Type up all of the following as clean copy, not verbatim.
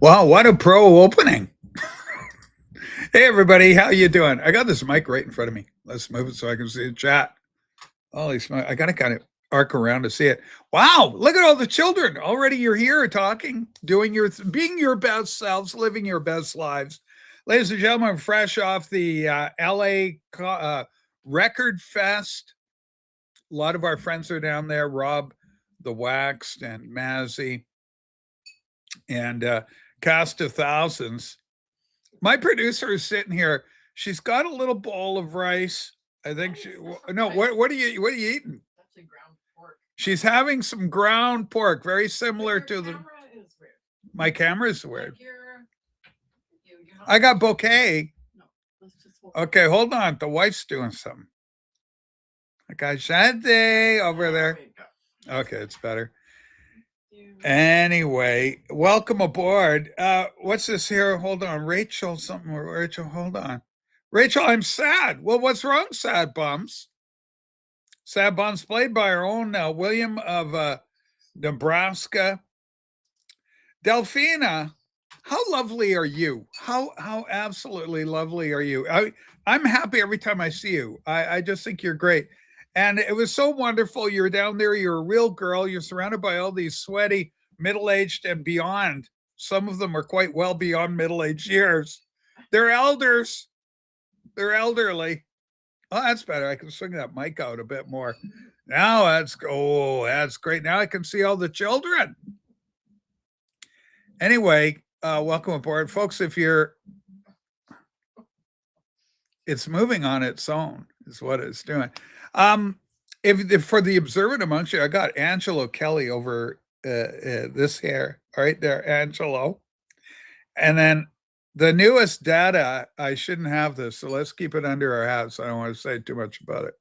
Wow, what a pro opening. Hey everybody, how you doing? I got this mic right in front of me. Let's move it so I can see the chat. Holy smoke. I gotta kind of arc around to see it. Wow, look at all the children. Already you're here talking, doing your being your best selves, living your best lives. Ladies and gentlemen, fresh off the LA Record Fest. A lot of our friends are down there, Rob the Waxed and Mazzy and cast of thousands. My producer is sitting here. She's got a little bowl of rice. I think she. No, what are you eating? She's having some ground pork, very similar to the. My camera is weird. I got bouquet. Okay, hold on. The wife's doing something. I got Shante over there. Okay, it's better. Anyway, welcome aboard. What's this here? Hold on. Rachel, something. Rachel, hold on. Rachel, I'm sad. Well, what's wrong, Sad Bums? Sad Bums, played by our own William of Nebraska. Delphina, how lovely are you? How absolutely lovely are you? I'm happy every time I see you. I just think you're great. And it was so wonderful. You're down there. You're a real girl. You're surrounded by all these sweaty, middle-aged and beyond. Some of them are quite well beyond middle-aged years. They're elders. They're elderly. Oh, that's better. I can swing that mic out a bit more. Now that's great. Now I can see all the children. Anyway, welcome aboard, folks. It's moving on its own, is what it's doing. If for the observant amongst you, I got Angelo Kelly over this here, right there, Angelo, and then the newest data. I shouldn't have this, so let's keep it under our hats. I don't want to say too much about it,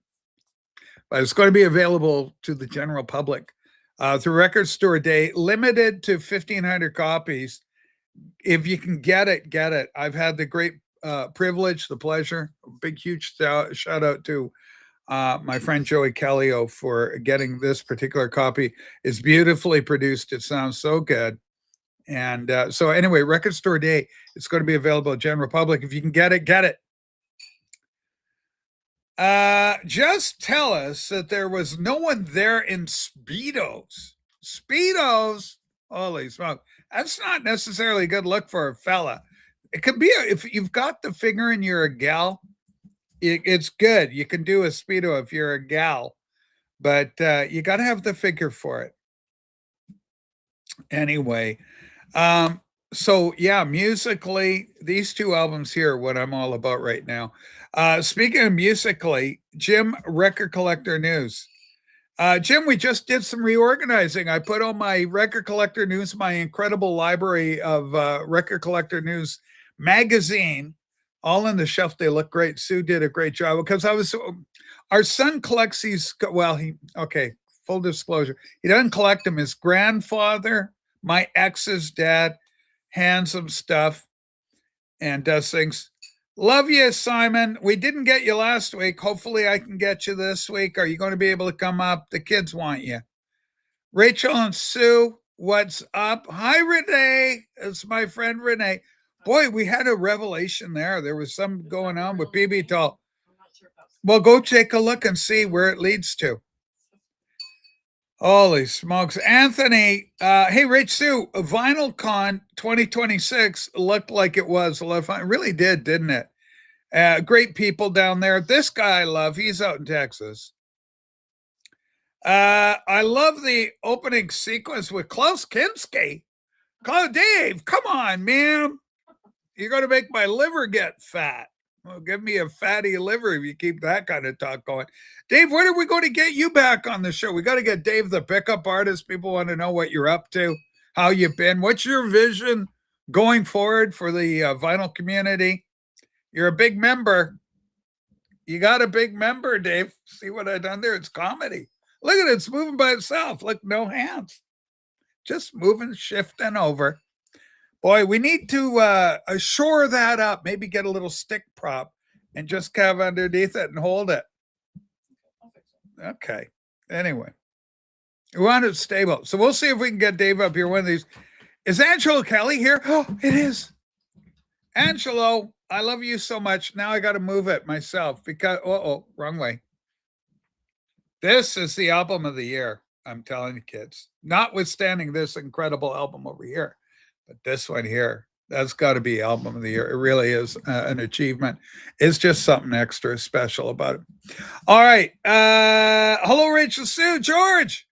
but it's going to be available to the general public through Record Store Day, limited to 1,500 copies. If you can get it, get it. I've had the great privilege, the pleasure, big, huge shout out to my friend Joey Kellio for getting this particular copy. It's beautifully produced. It sounds so good. And so anyway, Record Store Day, it's going to be available at general public. If you can get it, get it. Just tell us that there was no one there in Speedos. Speedos? Holy smoke. That's not necessarily a good look for a fella. It could be if you've got the figure and you're a gal, it's good. You can do a Speedo if you're a gal, but you got to have the figure for it. Anyway, so yeah, musically, these two albums here are what I'm all about right now. Speaking of musically, Jim, Record Collector News. Jim, we just did some reorganizing. I put on my Record Collector News, my incredible library of Record Collector News magazine, all on the shelf. They look great. Sue did a great job because our son collects these. Well, full disclosure, he doesn't collect them. His grandfather, my ex's dad, hands him stuff and does things. Love you, Simon. We didn't get you last week. Hopefully, I can get you this week. Are you going to be able to come up? The kids want you. Rachel and Sue, what's up? Hi, Renee. It's my friend Renee. Boy, we had a revelation there. There was something going on with BB Tall. Well, go take a look and see where it leads to. Holy smokes. Anthony, hey, Rich Sue, Vinyl Con 2026 looked like it was a lot of fun. It really did, didn't it? Great people down there. This guy I love. He's out in Texas. I love the opening sequence with Klaus Kinski. Dave, come on, man. You're going to make my liver get fat. Well, give me a fatty liver if you keep that kind of talk going. Dave, when are we going to get you back on the show? We got to get Dave the pickup artist. People want to know what you're up to, how you've been. What's your vision going forward for the vinyl community? You're a big member. You got a big member, Dave. See what I've done there? It's comedy. Look at it. It's moving by itself. Look, no hands. Just moving, shifting over. Boy, we need to shore that up. Maybe get a little stick prop and just cover underneath it and hold it. Okay. Anyway, we want it stable. So we'll see if we can get Dave up here one of these. Is Angelo Kelly here? Oh, it is. Angelo, I love you so much. Now I got to move it myself because, oh, wrong way. This is the album of the year. I'm telling you, kids. Notwithstanding this incredible album over here, but this one here, that's got to be album of the year. It really is an achievement. It's just something extra special about it. All right. Hello, Rachel Sue. George,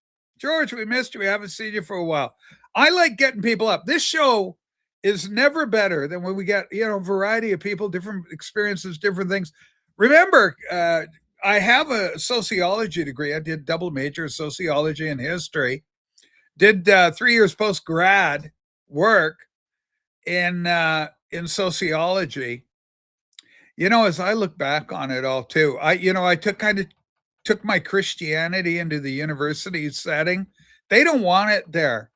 we missed you. We haven't seen you for a while. I like getting people up. This show is never better than when we get, a variety of people, different experiences, different things. Remember, I have a sociology degree. I did double major sociology and history. Did 3 years post grad work in sociology. As I look back on it all too, I took my Christianity into the university setting. They don't want it there.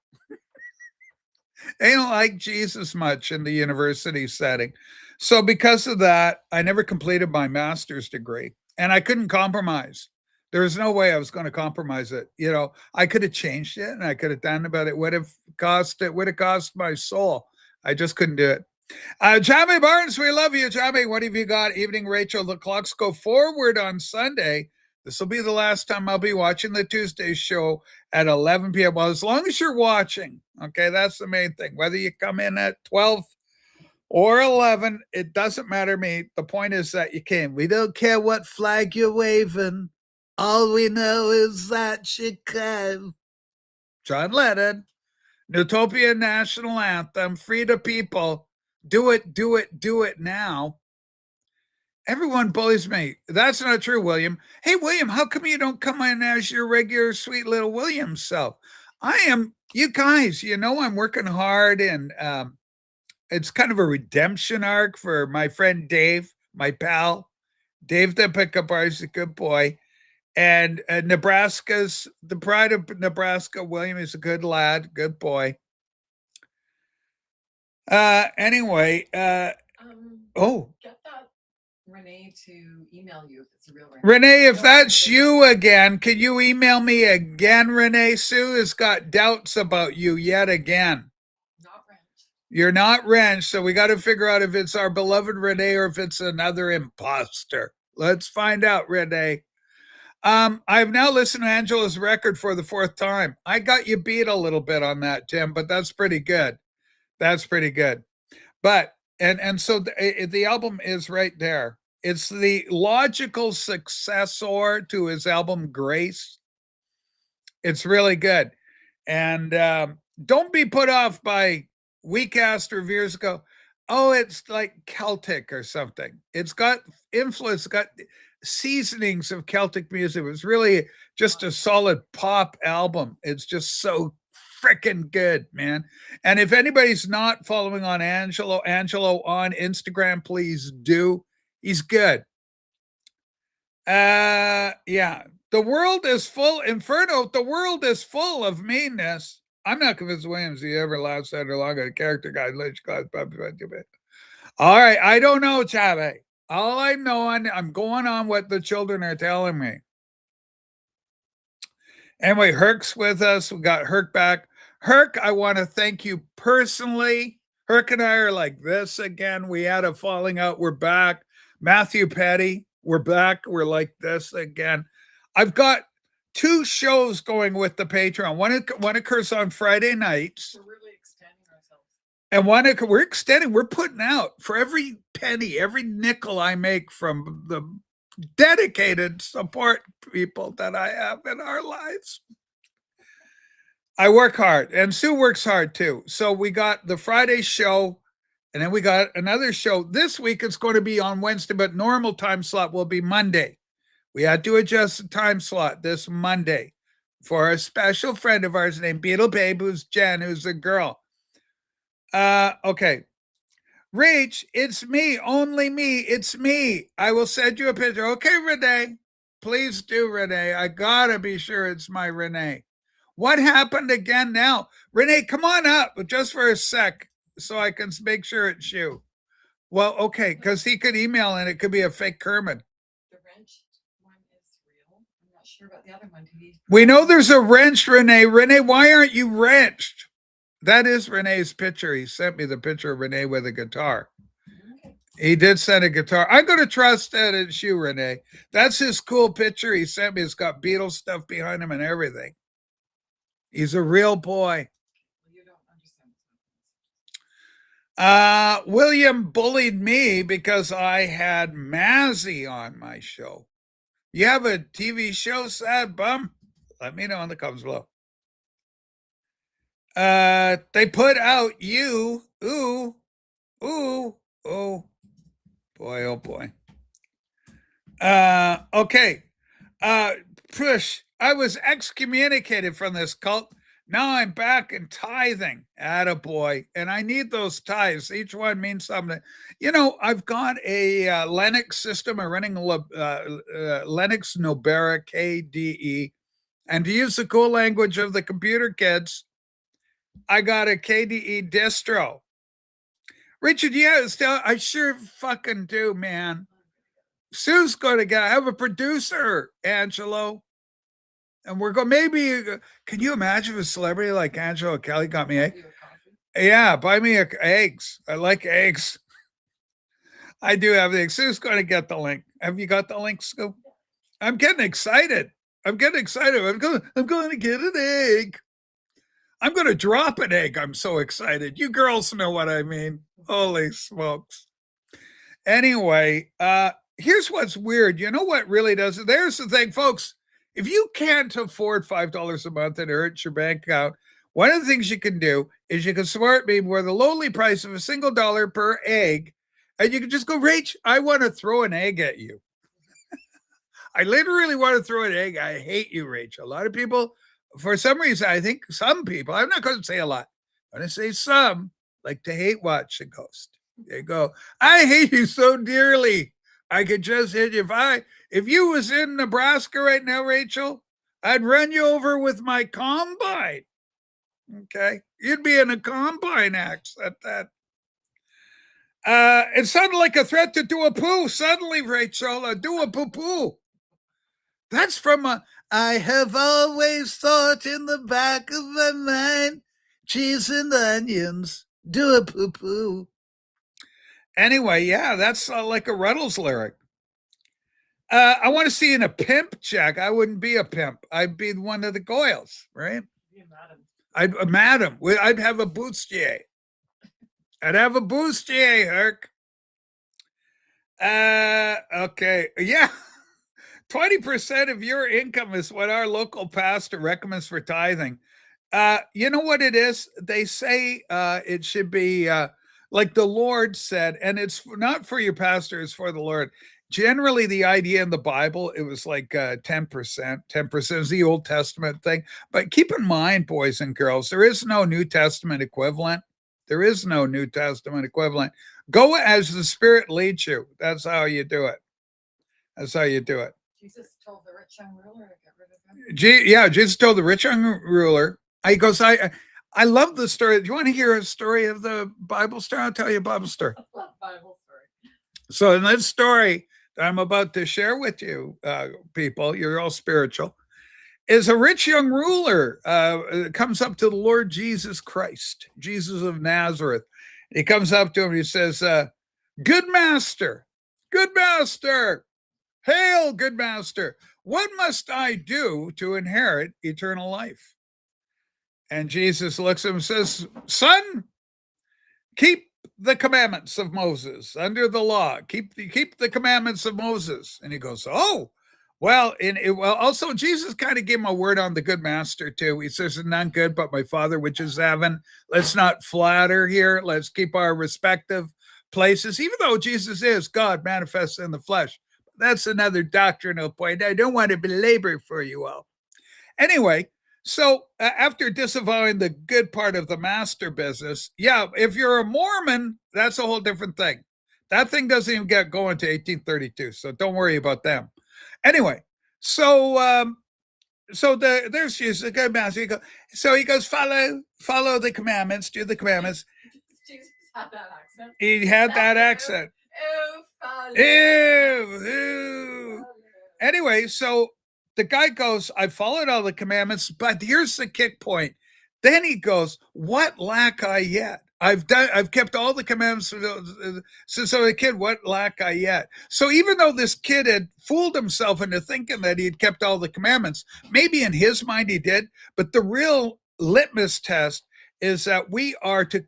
They don't like Jesus much in the university setting. So because of that, I never completed my master's degree and I couldn't compromise. There was no way I was going to compromise it. I could have changed it and I could have done it, but it would have cost my soul. I just couldn't do it. Jamie Barnes, we love you, Jamie. What have you got? Evening, Rachel. The clocks go forward on Sunday. This will be the last time I'll be watching the Tuesday show at 11 p.m. Well, as long as you're watching, okay, that's the main thing. Whether you come in at 12 or 11, it doesn't matter to me. The point is that you came. We don't care what flag you're waving. All we know is that you came. John Lennon, Utopia National Anthem, Free the People. Do it, do it, do it now. Everyone bullies me. That's not true, William. Hey, William, how come you don't come in as your regular sweet little William self? You guys, I'm working hard and it's kind of a redemption arc for my friend Dave, my pal. Dave, the pickup artist, a good boy. And the pride of Nebraska, William is a good lad, good boy. Anyway, get that Renee to email you if it's a real Renee. Renee, if that's you again, can you email me again, Renee? Sue has got doubts about you yet again. Not wrenched. You're not wrenched, so we got to figure out if it's our beloved Renee or if it's another imposter. Let's find out, Renee. I've now listened to Angela's record for the 4th time. I got you beat a little bit on that, Tim, but that's pretty good. That's pretty good. But so the album is right there. It's the logical successor to his album Grace. It's really good. And don't be put off by weak-ass reviews go, oh, it's like Celtic or something. It's got influence, got seasonings of Celtic music. It was really just a solid pop album. It's just so freaking good, man. And if anybody's not following on Angelo on Instagram, please do. He's good. Yeah. The world is full, Inferno, the world is full of meanness. I'm not convinced Williams he ever allowed Senator Long a character guide. All right. I don't know, Chave. All I know, I'm going on what the children are telling me. Anyway, Herc's with us. We got Herc back. Herc, I want to thank you personally. Herc and I are like this again. We had a falling out. We're back. Matthew Petty, we're back. We're like this again. I've got 2 shows going with the Patreon. One occurs on Friday nights. We're really extending ourselves. And we're extending. We're putting out for every penny, every nickel I make from the dedicated support people that I have in our lives. I work hard and Sue works hard too. So we got the Friday show and then we got another show this week. It's going to be on Wednesday, but normal time slot will be Monday. We had to adjust the time slot this Monday for a special friend of ours named Beetle Babe, who's Jen, who's a girl. Okay. Rach, it's me, only me. It's me. I will send you a picture. Okay, Renee. Please do, Renee. I gotta be sure it's my Renee. What happened again now? Renee, come on up just for a sec so I can make sure it's you. Well, okay, because he could email and it could be a fake Kermit. The wrenched one is real. I'm not sure about the other one. We know there's a wrenched, Renee. Renee, why aren't you wrenched? That is Renee's picture. He sent me the picture of Renee with a guitar. Okay. He did send a guitar. I'm going to trust that it's you, Renee. That's his cool picture he sent me. It's got Beatles stuff behind him and everything. He's a real boy. Well, you don't understand. William bullied me because I had Mazzy on my show. You have a TV show, sad bum? Let me know in the comments below. They put out you. Ooh, ooh, oh boy, oh boy. Okay. Push. I was excommunicated from this cult. Now I'm back in tithing. Attaboy. And I need those tithes. Each one means something. You know, I've got a Linux system. I'm running Linux Nobera KDE. And to use the cool language of the computer kids, I got a KDE distro. Richard, yeah, still, I sure fucking do, man. Sue's going to get, I have a producer, Angelo. And we're going, maybe, can you imagine if a celebrity like Angelo Kelly got me eggs? Yeah, buy me eggs. I like eggs. I do have the eggs. Sue's going to get the link. Have you got the link, Scoop? I'm getting excited. I'm going to get an egg. I'm going to drop an egg. I'm so excited. You girls know what I mean. Holy smokes. Anyway, here's what's weird. You know what really does it? There's the thing, folks. If you can't afford $5 a month and it hurts your bank account, one of the things you can do is you can support me for the lowly price of a single dollar per egg. And you can just go, Rach, I want to throw an egg at you. I literally want to throw an egg. I hate you, Rach. A lot of people, for some reason, I think some people, I'm not going to say a lot, I'm going to say some, like to hate watch a ghost. They go, I hate you so dearly. I could just hit you. If you was in Nebraska right now, Rachel, I'd run you over with my combine. Okay. You'd be in a combine axe at that. It sounded like a threat to do a poo. Suddenly, Rachel, do a poo poo. That's from I have always thought in the back of my mind, cheese and onions, do a poo poo. Anyway, yeah, that's like a Ruddles lyric. I want to see in a pimp check. I wouldn't be a pimp. I'd be one of the Goyles, right? I'd a madam. I'd have a bustier. I'd have a bustier, Herc. Okay. Yeah. 20% of your income is what our local pastor recommends for tithing. You know what it is? They say it should be like the Lord said, and it's not for your pastor, it's for the Lord. Generally, the idea in the Bible, it was like 10%. 10% is the Old Testament thing. But keep in mind, boys and girls, there is no New Testament equivalent. There is no New Testament equivalent. Go as the Spirit leads you. That's how you do it. That's how you do it. Jesus told the rich young ruler to get rid of him. Yeah, Jesus told the rich young ruler. He goes, I love the story. Do you want to hear a story of the Bible story? I'll tell you a Bible story. I love Bible story. So in this story that I'm about to share with you, people, you're all spiritual, is a rich young ruler comes up to the Lord Jesus Christ, Jesus of Nazareth. He comes up to him and he says, good master, hail, good master. What must I do to inherit eternal life? And Jesus looks at him and says, son, keep the commandments of Moses under the law. Keep the commandments of Moses. And he goes, oh, well, also Jesus kind of gave him a word on the good master too. He says, none good but my Father which is heaven. Let's not flatter here. Let's keep our respective places, even though Jesus is God manifest in the flesh. That's another doctrinal point. I don't want to belabor for you all. Anyway, so after disavowing the good part of the master business, yeah, if you're a Mormon, that's a whole different thing. That thing doesn't even get going to 1832, so don't worry about them. Anyway, so there's Jesus, the good master. So he goes, follow the commandments, do the commandments. Jesus had that accent. He had that accent. Ew. Anyway, so the guy goes, I followed all the commandments, but here's the kick point. Then he goes, "What lack I yet? I've kept all the commandments since I was a kid. What lack I yet?" So even though this kid had fooled himself into thinking that he had kept all the commandments, maybe in his mind he did, but the real litmus test is that we are to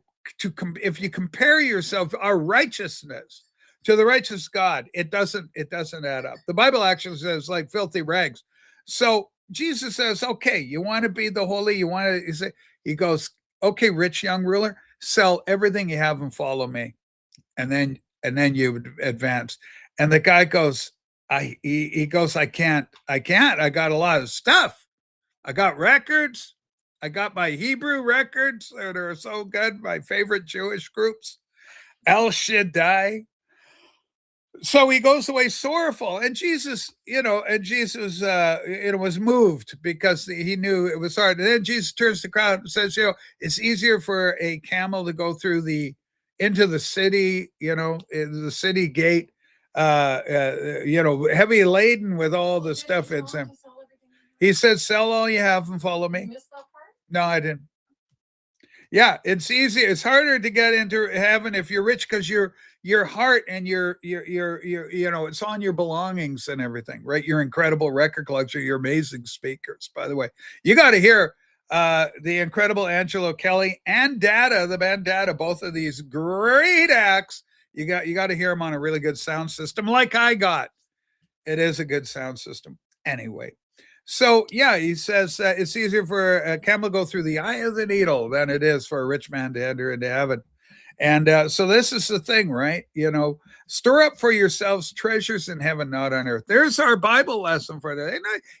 if you compare yourself, our righteousness to the righteous God, it doesn't add up. The Bible actually says like filthy rags. So Jesus says, okay, you want to be the holy, you want to, he goes, okay, rich young ruler, sell everything you have and follow me. And then you advance. And the guy goes, he goes, I can't. I got a lot of stuff. I got records. I got my Hebrew records that are so good, my favorite Jewish groups, El Shaddai. So he goes away sorrowful, and Jesus was moved because he knew it was hard. And then Jesus turns to the crowd and says, it's easier for a camel to go through into the city, in the city gate, heavy laden with all the stuff in him. He said, sell all you have and follow me. No, I didn't. Yeah, it's easy. It's harder to get into heaven if you're rich because your heart and your it's on your belongings and everything, right? Your incredible record collection, your amazing speakers. By the way, you got to hear the incredible Angelo Kelly and Data, the band Data, both of these great acts. You got to hear them on a really good sound system, like I got. It is a good sound system. Anyway, so yeah, he says it's easier for a camel to go through the eye of the needle than it is for a rich man to enter into heaven. And so this is the thing, right? Stir up for yourselves treasures in heaven, not on earth. There's our Bible lesson for today.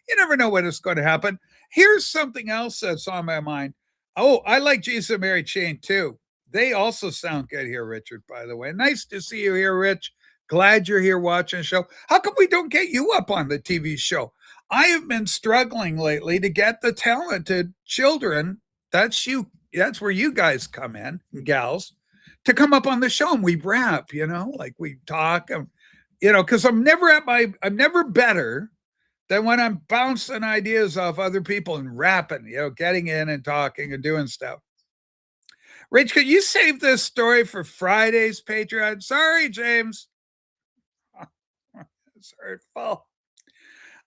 You never know when it's going to happen. Here's something else that's on my mind. Oh, I like Jesus and Mary Chain too. They also sound good here, Richard, by the way. Nice to see you here, Rich. Glad you're here watching the show. How come we don't get you up on the TV show? I have been struggling lately to get the talented children. That's you. That's where you guys come in, gals, to come up on the show and we rap, like we talk, because I'm never better than when I'm bouncing ideas off other people and rapping, getting in and talking and doing stuff. Rich, could you save this story for Friday's Patreon? Sorry, James. It's hurtful.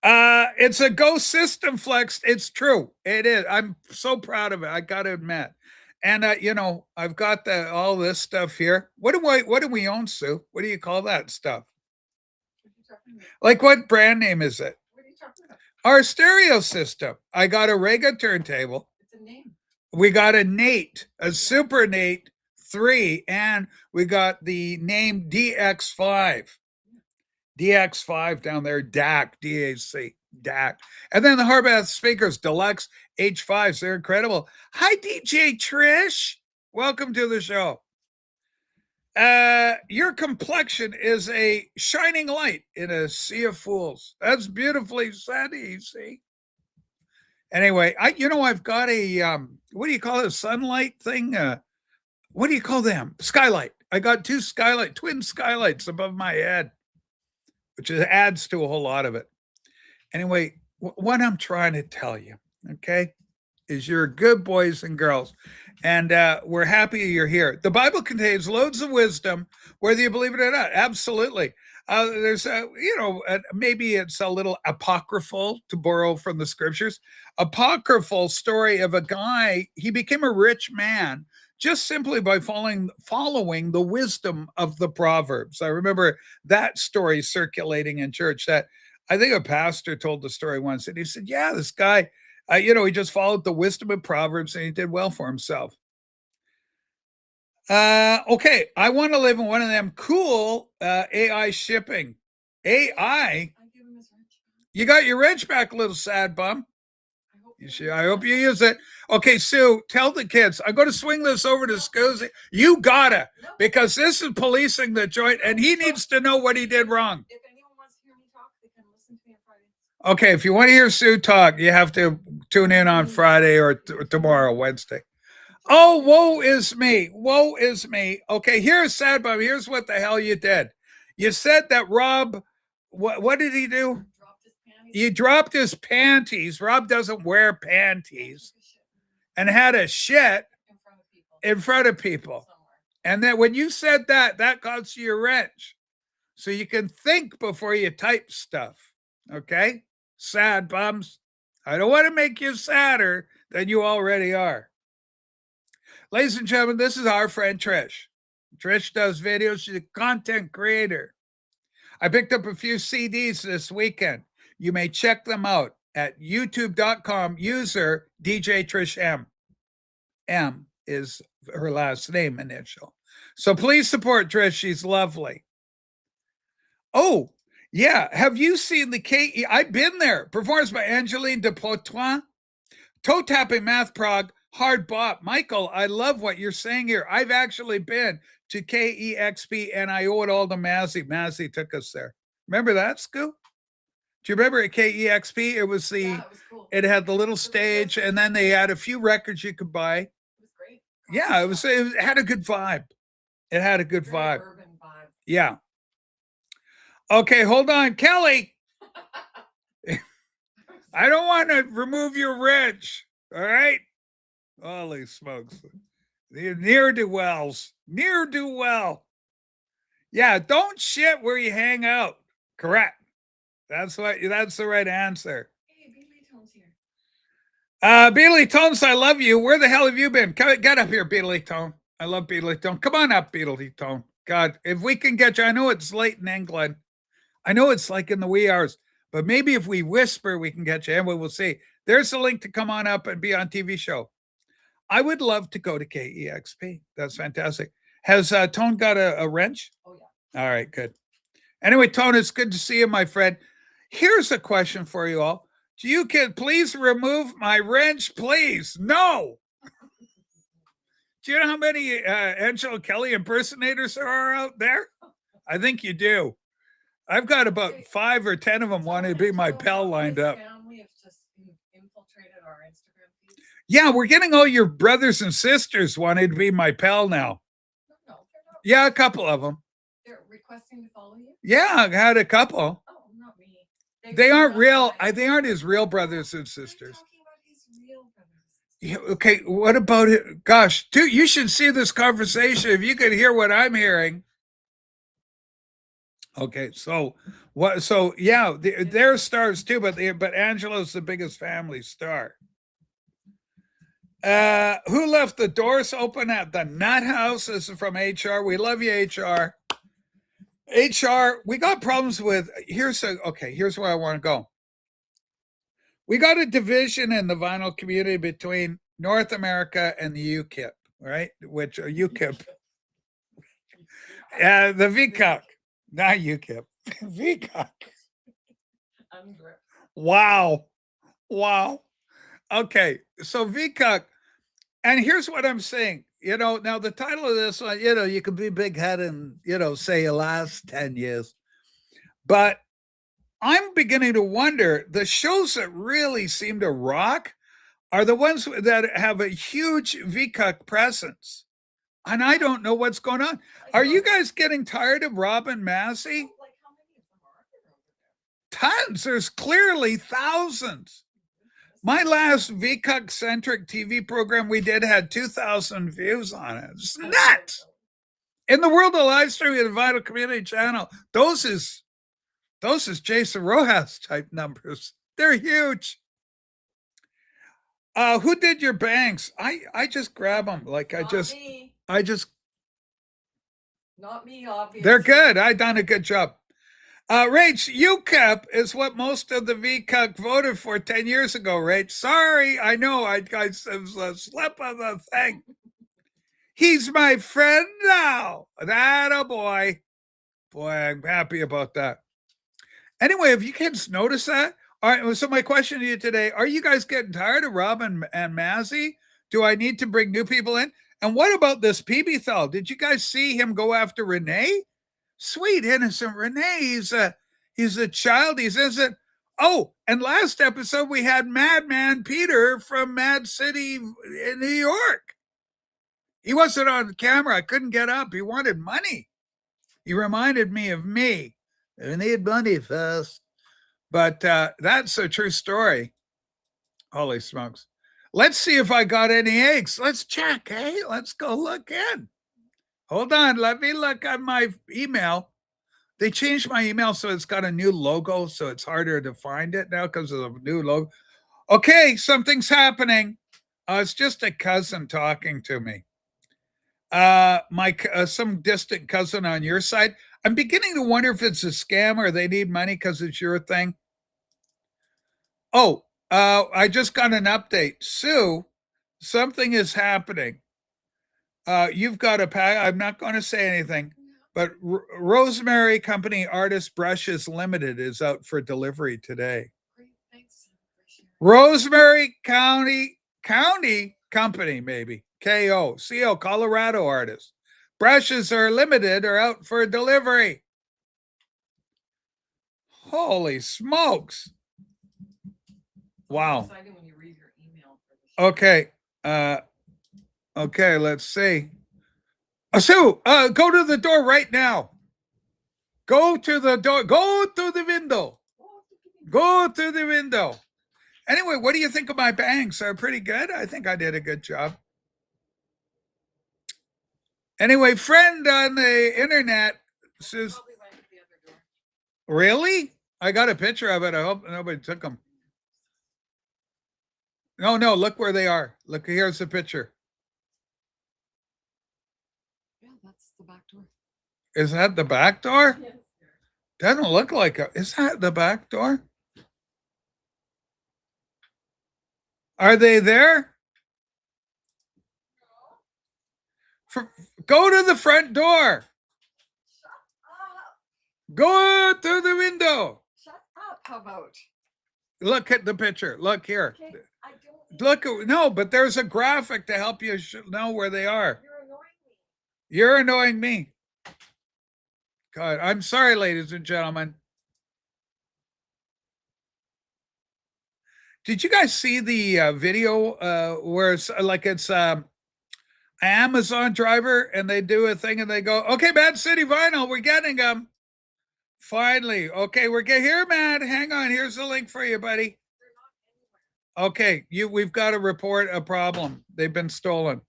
It's a Go System Flex. It's true. It is. I'm so proud of it. I got to admit. And I've got all this stuff here. What do we own, Sue? What do you call that stuff? Like what brand name is it? What are you talking about? Our stereo system. I got a Rega turntable. It's a name. We got a Nate, a Super Nate 3, and we got the name DX5. DX5 down there, DAC, DAC, DAC. And then the Harbath speakers, Deluxe H5s. They're incredible. Hi, DJ Trish. Welcome to the show. Your complexion is a shining light in a sea of fools. That's beautifully said, see. Anyway, I've got a, what do you call it, sunlight thing? What do you call them? Skylight. I got twin skylights above my head, which adds to a whole lot of it. Anyway, what I'm trying to tell you, okay, is you're good boys and girls, and we're happy you're here. The Bible contains loads of wisdom, whether you believe it or not. Absolutely. There's, maybe it's a little apocryphal, to borrow from the scriptures, apocryphal story of a guy. He became a rich man just simply by following the wisdom of the Proverbs. I remember that story circulating in church. That I think a pastor told the story once, and he said, "Yeah, this guy, he just followed the wisdom of Proverbs, and he did well for himself." Okay, I want to live in one of them cool AI shipping. AI? You got your reg back, little sad bum. I hope you use it. Okay, Sue, tell the kids. I'm going to swing this over to Scoozy. You gotta, because this is policing the joint, and he needs to know what he did wrong. If anyone wants to hear me talk, they can listen to me on Friday. Okay, if you want to hear Sue talk, you have to tune in on Friday or tomorrow, Wednesday. Oh, woe is me. Woe is me. Okay, here's sad, Bob. Here's what the hell you did. You said that Rob, what did he do? He dropped his panties. Rob doesn't wear panties. and had a shit in front of people. in front of people. Somewhere. And then when you said that, that costs you a wrench. So you can think before you type stuff. Okay? Sad bums. I don't want to make you sadder than you already are. Ladies and gentlemen, this is our friend Trish. Trish does videos. She's a content creator. I picked up a few CDs this weekend. You may check them out at youtube.com, user DJ Trish M. M is her last name initial. So please support Trish. She's lovely. Oh, yeah. Have you seen the KE? I've been there. Performed by Angeline de Poitouin. Toe tapping math prog, hard bop. Michael, I love what you're saying here. I've actually been to KEXP and I owe it all to Mazzy. Mazzy took us there. Remember that, Scoop? Do you remember at KEXP? It was it was cool. It had the little stage, and then they had a few records you could buy. It was great. Yeah, it had a good vibe. It had a good Very vibe. urban vibe. Yeah. Okay, hold on, Kelly. I don't want to remove your wrench. All right. Holy smokes. The near do wells. Near do well. Yeah, don't shit where you hang out. Correct. That's the right answer. Hey, Beatley Tone's here. Beatley Tones, I love you. Where the hell have you been? Get up here, Beatley Tone. I love Beatley Tone. Come on up, Beatley Tone. God, if we can get you, I know it's late in England. I know it's like in the wee hours, but maybe if we whisper, we can get you, and we will see. There's a link to come on up and be on TV show. I would love to go to KEXP. That's fantastic. Has Tone got a wrench? Oh, yeah. All right, good. Anyway, Tone, it's good to see you, my friend. Here's a question for you all. Do you can please remove my wrench, please? No. Do you know how many Angela Kelly impersonators there are out there? I think you do. I've got about 5 or 10 of them wanting to be my pal lined up. Family have just infiltrated our Instagram feed. Yeah, we're getting all your brothers and sisters wanting to be my pal now. No, they're not. Yeah, a couple of them. They're requesting to follow you? Yeah, I had a couple. Oh, not me. They aren't real. They aren't his real brothers and sisters. Talking about his real brothers. Yeah, okay, what about it? Gosh, dude, you should see this conversation if you could hear what I'm hearing. Okay, so what? So yeah, they're stars too, but Angela's the biggest family star. Who left the doors open at the Nut House? This is from HR. We love you, HR. HR, we got problems with. Here's where I want to go. We got a division in the vinyl community between North America and the UKIP, right? Which UKIP, the VCOC, not UKIP, VCOC. Wow. Okay, so VCOC, and here's what I'm saying. Now the title of this one, you can be big headed and, say it lasts 10 years. But I'm beginning to wonder the shows that really seem to rock are the ones that have a huge VCOC presence. And I don't know what's going on. Are you guys getting tired of Rob and Massey? Like, how many of them are there over there? Tons. There's clearly thousands. My last VCOC centric TV program we did had 2,000 views on it. It's nuts. In the world of live streaming and Vital Community Channel, those is Jason Rojas type numbers. They're huge. Who did your banks? I just grab them. Like Not me. Not me, obviously. They're good. I done a good job. Rach, UKIP is what most of the VCOC voted for 10 years ago, Rach. Sorry, I know I was a slip of the thing. He's my friend now. That a boy. Boy, I'm happy about that. Anyway, have you kids noticed that? All right, so my question to you today, are you guys getting tired of Rob and Mazzy? Do I need to bring new people in? And what about this PB Thal? Did you guys see him go after Renee? Sweet, innocent Renee. He's a child. He's innocent. Oh, and last episode we had Madman Peter from Mad City in New York. He wasn't on camera. I couldn't get up. He wanted money. He reminded me of me. I need money first. But that's a true story. Holy smokes. Let's see if I got any eggs. Let's check. Hey, let's go look in. Hold on. Let me look at my email. They changed my email so it's got a new logo, so it's harder to find it now because of the new logo. Okay, something's happening. It's just a cousin talking to me. My some distant cousin on your side. I'm beginning to wonder if it's a scam or they need money because it's your thing. Oh, I just got an update. Sue, something is happening. You've got a pack. I'm not going to say anything, but Rosemary Company Artist Brushes Limited is out for delivery today. Great, thanks for sharing. Rosemary County Company, maybe KO, Colorado artist. Brushes are limited or out for delivery. Holy smokes. Wow. Exciting when you read your email for the show. Okay. Okay, let's see. Sue, go to the door right now. Go to the door. Go to the window. Go to the window. Anyway, what do you think of my bangs? They're pretty good. I think I did a good job. Anyway, friend on the internet says, Probably went to the other door. really? I got a picture of it. I hope nobody took them. No, look where they are. Look, here's the picture. Yeah, that's the back door. Is that the back door? Yes. Doesn't look like it. Is that the back door? Are they there? Go to the front door. Shut up. Go to the window. Shut up. How about? Look at the picture. Look here. Okay, I don't. Look, no, but there's a graphic to help you know where they are. You're annoying me. You're annoying me. God, I'm sorry, ladies and gentlemen. Did you guys see the video where it's like it's Amazon driver and they do a thing and they go, okay, Mad City Vinyl, we're getting them. Finally. Okay, we're getting here, Matt. Hang on. Here's the link for you, buddy. Okay, we've got to report a problem. They've been stolen.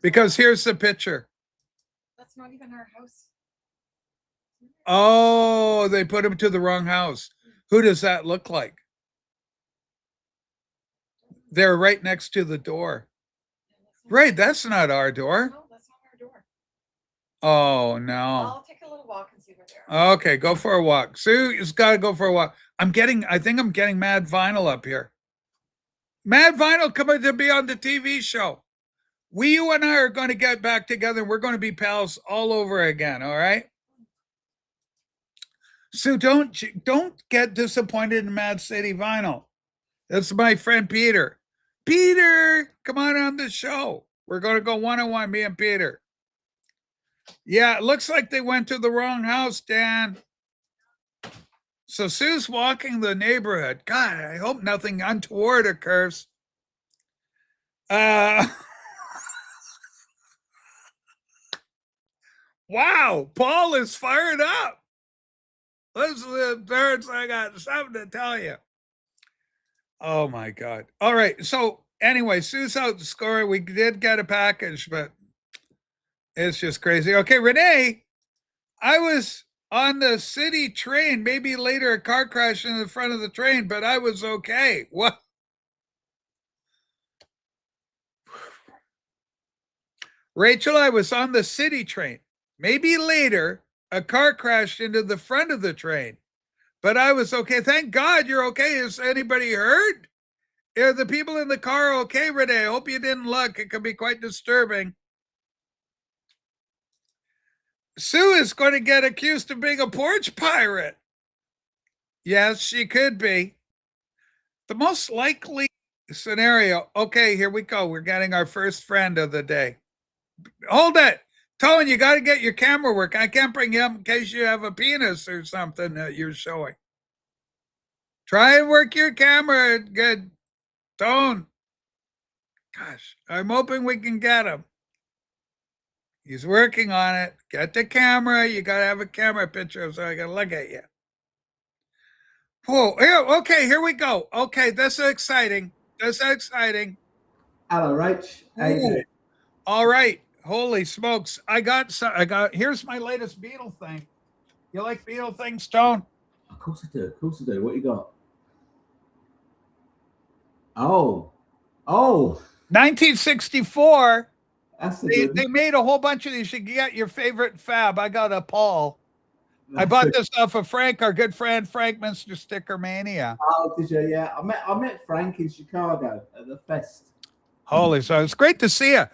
Because here's the picture. That's not even our house. Oh, they put him to the wrong house. Who does that look like? They're right next to the door. Right, that's not our door. No, that's not our door. Oh no. I'll take a little walk and see where they are. Okay, go for a walk. Sue's got to go for a walk. I think I'm getting Mad Vinyl up here. Mad Vinyl coming to be on the TV show. You and I are going to get back together. We're going to be pals all over again. All right. So don't get disappointed in Mad City Vinyl. That's my friend Peter. Peter, come on the show. We're going to go one-on-one, me and Peter. Yeah, it looks like they went to the wrong house, Dan. So Sue's walking the neighborhood. God, I hope nothing untoward occurs. Wow, Paul is fired up. Listen to the birds. I got something to tell you. Oh my God. All right. So anyway, Sue's out scoring. We did get a package, but it's just crazy. Okay, Renee, I was on the city train, maybe later a car crash in the front of the train, but I was okay. What? Rachel, I was on the city train. Maybe later a car crashed into the front of the train, but I was okay. Thank God you're okay. Is anybody hurt? Are the people in the car okay, Renee? I hope you didn't look. It could be quite disturbing. Sue is going to get accused of being a porch pirate. Yes, she could be. The most likely scenario. Okay, here we go. We're getting our first friend of the day. Hold it. Tone, you got to get your camera work. I can't bring you up in case you have a penis or something that you're showing. Try and work your camera. Good. Tone. Gosh, I'm hoping we can get him. He's working on it. Get the camera. You got to have a camera picture so I can look at you. Oh, okay, here we go. Okay, this is exciting. Hello, Rach. How you Ooh, doing? all right. Holy smokes. Here's my latest Beatle thing. You like Beatle things, Stone? Of course I do. Of course I do. What you got? Oh, oh, 1964. that's a They, good one. they made a whole bunch of these. You can get your favorite fab. I got a Paul. I That's bought a, this off of Frank, our good friend Frank, Mr. Sticker Mania. oh, did you? Yeah, I met Frank in Chicago at the fest. Holy, so it's great to see you.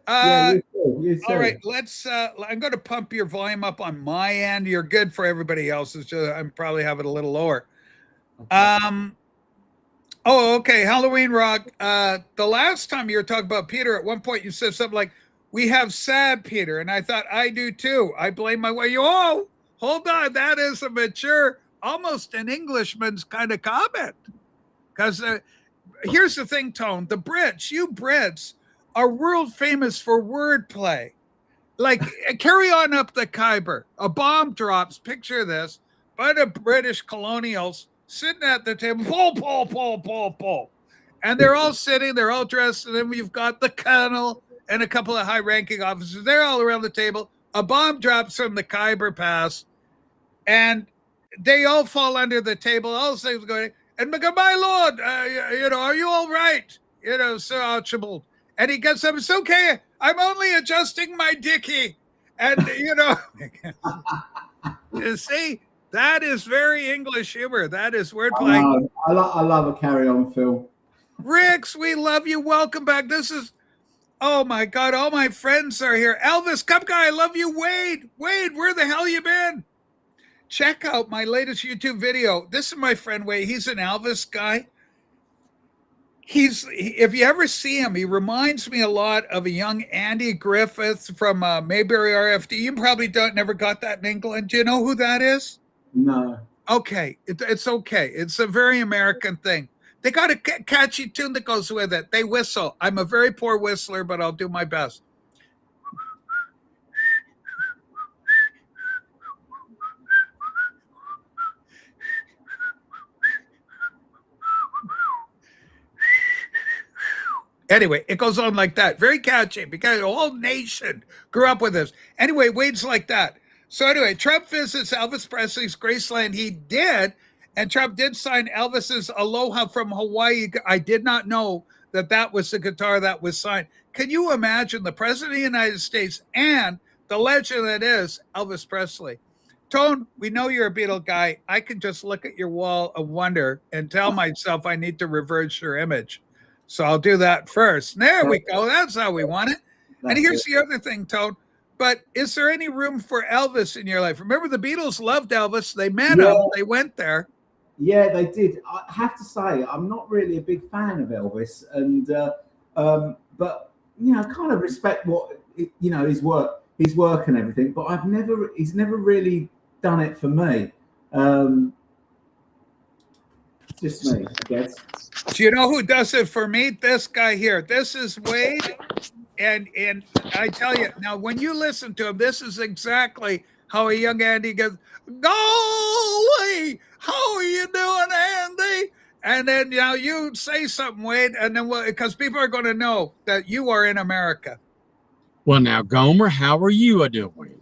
Yeah, Uh, you too. You all right, too. let's. I'm going to pump your volume up on my end. You're good for everybody else. It's just I'm probably have it a little lower. Okay. Um, Oh, okay. Halloween Rock. The last time you were talking about Peter, at one point you said something like, "We have sad Peter," and I thought I do too. I blame my way. You oh, hold on, that is a mature, almost an Englishman's kind of comment. Because here's the thing, Tone. The Brits, you Brits, are world famous for wordplay. Like carry on up the Khyber. A bomb drops. Picture this by the British colonials sitting at the table. Pull, pull, pull, pull, pull. And they're all sitting, they're all dressed, and then we've got the colonel and a couple of high-ranking officers. They're all around the table. A bomb drops from the Khyber Pass, and they all fall under the table. All things going, and my lord, are you all right? Sir Archibald. And he gets up. It's okay. I'm only adjusting my dicky. And you see, that is very English humor. That is I wordplay. know. I love a carry-on film. Rix, we love you. Welcome back. This is oh my god, all my friends are here. Elvis, Cup Guy, I love you. Wade, where the hell you been? Check out my latest YouTube video. This is my friend Wade. He's an Elvis guy. If you ever see him, he reminds me a lot of a young Andy Griffith from Mayberry RFD. You probably don't never got that in England. Do you know who that is? No. Okay, it's okay. It's a very American thing. They got a catchy tune that goes with it. They whistle. I'm a very poor whistler, but I'll do my best. Anyway, it goes on like that. Very catchy because the whole nation grew up with this. Anyway, Wade's like that. So anyway, Trump visits Elvis Presley's Graceland. He did, and Trump did sign Elvis's Aloha from Hawaii. I did not know that that was the guitar that was signed. Can you imagine the President of the United States and the legend that is Elvis Presley? Tone, we know you're a Beatle guy. I can just look at your wall of wonder and tell myself I need to reverse your image. So I'll do that first. There we go. That's how we want it. And here's the other thing, Toad. But is there any room for Elvis in your life? Remember, the Beatles loved Elvis. They met him. They went there. Yeah, they did. I have to say, I'm not really a big fan of Elvis, and but I kind of respect what his work and everything. But he's never really done it for me. Just me, I guess. Do you know who does it for me? This guy here. This is Wade. And I tell you, now when you listen to him, this is exactly how a young Andy goes, golly, how are you doing, Andy? And then you say something, Wade, and then because people are going to know that you are in America. Well, now, Gomer, how are you doing?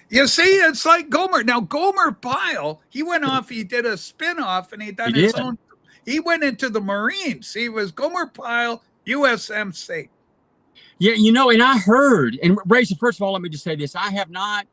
You see, it's like Gomer. Now, Gomer Pyle, he went off, he did a spin-off, and he done his own. He went into the Marines. He was Gomer Pyle, USMC. Yeah, and I heard, and Rachel, first of all, let me just say this. I have not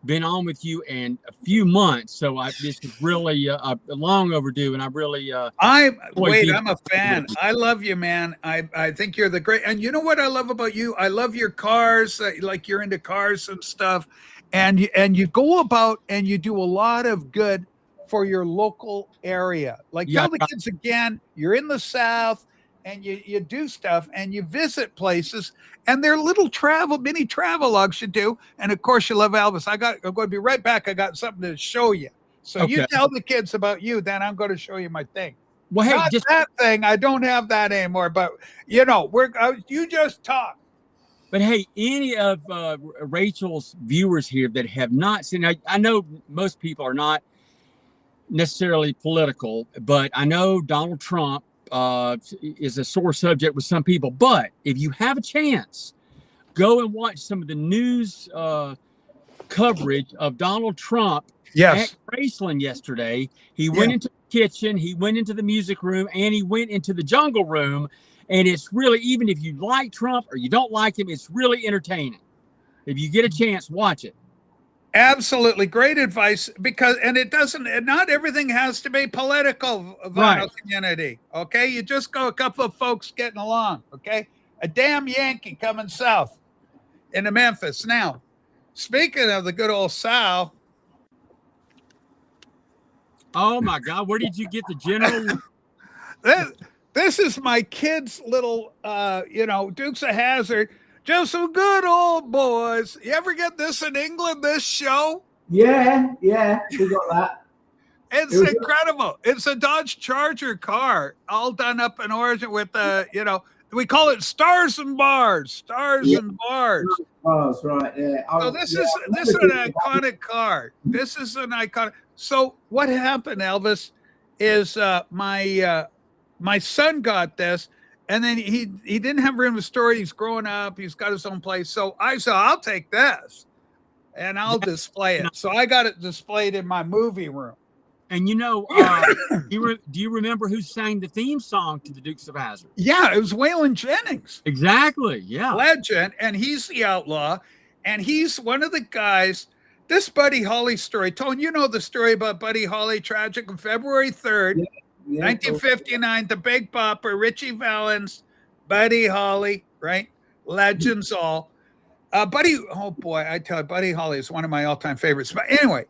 been on with you in a few months, so this is really long overdue, and I really I'm a fan. I love you, man. I think you're the great. And you know what I love about you? I love your cars, like you're into cars and stuff, and you go about and you do a lot of good for your local area. Like tell the kids again, you're in the South and you do stuff and you visit places and they're little mini travel logs you do. And of course you love Elvis. I'm going to be right back. I got something to show you. So you tell the kids about you, then I'm going to show you my thing. Well, hey, not that thing. I don't have that anymore, but you just talk. But hey, any of Rachel's viewers here that have not seen, I know most people are not necessarily political, but I know Donald Trump is a sore subject with some people. But if you have a chance, go and watch some of the news coverage of Donald Trump at Yes. Graceland yesterday. He Yeah. went into the kitchen, he went into the music room, and he went into the jungle room. And it's really, even if you like Trump or you don't like him, it's really entertaining. If you get a chance, watch it. Absolutely great advice, because not everything has to be political, vinyl community. Okay, you just go a couple of folks getting along. Okay, a damn Yankee coming south into Memphis. Now, speaking of the good old South, Oh my God, where did you get the general? this is my kid's little Dukes of Hazzard. Just some good old boys. You ever get this in England, this show? Yeah, we got that. It's incredible. It's a Dodge Charger car, all done up in orange with we call it stars and bars. And bars. Bars, right? Yeah. So this is an iconic car. This is an iconic. So what happened, Elvis, is my son got this, and then he didn't have room to store it. He's growing up. He's got his own place. So I said, I'll take this, and I'll display it. So I got it displayed in my movie room. And do you remember who sang the theme song to the Dukes of Hazzard? Yeah, it was Waylon Jennings. Exactly. Yeah. Legend. And he's the outlaw. And he's one of the guys. This Buddy Holly story. Tone, you know the story about Buddy Holly, tragic on February 3rd, 1959. The Big Bopper, Richie Valens, Buddy Holly, right? Legends all. Buddy, oh boy, I tell you, Buddy Holly is one of my all-time favorites. But anyway,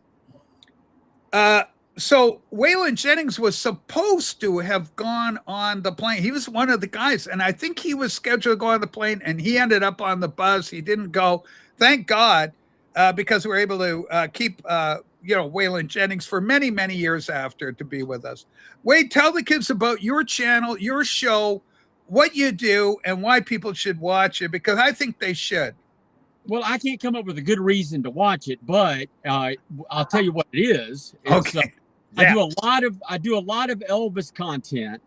so Waylon Jennings was supposed to have gone on the plane. He was one of the guys, and I think he was scheduled to go on the plane, and he ended up on the bus. He didn't go. Thank God, because we were able to keep Waylon Jennings for many, many years after to be with us. Wade, tell the kids about your channel, your show, what you do, and why people should watch it, because I think they should. Well, I can't come up with a good reason to watch it, but I'll tell you what it is. Okay. I do a lot of Elvis content,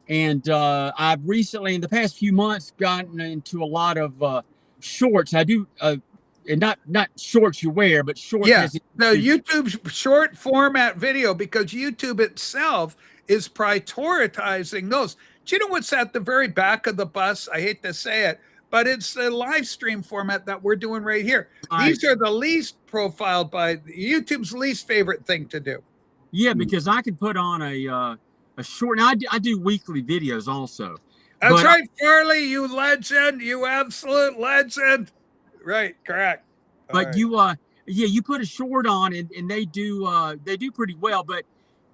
and I've recently, in the past few months, gotten into a lot of shorts. I do, and not shorts you wear, but shorts. Yeah, the YouTube short format video, because YouTube itself is prioritizing those. Do you know what's at the very back of the bus? I hate to say it, but it's the live stream format that we're doing right here. These are the least profiled by YouTube's least favorite thing to do. Yeah, because I can put on a short. Now I do weekly videos also. That's right, Farley, you legend, you absolute legend. Right, correct. But you put a short on, and they do pretty well. But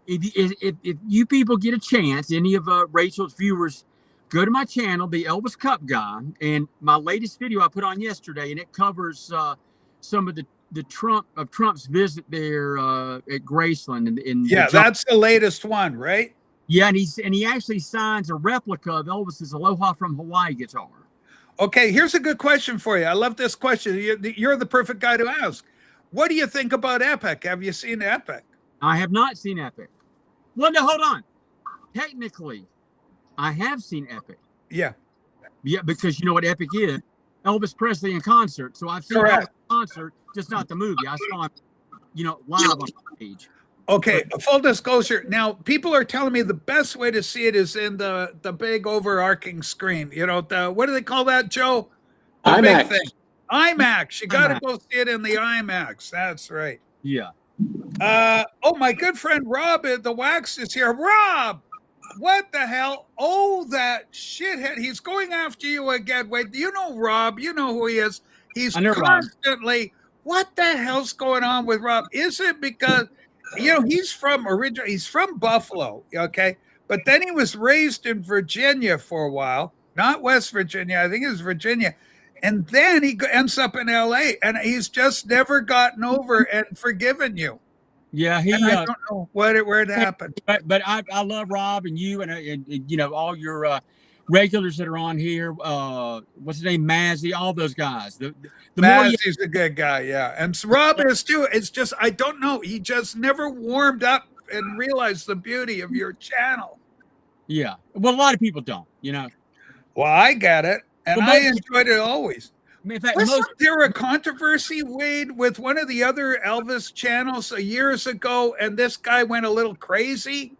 if you people get a chance, any of Rachel's viewers, go to my channel, the Elvis Cup Guy, and my latest video I put on yesterday, and it covers some of the Trump's visit there at Graceland. That's the latest one, right? Yeah, and he actually signs a replica of Elvis's Aloha from Hawaii guitar. Okay, here's a good question for you. I love this question. You're the perfect guy to ask. What do you think about Epic? Have you seen Epic? I have not seen Epic. Well, no, hold on. Technically, I have seen Epic. Yeah. Yeah, because you know what Epic is? Elvis Presley in concert. So I've seen Elvis in concert, just not the movie. I saw him, live on stage. Okay, full disclosure. Now, people are telling me the best way to see it is in the big overarching screen. What do they call that, Joe? The IMAX. big thing. IMAX. You got to go see it in the IMAX. That's right. Yeah. My good friend Rob at the Wax is here. Rob, what the hell? Oh, that shithead. He's going after you again. Wait, do you know Rob? You know who he is. He's constantly, Rob. What the hell's going on with Rob? Is it because, he's from Buffalo, okay? But then he was raised in Virginia for a while, not West Virginia. I think it was Virginia. And then he ends up in LA, and he's just never gotten over and forgiven you. Yeah, I don't know where it happened. But I love Rob and you and all your regulars that are on here. What's his name? Mazzy, all those guys. Mazzy's a good guy, yeah. And Rob is too. It's just, I don't know. He just never warmed up and realized the beauty of your channel. Yeah. Well, a lot of people don't, you know. Well, I get it, and Well, I most, enjoyed it always. in fact, Wasn't most. there a controversy, Wade, with one of the other Elvis channels years ago, and this guy went a little crazy?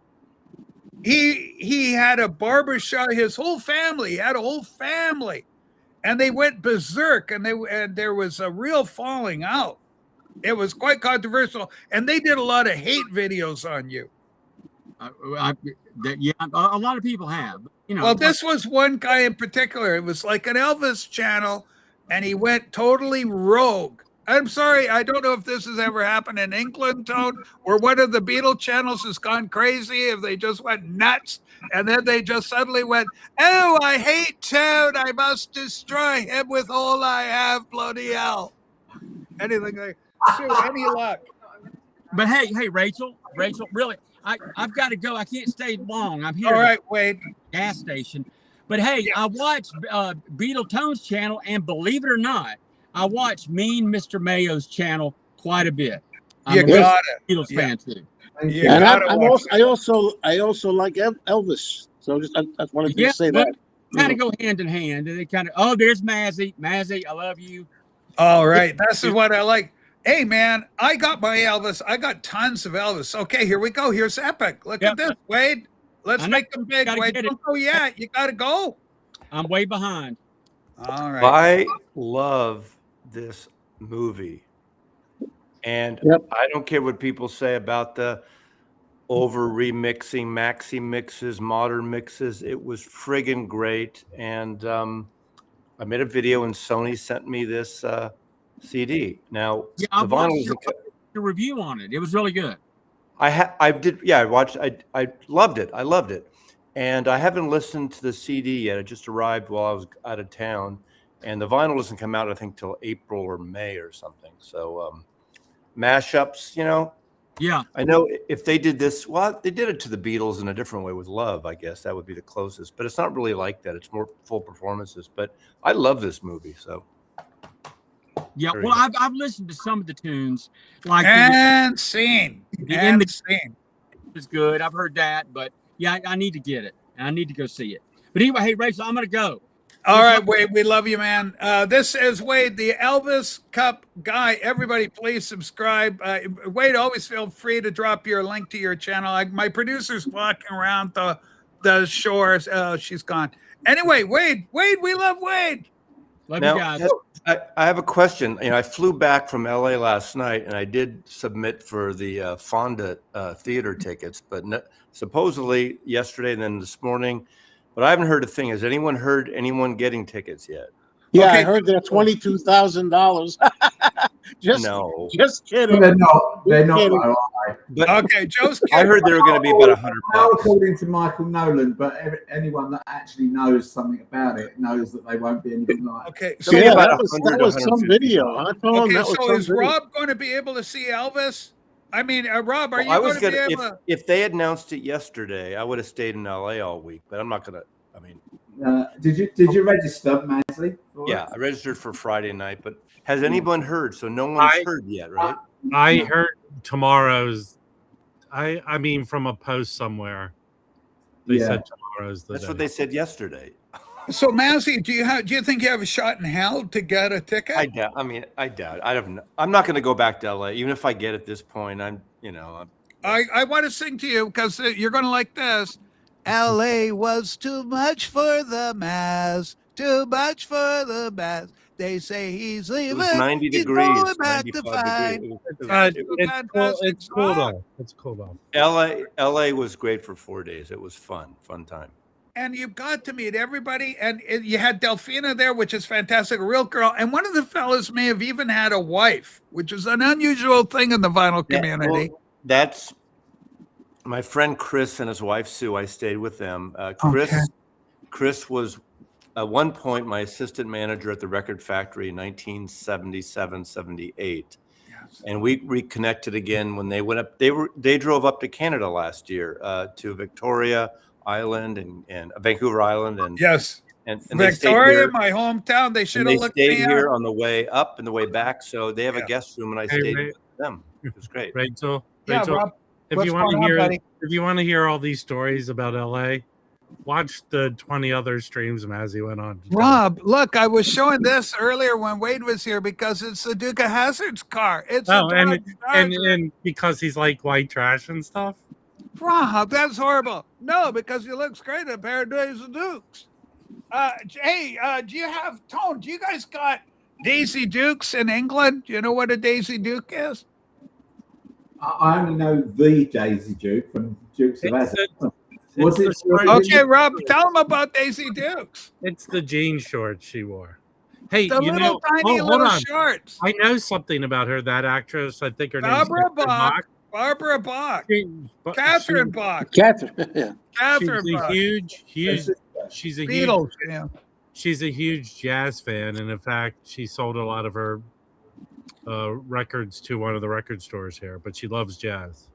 He had a barber shop. His whole family had a whole family, and they went berserk, and there was a real falling out. It was quite controversial, and they did a lot of hate videos on you. Yeah, a lot of people have. You know, Well, this was one guy in particular. It was like an Elvis channel, and he went totally rogue. I'm sorry, I don't know if this has ever happened in England, Tone, where one of the Beatle channels has gone crazy, if they just went nuts, and then they just suddenly went, "Oh, I hate Toad. I must destroy him with all I have. Bloody hell!" Anything like Sue, any luck? but hey, Rachel, really, I've got to go. I can't stay long. I'm here All at right, Wade. the gas station. But hey, Yeah. I watched Beetle Tone's channel, and believe it or not, I watch Mean Mr. Mayo's channel quite a bit. You I'm a got it. Beatles Yeah. fan too. You And gotta watch I also like Elvis. So I wanted to Yeah, say well, that. kind of go hand in hand. And they kind of, oh, there's Mazzy. Mazzy, I love you. All right. This is what I like. Hey, man, I got my Elvis. I got tons of Elvis. Okay, here we go. Here's Epic. Look Yep. at this, Wade. Let's I know. make them big, Gotta Wade. get it. Don't go yet. You got to go. I'm way behind. All right. I love this movie. And Yep. I don't care what people say about the over remixing, maxi mixes, modern mixes. It was friggin' great. And I made a video and Sony sent me this CD. Now, Yeah, I the watched vinyl your review on it. It was really good. I did. Yeah, I watched. I loved it. I loved it. And I haven't listened to the CD yet. It just arrived while I was out of town. And the vinyl doesn't come out, I think, till April or May or something. So mashups, you know. Yeah. I know if they did this, well, they did it to the Beatles in a different way with Love, I guess. That would be the closest. But it's not really like that. It's more full performances. But I love this movie. So. Yeah. Very Well, good. I've listened to some of the tunes. Like And scene. the And end scene. is good. I've heard that. But yeah, I need to get it. And I need to go see it. But anyway, hey, Rachel, I'm going to go. All right, Wade, we love you, man. This is Wade, the Elvis Cup guy. Everybody, please subscribe. Wade, always feel free to drop your link to your channel. My producer's walking around the shores. She's gone. Anyway, Wade, we love Wade. Love Now, you guys. I have a question. You know, I flew back from LA last night, and I did submit for the Fonda theater tickets, but supposedly yesterday and then this morning. But I haven't heard a thing. Has anyone heard anyone getting tickets yet? Yeah, Okay. I heard they're $22,000. Just kidding. They're not. They're not. Kidding. Though. But Okay, Joe's I heard they were going to be about $100. According to Michael Nolan, but anyone that actually knows something about it knows that they won't be anything like. Okay, So so Yeah, about that was 100 to some 150. video. I told him okay, that was so some is video. Rob going to be able to see Elvis? I mean, Rob, are Well, you I was going to gonna be able to? if they had announced it yesterday, I would have stayed in LA all week. But I'm not gonna. I mean, Did you register, Mansley? yeah, I registered for Friday night. But has anyone heard? So no one's heard yet, right? I heard tomorrow's. I mean, from a post somewhere, they said tomorrow's the That's day. what they said yesterday. So, Mazzy, do you think you have a shot in hell to get a ticket? I doubt. I mean, I doubt. I don't know. I'm not going to go back to LA, even if I get at this point. I'm. I want to sing to you because you're going to like this. LA was too much for the mass, too much for the mass. They say he's It leaving. was 90 he's degrees. going back to 95 find. degrees. It's cool. It's cooled off. It's cooled off. LA was great for 4 days. It was fun time. And you got to meet everybody. And you had Delphina there, which is fantastic, a real girl. And one of the fellas may have even had a wife, which is an unusual thing in the vinyl community. Well, that's my friend Chris and his wife Sue. I stayed with them. Chris was at one point my assistant manager at the Record Factory in 1977, 78. Yes. And we reconnected again when they went up. They drove up to Canada last year to Victoria Island and Vancouver Island and Yes. and they stayed Victoria, here. my hometown. They should And have they looked stayed me here up. on the way up and the way back. So they have Yeah. a guest room, and I Hey, stayed Ray. with them. It was great. Rachel, Yeah, Rob. if what's you want going to on, hear, buddy? if you want to hear all these stories about LA, watch the 20 other streams Mazzy went on. to tell. Rob, look, I was showing this earlier when Wade was here because it's the Duke of Hazzard's car. It's Oh, a and, Dodge and Charger. and because he's like white trash and stuff. Rob, that's horrible. No, because he looks great in a pair of Daisy Dukes. Hey, do you have Tone? Do you guys got Daisy Dukes in England? Do you know what a Daisy Duke is? I only know the Daisy Duke from Dukes of It's Hazzard. the- Was it's it? the was Okay, it- Rob, tell them about Daisy Dukes. It's the jean shorts she wore. Hey, The you little know, tiny hold little on. shorts. I know something about her. That actress, I think her name's Barbara Catherine Bach. Barbara Bach. But Catherine Bach. Catherine. Yeah. Catherine She's a Bach. huge. She's a huge. Beatles. Yeah. She's a huge jazz fan, and in fact, she sold a lot of her records to one of the record stores here. But she loves jazz.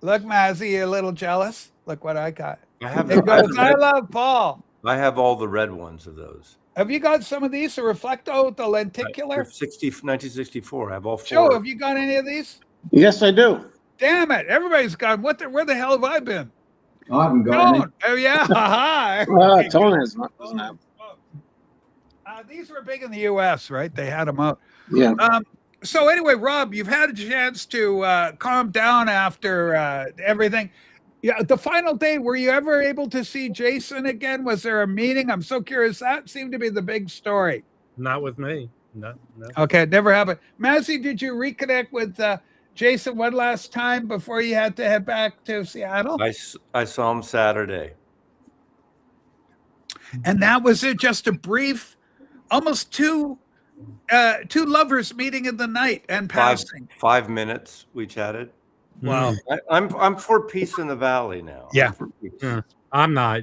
Look, Mazzy, you're a little jealous. Look what I got. I have, It goes, I love Paul. I have all the red ones of those. Have you got some of these? The Reflecto, the lenticular? 1964. I have all Joe, four. have you got any of these? Yes, I do. Damn it. Everybody's got them. Where the hell have I been? I haven't got any. Tone. Oh, yeah. Hi. Tone has one. doesn't have- These were big in the U.S., right? They had them out. Yeah. So anyway, Rob, you've had a chance to calm down after everything. Yeah, the final day, were you ever able to see Jason again? Was there a meeting? I'm so curious. That seemed to be the big story. Not with me. No. Okay, it never happened. Mazzy, did you reconnect with Jason one last time before you had to head back to Seattle? I saw him Saturday. And that was it, just a brief, almost two lovers meeting in the night and passing. 5 minutes we chatted. Wow. I'm for peace in the valley now. Yeah. I'm for peace. Yeah. I'm not.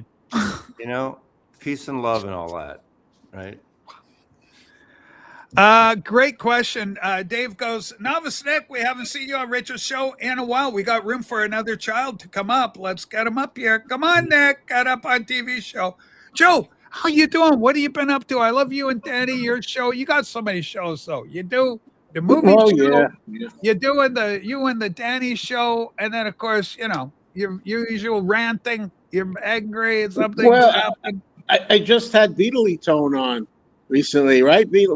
You know, peace and love and all that, right? Great question. Dave goes, Novice Nick, we haven't seen you on Rachel's show in a while. We got room for another child to come up. Let's get him up here. Come on, Nick. Get up on TV show. Joe, how you doing? What have you been up to? I love you and Danny, your show. You got so many shows, though. You do the movie show. Yeah. You're doing you and the Danny show. And then, of course, you know, your usual ranting. You're angry and something happened. I just had Beatley Tone on recently, right? We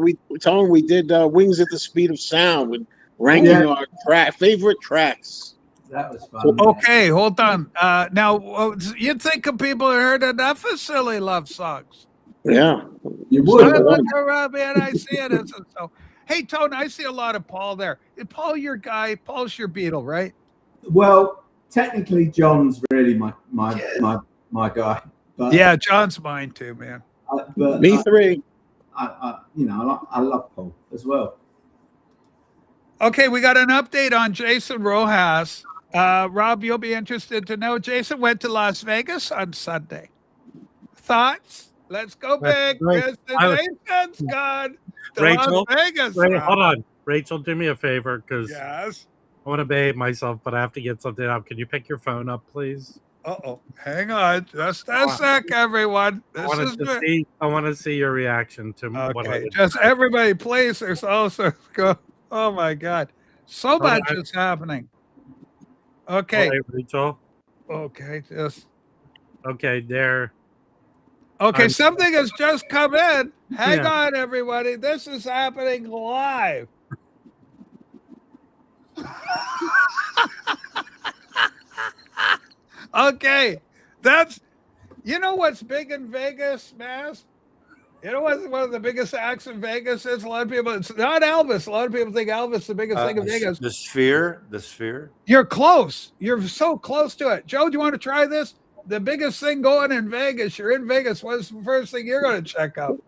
did Wings at the Speed of Sound with ranking our favorite tracks. That was fun. Okay, hold on. Now, you'd think of people who heard enough of silly love songs. Yeah. You I would. look around, man, I see it. So, hey, Tone, I see a lot of Paul there. Is Paul your guy? Paul's your Beatle, right? Well, technically, John's really my guy. But, Yeah, John's mine too, man. but Me three. I love Paul as well. Okay, we got an update on Jason Rojas. Rob, you'll be interested to know Jason went to Las Vegas on Sunday. Thoughts? Let's go big. Right. Mr. Jason's gone to Rachel, Las Vegas. Wait, Rob. hold on. Rachel, do me a favor because Yes. I want to behave myself, but I have to get something up. Can you pick your phone up, please? Uh-oh. Hang on. Just a sec, everyone. I This is good. want to see your reaction to what I Okay. did. Just everybody, please. There's also go. Oh my God. So much on. is happening. All Okay. right, Rachel. Okay. Just Okay, there. okay. I'm- Something has just come in. Hang Yeah. on, everybody. This is happening live. Okay. That's what's big in Vegas, Mass? You know what one of the biggest acts in Vegas is? A lot of people, it's not Elvis. A lot of people think Elvis is the biggest thing in Vegas. The Sphere. You're close. You're so close to it. Joe, do you want to try this? The biggest thing going in Vegas. You're in Vegas. What's the first thing you're going to check out?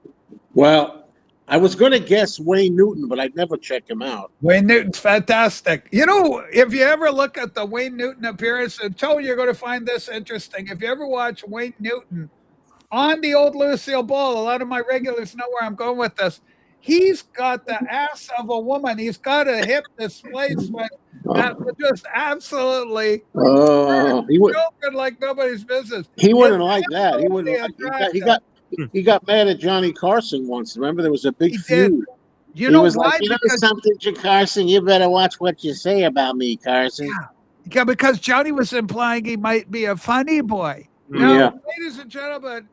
Well, I was going to guess Wayne Newton, but I'd never check him out. Wayne Newton's fantastic. You know, if you ever look at the Wayne Newton appearance, and Joe, you're going to find this interesting. If you ever watch Wayne Newton on the old Lucille Ball, a lot of my regulars know where I'm going with this. He's got the ass of a woman. He's got a hip displacement that would just absolutely He would. joking like nobody's business. He wouldn't like that. He wouldn't. Absolutely He got mad at Johnny Carson once. Remember, there was a big He did. feud. You He know was why? like, you know Because, something, Carson. You better watch what you say about me, Carson. because Johnny was implying he might be a funny boy. Now, Yeah. ladies and gentlemen,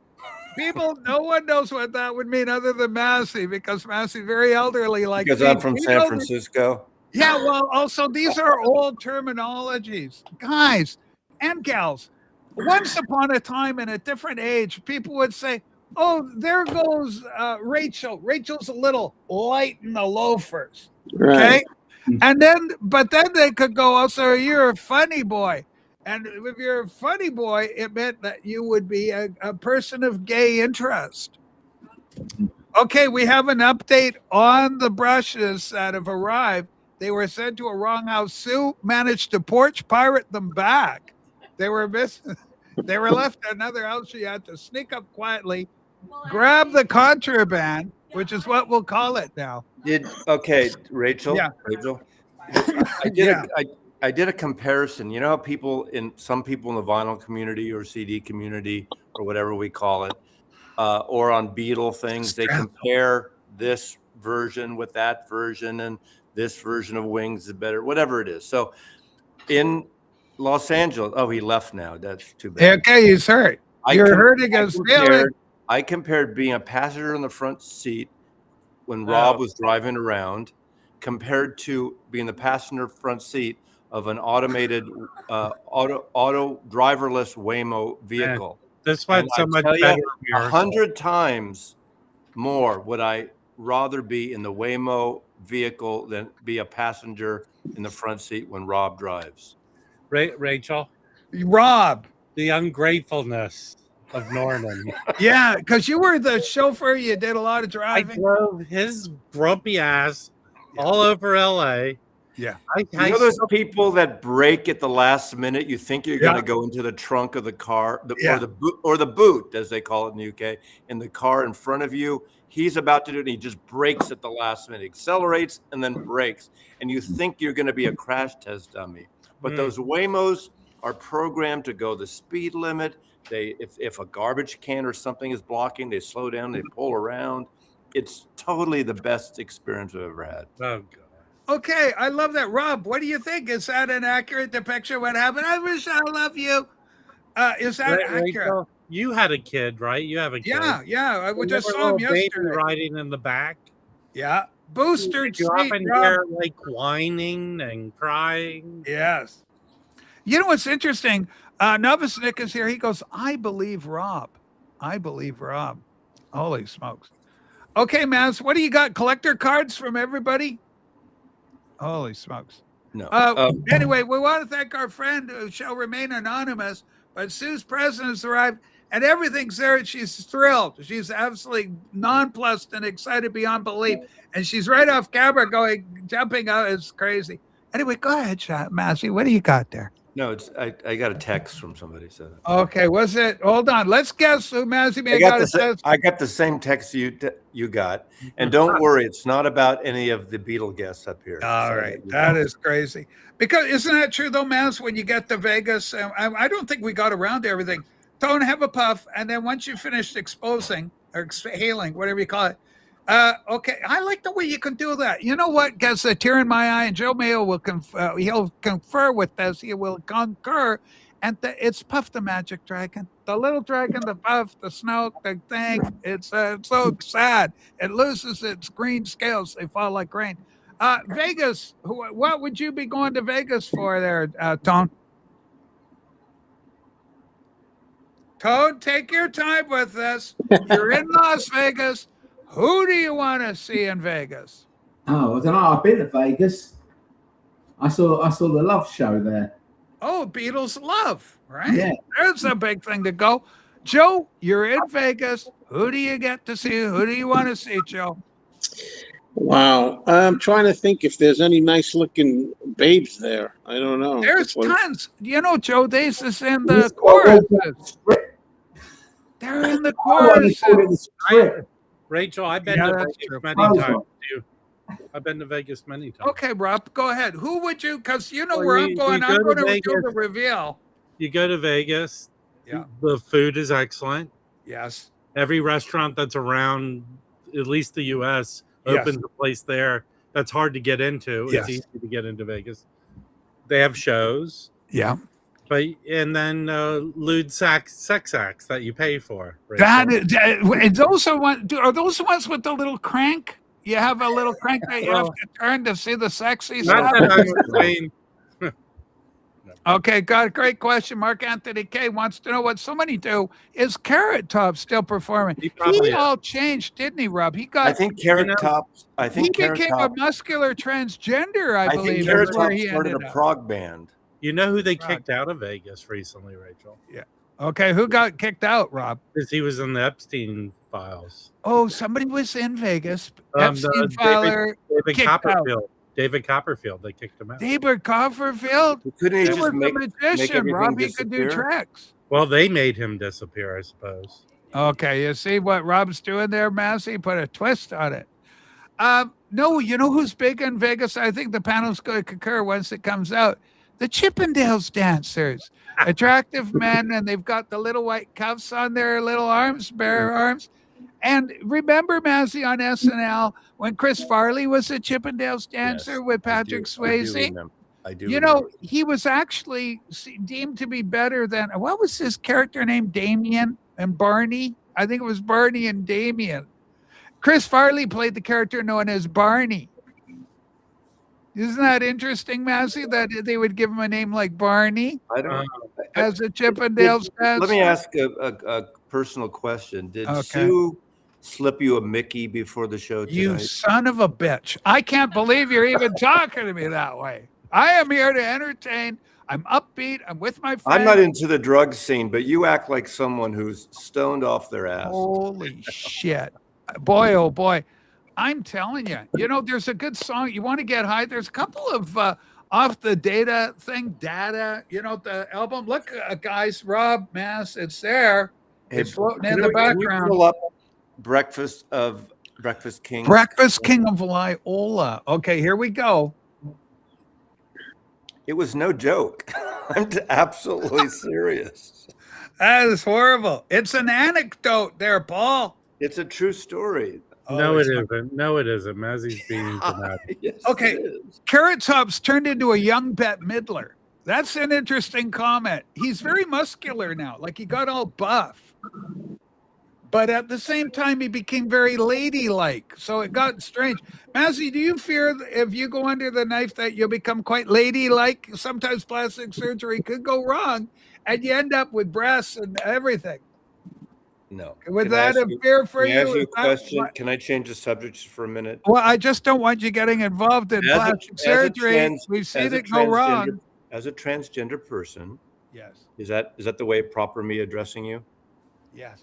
no one knows what that would mean other than Massey, because Massey's very elderly like Because me. I'm from We San know that- Francisco. Yeah, well, also these are old terminologies, guys and gals. Once upon a time in a different age, people would say, "Oh, there goes Rachel. Rachel's a little light in the loafers." Right. Okay, but then they could go, "Oh, so you're a funny boy." And if you're a funny boy, it meant that you would be a person of gay interest. Okay, we have an update on the brushes that have arrived. They were sent to a wrong house. Sue managed to porch pirate them back. They were missing. They were left at another house. She had to sneak up quietly, grab the contraband, which is what we'll call it now. Rachel? Yeah. Rachel? I did Yeah. I did a comparison. You know how some people in the vinyl community or CD community or whatever we call it, or on Beatle things, they compare this version with that version, and this version of Wings is better, whatever it is. So in Los Angeles, oh, he left now. That's too bad. Okay, he's hurt. You're hurting his feelings. I compared being a passenger in the front seat when Rob was driving around, compared to being the passenger front seat of an automated auto driverless Waymo vehicle. This one's so much better. 100 times more would I rather be in the Waymo vehicle than be a passenger in the front seat when Rob drives. Rachel, Rob. the ungratefulness of Norman. Yeah, because you were the chauffeur. You did a lot of I driving. drove his grumpy ass all over LA. Yeah. You know those people that brake at the last minute? You think you're going to go into the trunk of the car, or the boot, as they call it in the UK, in the car in front of you. He's about to do it, and he just brakes at the last minute, accelerates, and then brakes. And you think you're going to be a crash test dummy. But those Waymos are programmed to go the speed limit. If a garbage can or something is blocking, they slow down, they pull around. It's totally the best experience I've ever had. Oh, God. Okay, I love that. Rob, what do you think? Is that an accurate depiction of what happened? I wish I love you. Is that accurate? Rachel, you had a kid, right? You have a kid. Yeah. I just Remember saw him little baby yesterday. riding in the back. Yeah. Boosted You seat, often Rob. hear like whining and crying. Yes. You know what's interesting? Novice Nick is here. He goes, I believe Rob. Holy smokes. Okay, Maz, what do you got? Collector cards from everybody? Holy smokes. No. Anyway, we want to thank our friend who shall remain anonymous, but Sue's present has arrived and everything's there. And she's thrilled. She's absolutely nonplussed and excited beyond belief. And she's right off camera jumping out. It's crazy. Anyway, go ahead, Massey. What do you got there? No, I got a text from somebody. So okay, was it? Hold on, let's guess who Massey may got. I got the same text you got, and don't worry, it's not about any of the Beatle guests up here. All right, that is crazy. Because isn't that true though, Mass? When you get to Vegas, I don't think we got around to everything. Don't have a puff, and then once you finished exposing or exhaling, whatever you call it. Okay, I like the way you can do that. You know what? Gets a tear in my eye, and Joe Mayo will he'll confer with this. He will concur, and it's Puff the Magic Dragon, the little dragon, the Puff, the Snoke, the thing. It's so sad. It loses its green scales; they fall like rain. Vegas. What would you be going to Vegas for, there, Tone? Toad, take your time with this. You're in Las Vegas. Who do you want to see in Vegas? Oh, I don't know. I've been to Vegas. I saw the Love show there. Oh, Beatles Love, right? Yeah. There's a big thing to go. Joe, you're in Vegas. Who do you get to see? Who do you want to see, Joe? Wow. I'm trying to think if there's any nice looking babes there. I don't know. There's tons. You know, Joe Dace is in the choruses. They're in the choruses. Rachel, I've been to Vegas many times. I've been to Vegas many times. Okay, Rob, go ahead. Who would you? Because you know where I'm going. I'm going to do the reveal. You go to Vegas. Yeah. The food is excellent. Yes. Every restaurant that's around, at least the U.S., opens a place there that's hard to get into. Yes. It's easy to get into Vegas. They have shows. Yeah. But and then lewd sex acts that you pay for. That Rachel. is, those are those the ones with the little crank? You have a little crank that you have Well, to turn to see the sexy not stuff. that I was saying. Okay, got a great question. Mark Anthony K wants to know what so many do. Is Carrot Top still performing? He probably He is. all changed, didn't he, Rob? He I got think Carrot know, Top. I he think Carrot became a Top. muscular transgender, I I think believe, Carrot is where Top he started ended a up. prog band. You know who they Right. kicked out of Vegas recently, Rachel? Yeah. Okay, who got kicked out, Rob? Because he was in the Epstein files. Oh, somebody was in Vegas. The Epstein filer David kicked out. Copperfield. David Copperfield. They kicked him out. David Copperfield. Couldn't he He just was make a magician, everything Rob. He could do disappear? tricks. Well, they made him disappear, I suppose. Okay, you see what Rob's doing there, Massey? Put a twist on it. No, you know who's big in Vegas? I think the panel's going to concur once it comes out. The Chippendales dancers, attractive men, and they've got the little white cuffs on their little arms, bare arms. And remember, Massey, on SNL when Chris Farley was a Chippendales dancer Yes, with I do- Patrick I do Swayze? remember. I do. You remember. know, he was actually deemed to be better than what was his character name? Damien and Barney. I think it was Barney and Damien. Chris Farley played the character known as Barney. Isn't that interesting, Massey, that they would give him a name like Barney I don't. as a Chippendales dancer? Let me ask a personal question. Did Okay. Sue slip you a Mickey before the show tonight? You son of a bitch. I can't believe you're even talking to me that way. I am here to entertain. I'm upbeat. I'm with my friends. I'm not into the drug scene, but you act like someone who's stoned off their ass. Holy shit. Boy, oh boy. I'm telling you, there's a good song. You want to get high? There's a couple of off the data, the album. Look, guys, Rob, Mass, it's there. Hey, It's floating can in the you- can you background. pull up Breakfast King. Breakfast King of Loyola. Okay, here we go. It was no joke. I'm absolutely serious. That is horrible. It's an anecdote there, Paul. It's a true story. No, it it's isn't. No, it isn't. Mazzie's being dramatic. Yes, Okay. it is. Carrot Top's turned into a young Bette Midler. That's an interesting comment. He's very muscular now, like he got all buff. But at the same time, he became very ladylike. So it got strange. Mazzy, do you fear that if you go under the knife that you'll become quite ladylike? Sometimes plastic surgery could go wrong and you end up with breasts and everything. No. Would Can I that ask a you- fear for can I you? ask you a Is that question? what- Can I change the subject just for a minute? Well, I just don't want you getting involved in As a- plastic as a surgery. trans- We've as seen a it go wrong. transgender- As a transgender person, Yes. is that the way proper me addressing you? Yes.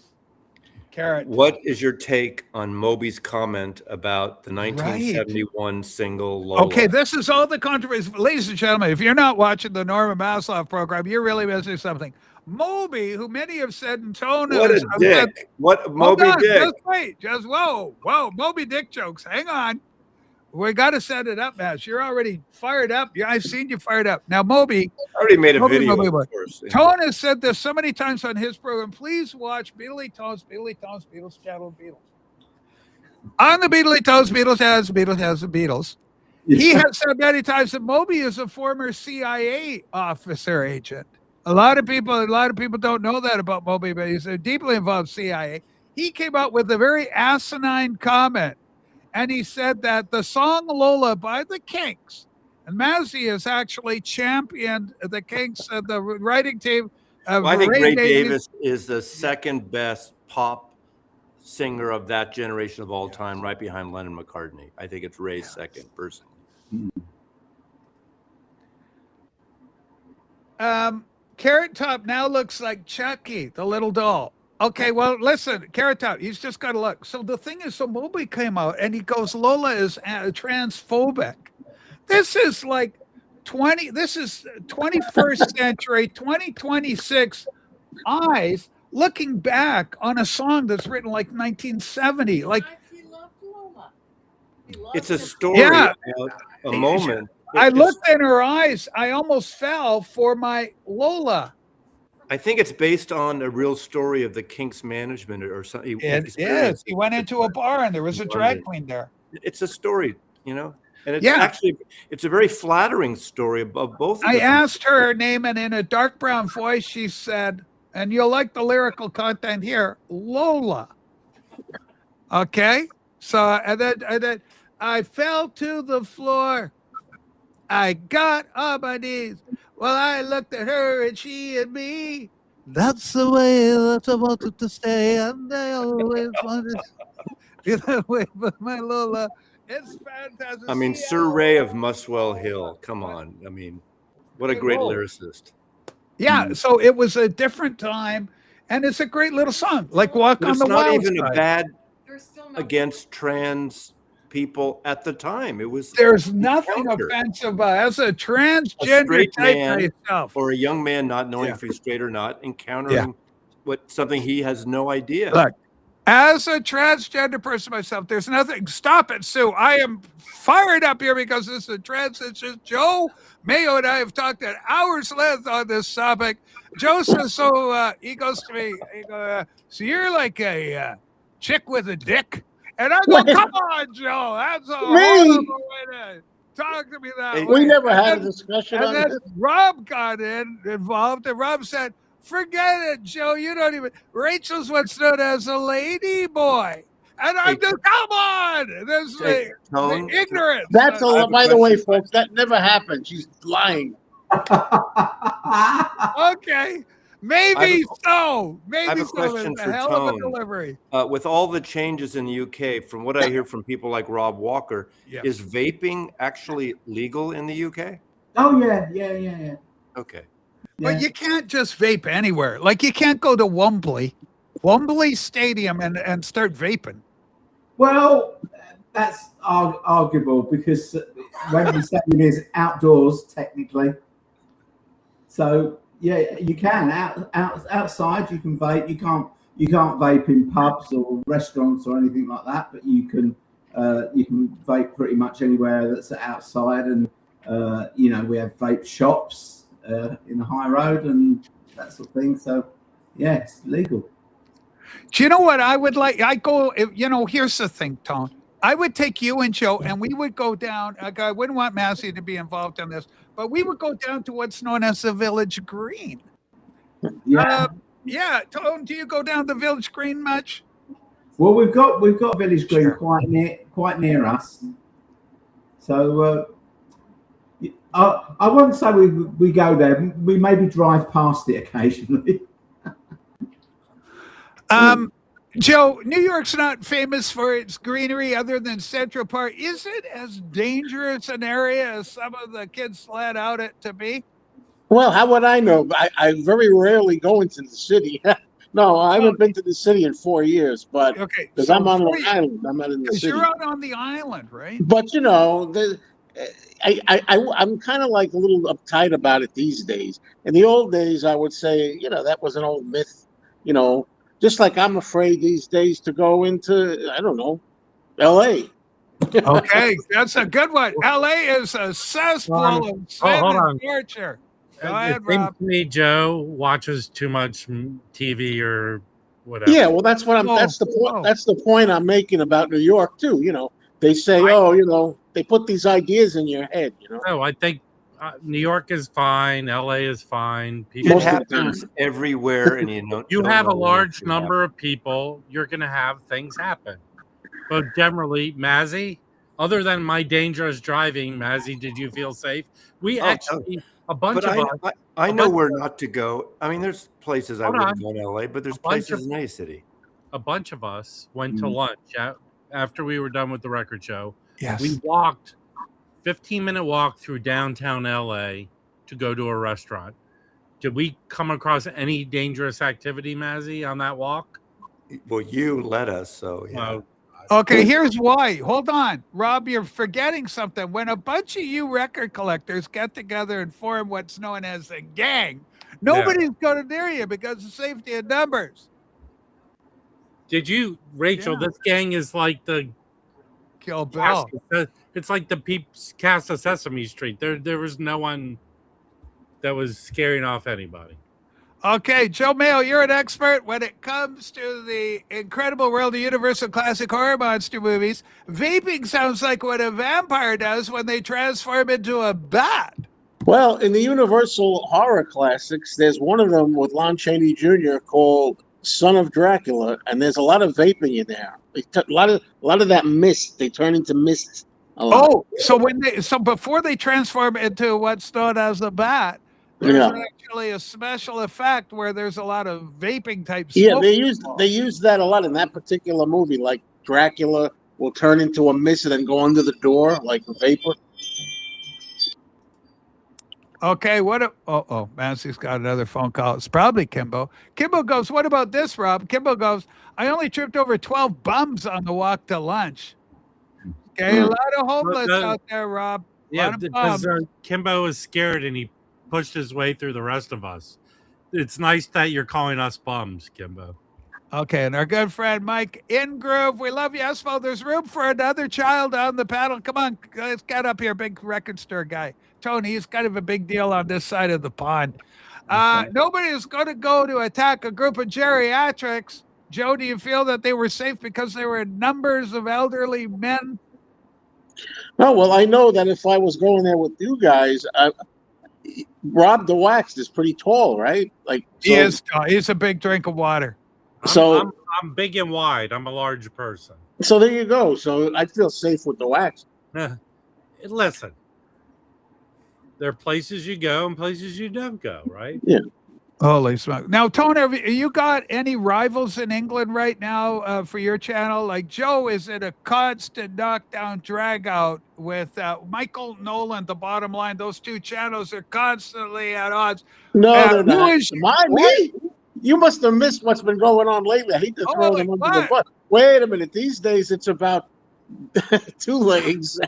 Carrot. What is your take on Moby's comment about the 1971 single Lola? Okay, this is all the controversy. Ladies and gentlemen, if you're not watching the Norman Maslow program, you're really missing something. Moby, who many have said in tone What a have said- dick. What Hold Moby on, Dick. just wait. Just whoa. Moby Dick jokes. Hang on. We got to set it up, Matt. You're already fired up. Yeah, I've seen you fired up. Now, Moby, I already made a Moby, video, Moby, of Moby. course. Tone has said this so many times on his program. Please watch Beatles Channel Beatles. On the Beatles. He has said many times that Moby is a former CIA officer agent. A lot of people don't know that about Moby, but he's deeply involved in CIA. He came out with a very asinine comment, and he said that the song Lola by the Kinks, and Mazzy has actually championed the Kinks, the writing team. Well, I think Ray Davis is the second best pop singer of that generation of all time, right behind Lennon McCartney. I think it's Ray's second person. Carrot Top now looks like Chucky, the little doll. Okay, well, listen, Carrot Top, he's just got to look. So the thing is, so Moby came out and he goes, Lola is transphobic. This is like 21st century, 2026 eyes looking back on a song that's written like 1970. Like, He loved Lola. He loved It's a him. story Yeah. about a moment. I It's- looked in her eyes. I almost fell for my Lola. I think it's based on a real story of the Kinks management or something. It is. He went into a bar and there was a drag queen there. It's a story, you know. And it's Yeah. actually, it's a very flattering story of both of I them. asked her name, and in a dark brown voice, she said, and you'll like the lyrical content here, Lola. Okay. So, and then I fell to the floor. I got on my knees. Well, I looked at her and she and me. That's the way that I wanted to stay, and I always wanted to be that way. But my Lola, it's fantastic. I mean, See Sir ya. Ray of Muswell Hill. Come on. I mean, what a Hey, great whoa. lyricist. Yeah, so it was a different time, and it's a great little song, like "Walk But on it's the not Wild even a Side." bad There's still no against trans people at the time. It was There's nothing counter. offensive about as a A transgender straight type man myself. or a young man not knowing Yeah. if he's straight or not, Yeah. encountering something he has no idea. Look, as a transgender person myself, there's nothing. Stop it, Sue. I am fired up here because this is a transition. Joe Mayo and I have talked at hours length on this topic. Joe says, so he goes to me, so you're like a chick with a dick? And I go, Wait. come on, Joe. That's a Me? horrible way to talk to me that Hey, way. We never And had a then- discussion and on then this. Rob got involved, and Rob said, forget it, Joe. You don't even. Rachel's what's known as a lady boy. And I'm Hey, just, come on. There's hey, the Tone, ignorance. That's I have a by the way, question. folks, that never happened. She's lying. Okay. Maybe so. I have Maybe a so. question It's a for hell of a Tone. delivery. With all the changes in the UK, from what I hear from people like Rob Walker, Yeah. is vaping actually legal in the UK? Oh yeah. Okay. But you can't just vape anywhere. Like you can't go to Wembley Stadium and start vaping. Well, that's arguable because Wembley Stadium is outdoors technically. So yeah, you can outside. You can vape. You can't vape in pubs or restaurants or anything like that. But you can vape pretty much anywhere that's outside. And we have vape shops in the high road and that sort of thing. So yeah, it's legal. Do you know what I would like? Here's the thing, Tone. I would take you and Joe, and we would go down. I wouldn't want Massey to be involved in this, but we would go down to what's known as the Village Green. Yeah. Yeah, Tone, do you go down the Village Green much? Well, we've got Village Green Sure. quite near us. So I wouldn't say we go there. We maybe drive past it occasionally. Joe, New York's not famous for its greenery other than Central Park. Is it as dangerous an area as some of the kids let out it to be? Well, how would I know? I very rarely go into the city. No, I haven't been to the city in 4 years, but Okay, because I'm on Long Island, I'm not in the because city. you're out on the island, right? But I'm kind of like a little uptight about it these days. In the old days, I would say, that was an old myth. Just like I'm afraid these days to go into, I don't know, L.A. Okay, that's a good one. LA is a cesspool of sin hold and on. torture. Go It ahead, seems Rob. to me Joe watches too much TV or whatever. Yeah, well, that's what I'm. That's the point. That's the point I'm making about New York too. They say, they put these ideas in your head. No, I think New York is fine. LA is fine. It Most of the happens everywhere, and you don't. You don't have a know when large it's gonna number of people. You're going to have things happen. But generally, Mazzy, other than my dangerous driving, Mazzy, did you feel safe? We actually, a bunch But of us. I know where not to go. I mean, there's places I Hold wouldn't on. go in LA, but there's A bunch places of- in any city. A bunch of us went to lunch after we were done with the record show. Yes. We walked 15-minute walk through downtown LA to go to a restaurant. Did we come across any dangerous activity, Mazzy, on that walk? Well, you let us, so yeah. Okay, here's why. Hold on. Rob, you're forgetting something. When a bunch of you record collectors get together and form what's known as a gang, nobody's going to near you because of safety in numbers. Did you, Rachel? Yeah. This gang is like the Kill Bill. It's like the Peeps cast of Sesame Street. There was no one that was scaring off anybody. Okay, Joe Mayo, you're an expert when it comes to the incredible world of Universal Classic Horror Monster movies. Vaping sounds like what a vampire does when they transform into a bat. Well, in the Universal horror classics, there's one of them with Lon Chaney Jr. called Son of Dracula, and there's a lot of vaping in there. A lot of that mist. They turn into mist a lot. Oh, so before they transform into what's known as a bat, there's Yeah. actually a special effect where there's a lot of vaping type Yeah, smoke. they used that a lot in that particular movie. Like Dracula will turn into a mist and then go under the door like a vapor. Okay, Massey's got another phone call. It's probably Kimbo. Kimbo goes, what about this, Rob? Kimbo goes, I only tripped over 12 bums on the walk to lunch. Okay, a lot of homeless out there, Rob. Yeah, because Kimbo is scared and he pushed his way through the rest of us. It's nice that you're calling us bums, Kimbo. Okay, and our good friend Mike in groove. We love you, Espo. There's room for another child on the panel. Come on, let's get up here, big record store guy. Tony, he's kind of a big deal on this side of the pond. Nobody is going to go to attack a group of geriatrics. Joe, do you feel that they were safe because there were numbers of elderly men? Oh, well, I know that if I was going there with you guys, Rob the Waxed is pretty tall, right? Like He is tall. He's a big drink of water. I'm big and wide. I'm a large person. So there you go. So I feel safe with the Wax. Listen, there are places you go and places you don't go, right? Yeah. Holy smoke. Now, Tony, have you got any rivals in England right now for your channel? Like Joe is in a constant knockdown drag out with Michael Nolan, The Bottom Line. Those two channels are constantly at odds. No, they're not. Me? You must have missed what's been going on lately. I hate to throw them under the bus. Wait a minute. These days it's about Two Legs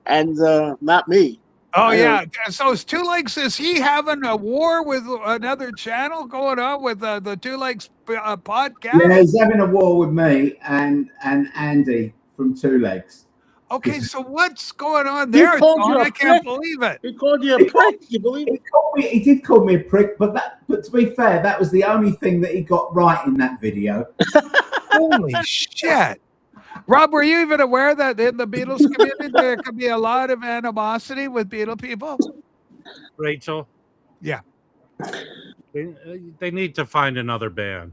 and not me. Oh, yeah. So is Two Legs, is he having a war with another channel going on with the Two Legs podcast? Yeah, he's having a war with me and Andy from Two Legs. Okay, so what's going on there? I can't believe it. He called you a prick. You believe it? He did call me a prick, but to be fair, that was the only thing that he got right in that video. Holy shit. Rob, were you even aware that in the Beatles community there could be a lot of animosity with Beatle people? Rachel? Yeah. They need to find another band.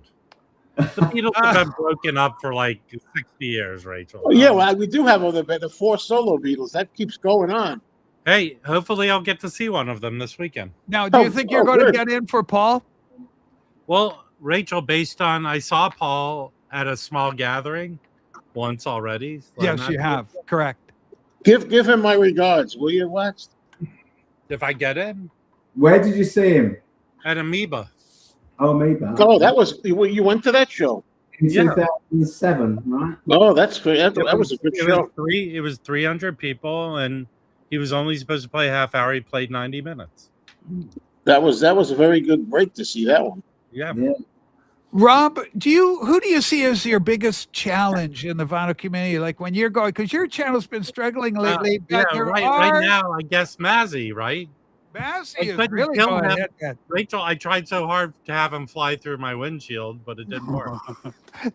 The Beatles have been broken up for like 60 years, Rachel. Yeah, well, we do have the 4 solo Beatles. That keeps going on. Hey, hopefully I'll get to see one of them this weekend. Now, do you think you're going to get in for Paul? Well, Rachel, based on I saw Paul at a small gathering once already. Yes, you have. Correct. Give him my regards, will you, Wax? If I get in. Where did you see him? At Amoeba. Oh, Amoeba. Oh, that was you went to that show in 2007, right? Oh, that's great. That was a good show. It was 300 people, and he was only supposed to play a half hour. He played 90 minutes. That was a very good break to see that one. Yeah. Rob, who do you see as your biggest challenge in the vinyl community? Like when you're going, because your channel's been struggling lately. Right now, I guess Mazzy, right? Mazzy is really going ahead. Rachel, I tried so hard to have him fly through my windshield, but it didn't work.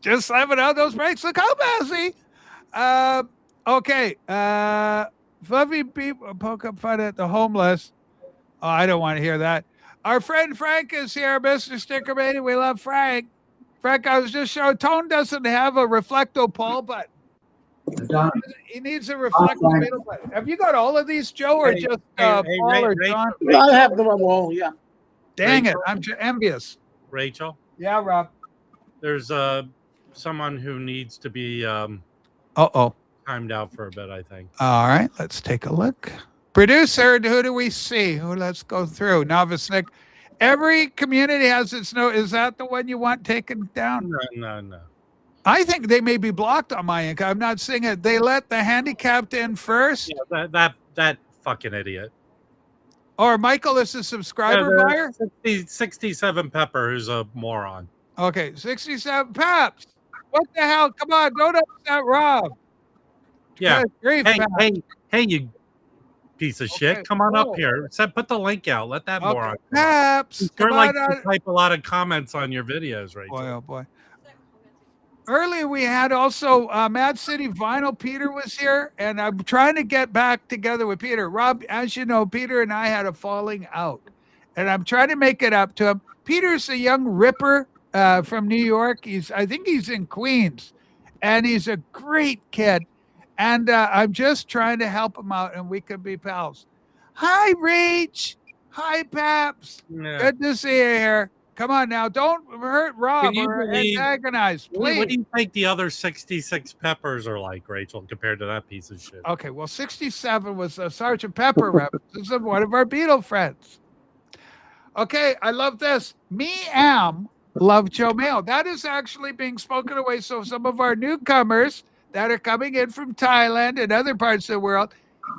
Just slamming out those brakes. Look how Mazzy. Okay. Fluffy people poke up fun at the homeless. Oh, I don't want to hear that. Our friend Frank is here, Mr. Sticker Baby. We love Frank. Frank, I was just showing Tone doesn't have a reflecto pole button. He needs a reflecto middle button. Have you got all of these, Joe, or just Paul or John? I have them all, yeah. Dang it, I'm envious. Rachel? Yeah, Rob. There's someone who needs to be timed out for a bit, I think. All right, let's take a look. Producer, who do we see? Let's go through. Novice Nick. Every community has its note. Is that the one you want taken down? No. I think they may be blocked on my end. I'm not seeing it. They let the handicapped in first. Yeah, that fucking idiot. Or Michael is a subscriber buyer? 67 Pepper, who's a moron. Okay, 67 Peps. What the hell? Come on, don't upset Rob. Yeah. Grief, hey, you piece of Okay. shit. Come on up Oh. here. Put the link out. Let that Okay. moron. Paps, You're come like on. to type a lot of comments on your videos, Rachel. Boy, oh boy. Earlier we had also Mad City Vinyl. Peter was here, and I'm trying to get back together with Peter. Rob, as you know, Peter and I had a falling out, and I'm trying to make it up to him. Peter's a young ripper from New York. I think he's in Queens, and he's a great kid. And I'm just trying to help him out, and we could be pals. Hi, Rach. Hi, Paps. Yeah. Good to see you here. Come on now, don't hurt Rob Can you or believe- antagonize, please. What do you think the other 66 peppers are like, Rachel, compared to that piece of shit? Okay, well, 67 was a Sergeant Pepper reference of one of our Beatle friends. Okay, I love this. Me am love Joe Mayo. That is actually being spoken away. So some of our newcomers that are coming in from Thailand and other parts of the world,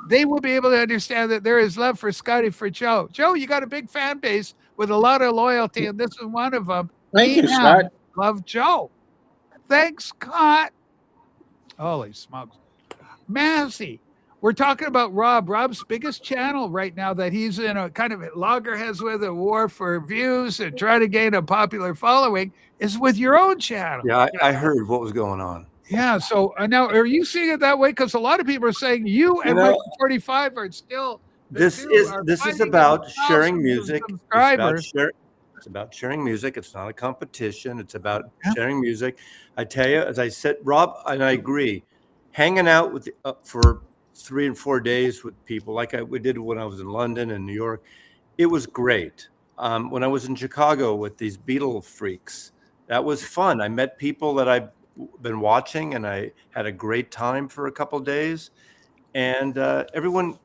they will be able to understand that there is love for Scotty for Joe. Joe, you got a big fan base with a lot of loyalty, and this is one of them. Thank you, Me am Scott. love Joe. Thanks, Scott. Holy smokes. Massey. We're talking about Rob. Rob's biggest channel right now that he's in a kind of loggerheads with a war for views and trying to gain a popular following is with your own channel. Yeah, I heard what was going on. Yeah. So now, are you seeing it that way? Because a lot of people are saying you and know, Michael 45 are still. This is about sharing music. Subscribers. It's about sharing music. It's not a competition. It's about sharing music. I tell you, as I said, Rob, and I agree, hanging out with for 3 and 4 days with people like we did when I was in London and New York, it was great. When I was in Chicago with these Beatle freaks, that was fun. I met people that I've been watching, and I had a great time for a couple of days. And everyone,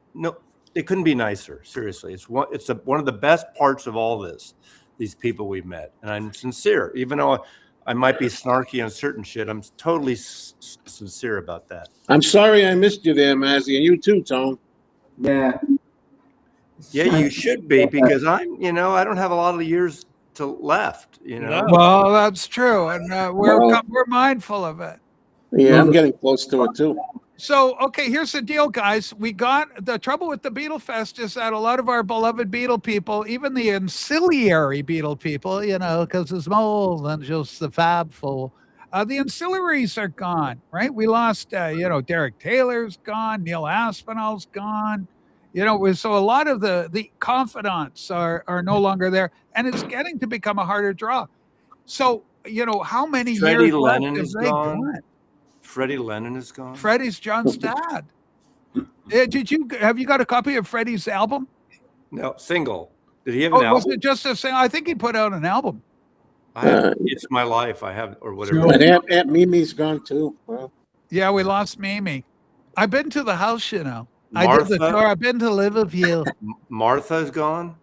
it couldn't be nicer. Seriously, it's one of the best parts of all this. These people we've met, and I'm sincere, even though I might be snarky on certain shit. I'm totally sincere about that. I'm sorry I missed you there, Mazzy, and you too, Tone. Yeah. Yeah, you should be, because I don't have a lot of years left. Well, that's true, and we're mindful of it. Yeah, I'm getting close to it too. So, okay, here's the deal, guys. We got the trouble with the Beatle Fest is that a lot of our beloved Beatle people, even the ancillary Beatle people, because it's more than just the Fab Four, the ancillaries are gone, right? We lost, Derek Taylor's gone, Neil Aspinall's gone, so a lot of the confidants are no longer there, and it's getting to become a harder draw. So, how many Freddie years Lennon left is have they gone. got? Freddie Lennon is gone. Freddie's John's dad. Have you got a copy of Freddie's album? No, single. Did he have an album? Was it just a single? I think he put out an album. It's My Life. I have, or whatever. But Aunt Mimi's gone too. Well, Yeah, we lost Mimi. I've been to the house, I did the tour. I've been to Liverpool. Martha's gone.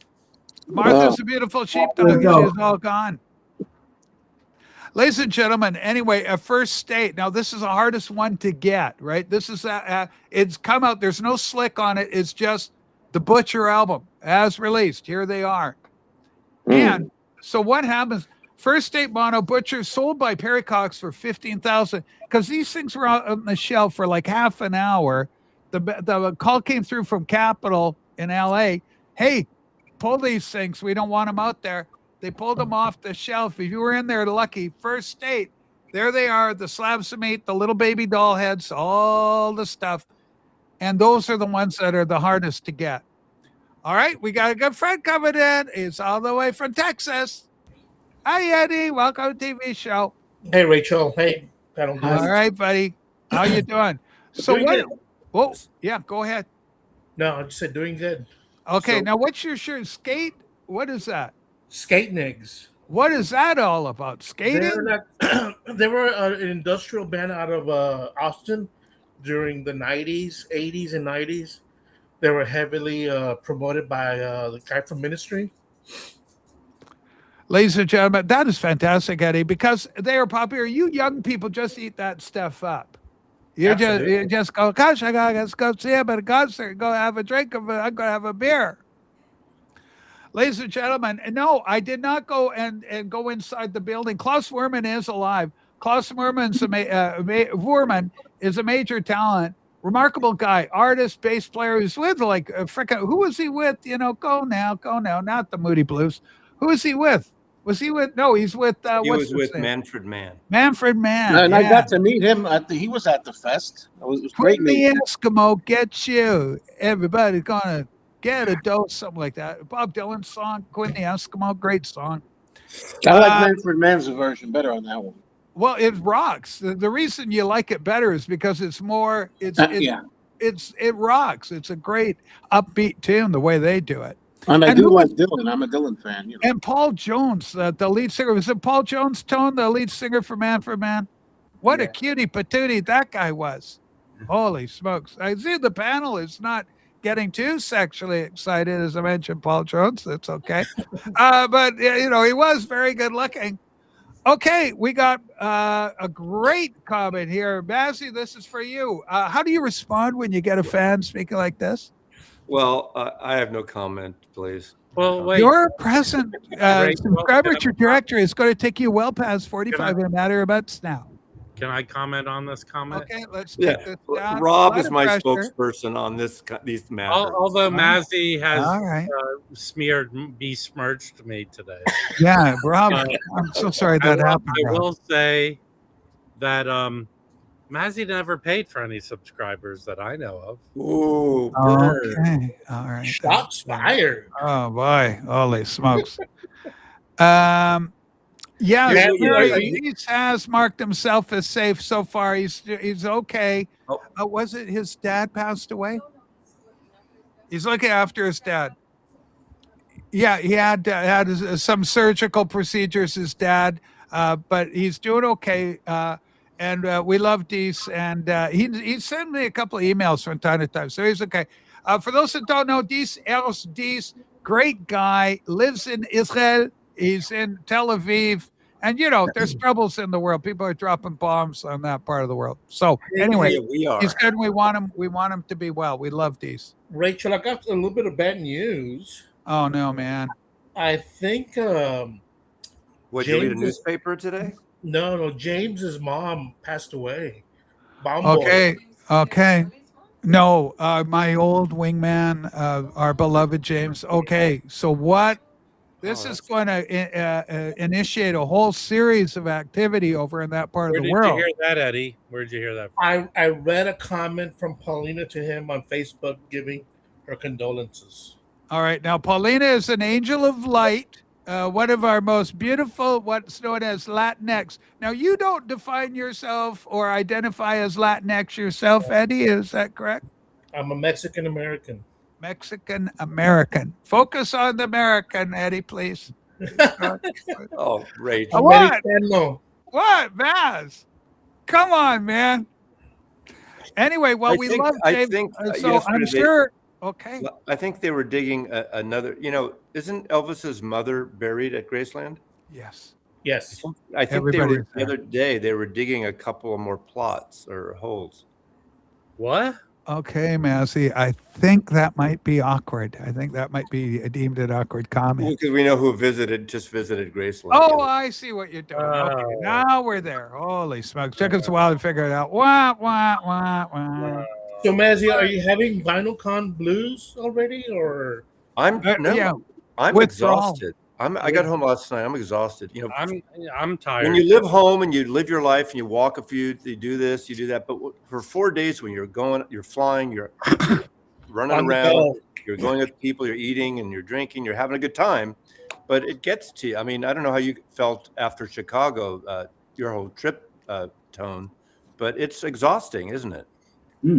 Martha's a beautiful sheepdog. She's all gone. Ladies and gentlemen, anyway, a first state. Now, this is the hardest one to get, right? This is it's come out. There's no slick on it. It's just the Butcher album as released. Here they are. And so what happens? First state mono Butcher sold by Perry Cox for $15,000 because these things were out on the shelf for like half an hour. The call came through from Capitol in LA. Hey, pull these things. We don't want them out there. They pulled them off the shelf. If you were in there, lucky. First state, there they are, the slabs of meat, the little baby doll heads, all the stuff. And those are the ones that are the hardest to get. All right, we got a good friend coming in. He's all the way from Texas. Hi, Eddie. Welcome to TV show. Hey, Rachel. Hey, all right, buddy. How you doing? So doing what? Good. Whoa, yeah, go ahead. No, I just said doing good. Okay, now what's your shirt? Skate? What is that? Skate Nigs. What is that all about? Skating? They were an industrial band out of Austin during the 90s, 80s, and 90s. They were heavily promoted by the guy from Ministry. Ladies and gentlemen, that is fantastic, Eddie, because they are popular. You young people just eat that stuff up. You just go, gosh, I gotta go see him at a concert, go have a drink of it. I'm gonna have a beer. Ladies and gentlemen, no, I did not go and go inside the building. Klaus Wurman is alive. Klaus Wurman is a major talent remarkable guy, artist, bass player. He's with like frickin' who was he with? Go now, not the Moody Blues. Who is he with? Was he with? No, he's with He what's was his with name? Manfred Mann. Manfred Mann. And I Yeah. got to meet him. He was at the fest. It was great Quinn meeting the him. Eskimo get you. Everybody's gonna get a dose, something like that. Bob Dylan song, Quinn the Eskimo, great song. I like Manfred Mann's version better on that one. Well, it rocks. The reason you like it better is because it's more. It rocks. It's a great upbeat tune the way they do it. And I And do who like was- Dylan. I'm a Dylan fan. And Paul Jones, the lead singer, was it Paul Jones Tone, the lead singer for Manfred Mann? What a cutie patootie that guy was. Holy smokes. I see the panel is not getting too sexually excited, as I mentioned, Paul Jones. That's okay. But, he was very good looking. Okay, we got a great comment here. Bazzy, this is for you. How do you respond when you get a fan speaking like this? Well, I have no comment, please. Well, wait. Your present Rachel, subscriber can I- trajectory is going to take you well past 45 in a matter of months now. Can I comment on this comment? Okay, let's Yeah, take this down. Rob A lot is of my pressure. spokesperson on these matters. Although Mazzy has All right. besmirched me today. Yeah, Rob, I'm so sorry that happened. I Rob. will say that Mazzy never paid for any subscribers that I know of. Ooh, burn. Okay, all right. Shots fired. Oh boy, holy smokes. Yeah, Yeah, he has marked himself as safe so far. He's okay. Oh. Was it his dad passed away? He's looking after his dad. Yeah, he had some surgical procedures. His dad, but he's doing okay. And we love Dees, and he sent me a couple of emails from time to time, so he's okay. For those that don't know, Dees, great guy, lives in Israel. He's in Tel Aviv, and there's troubles in the world. People are dropping bombs on that part of the world. So anyway, Yeah, we are. he's good. And we want him. We want him to be well. We love Dees. Rachel, I got a little bit of bad news. Oh no, man. I think What, you read a James is- newspaper today? no, James's mom passed away. Bombo. Okay. No, my old wingman, our beloved James. Okay, so what? This is going to initiate a whole series of activity over in that part Where of the did world. you hear that, Eddie? Where did you hear that from? I read a comment from Paulina to him on Facebook giving her condolences. All right, now Paulina is an angel of light, one of our most beautiful, what's known as Latinx. Now, you don't define yourself or identify as Latinx yourself, Eddie. Is that correct? I'm a Mexican American. Mexican American. Focus on the American, Eddie, please. Oh, Rach. What? Americano. What, Vaz? Come on, man. Anyway, well, I we think- love I James. think, So yesterday I'm they- sure. Okay. I think they were digging another. Isn't Elvis's mother buried at Graceland? Yes. Yes. I think Everybody's the other day they were digging a couple of more plots or holes. What? Okay, Massey. I think that might be awkward. I think that might be deemed an awkward comment. Because we know who just visited Graceland. Oh, I see what you're doing. Okay, Oh. now we're there. Holy smokes. Took us a while to figure it out. Wah, wah, wah, wah. So, Mazzy, are you having VinylCon blues already, or I'm yeah. I'm Withdrawal. exhausted. I got home last night. I'm exhausted. I'm tired. When you live home and you live your life and you walk a few, you do this, you do that. But for 4 days, when you're flying, you're running On the around, go. you're going with people, you're eating and you're drinking, you're having a good time. But it gets to you. I mean, I don't know how you felt after Chicago, your whole trip, Tone, but it's exhausting, isn't it?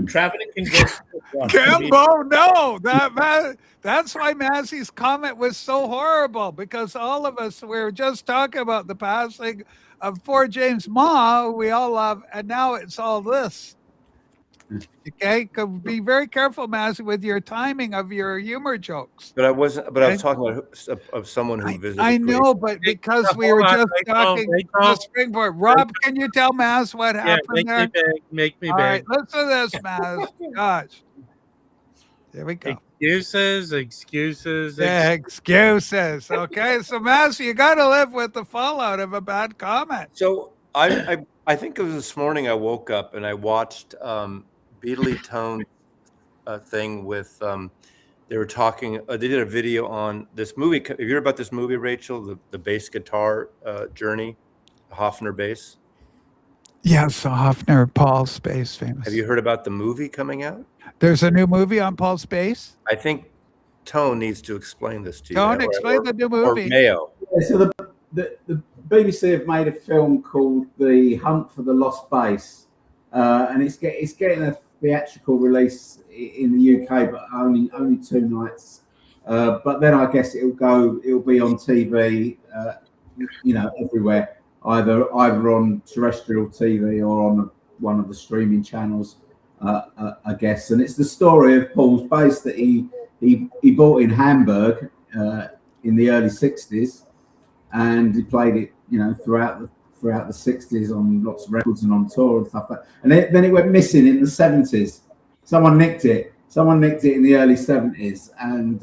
traveling can get Kimbo, no. That's why Massey's comment was so horrible, because all of us, we were just talking about the passing of poor James Ma, who we all love, and now it's all this. Okay, be very careful, Massey, with your timing of your humor jokes. But I wasn't. But I was talking about of someone who visited. I know, Graceland. but because we were just talking the springboard. Rob, can you tell Maz what happened there? Make me All big. right, listen to this, Maz. Gosh. There we go. Excuses. Yeah, excuses. Okay, so Maz, you got to live with the fallout of a bad comment. So I think it was this morning I woke up and I watched Beatley Tone thing with they were talking. They did a video on this movie. Have you heard about this movie, Rachel? The bass guitar journey, Hofner bass. Yes, Hoffner, Paul's bass, Have famous. you heard about the movie coming out? There's a new movie on Paul's bass. I think Tone needs to explain this to you. Tone, explain the new Or movie. Mayo. Yeah, so the BBC have made a film called The Hunt for the Lost Bass, and it's getting a theatrical release in the UK, but only 2 nights. But then I guess it'll be on TV, everywhere, either on terrestrial TV or on one of the streaming channels, I guess. And it's the story of Paul's bass that he bought in Hamburg in the early '60s, and he played it, throughout the '60s on lots of records and on tour and stuff like that. And then it went missing in the '70s. Someone nicked it in the early '70s, and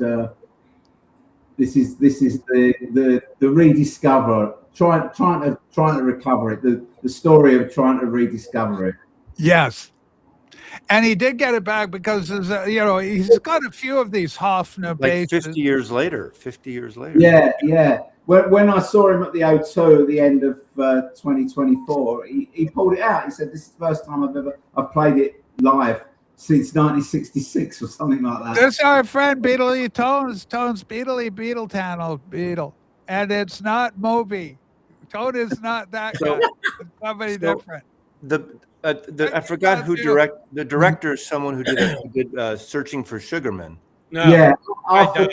this is the rediscover, trying to recover it. The story of trying to rediscover it. Yes. And he did get it back because, he's got a few of these Hofner Like basses. 50 years later. Yeah. When I saw him at the O2 at the end of 2024, he pulled it out. He said, "This is the first time I've played it live since 1966 or something like that." This is our friend Beatley Tone's Beatle. And it's not Moby. Tone is not that guy. It's somebody different. I forgot who the director is someone who did Searching for Sugarman. No, Yeah, Arthur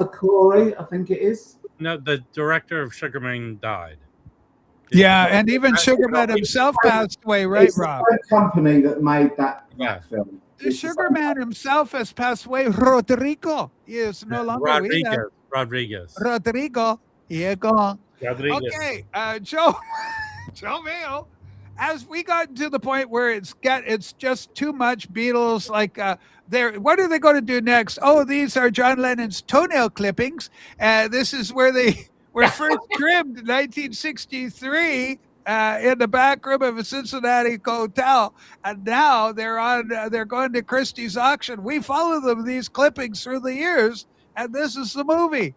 Corey, I think it is. no, the director of Sugarman died. Yeah, and even Sugarman himself passed away, right, It's the Rob? same company that made that film. The Sugarman himself has passed away. Rodrigo is no longer with us. Rodriguez. Rodrigo, here gone. Rodriguez. Okay, Joe Mayo. As we got to the point where it's just too much Beatles, like what are they going to do next? Oh, these are John Lennon's toenail clippings. This is where they were first trimmed in 1963 in the back room of a Cincinnati hotel, and now they're going to Christie's auction. We follow these clippings through the years, and this is the movie.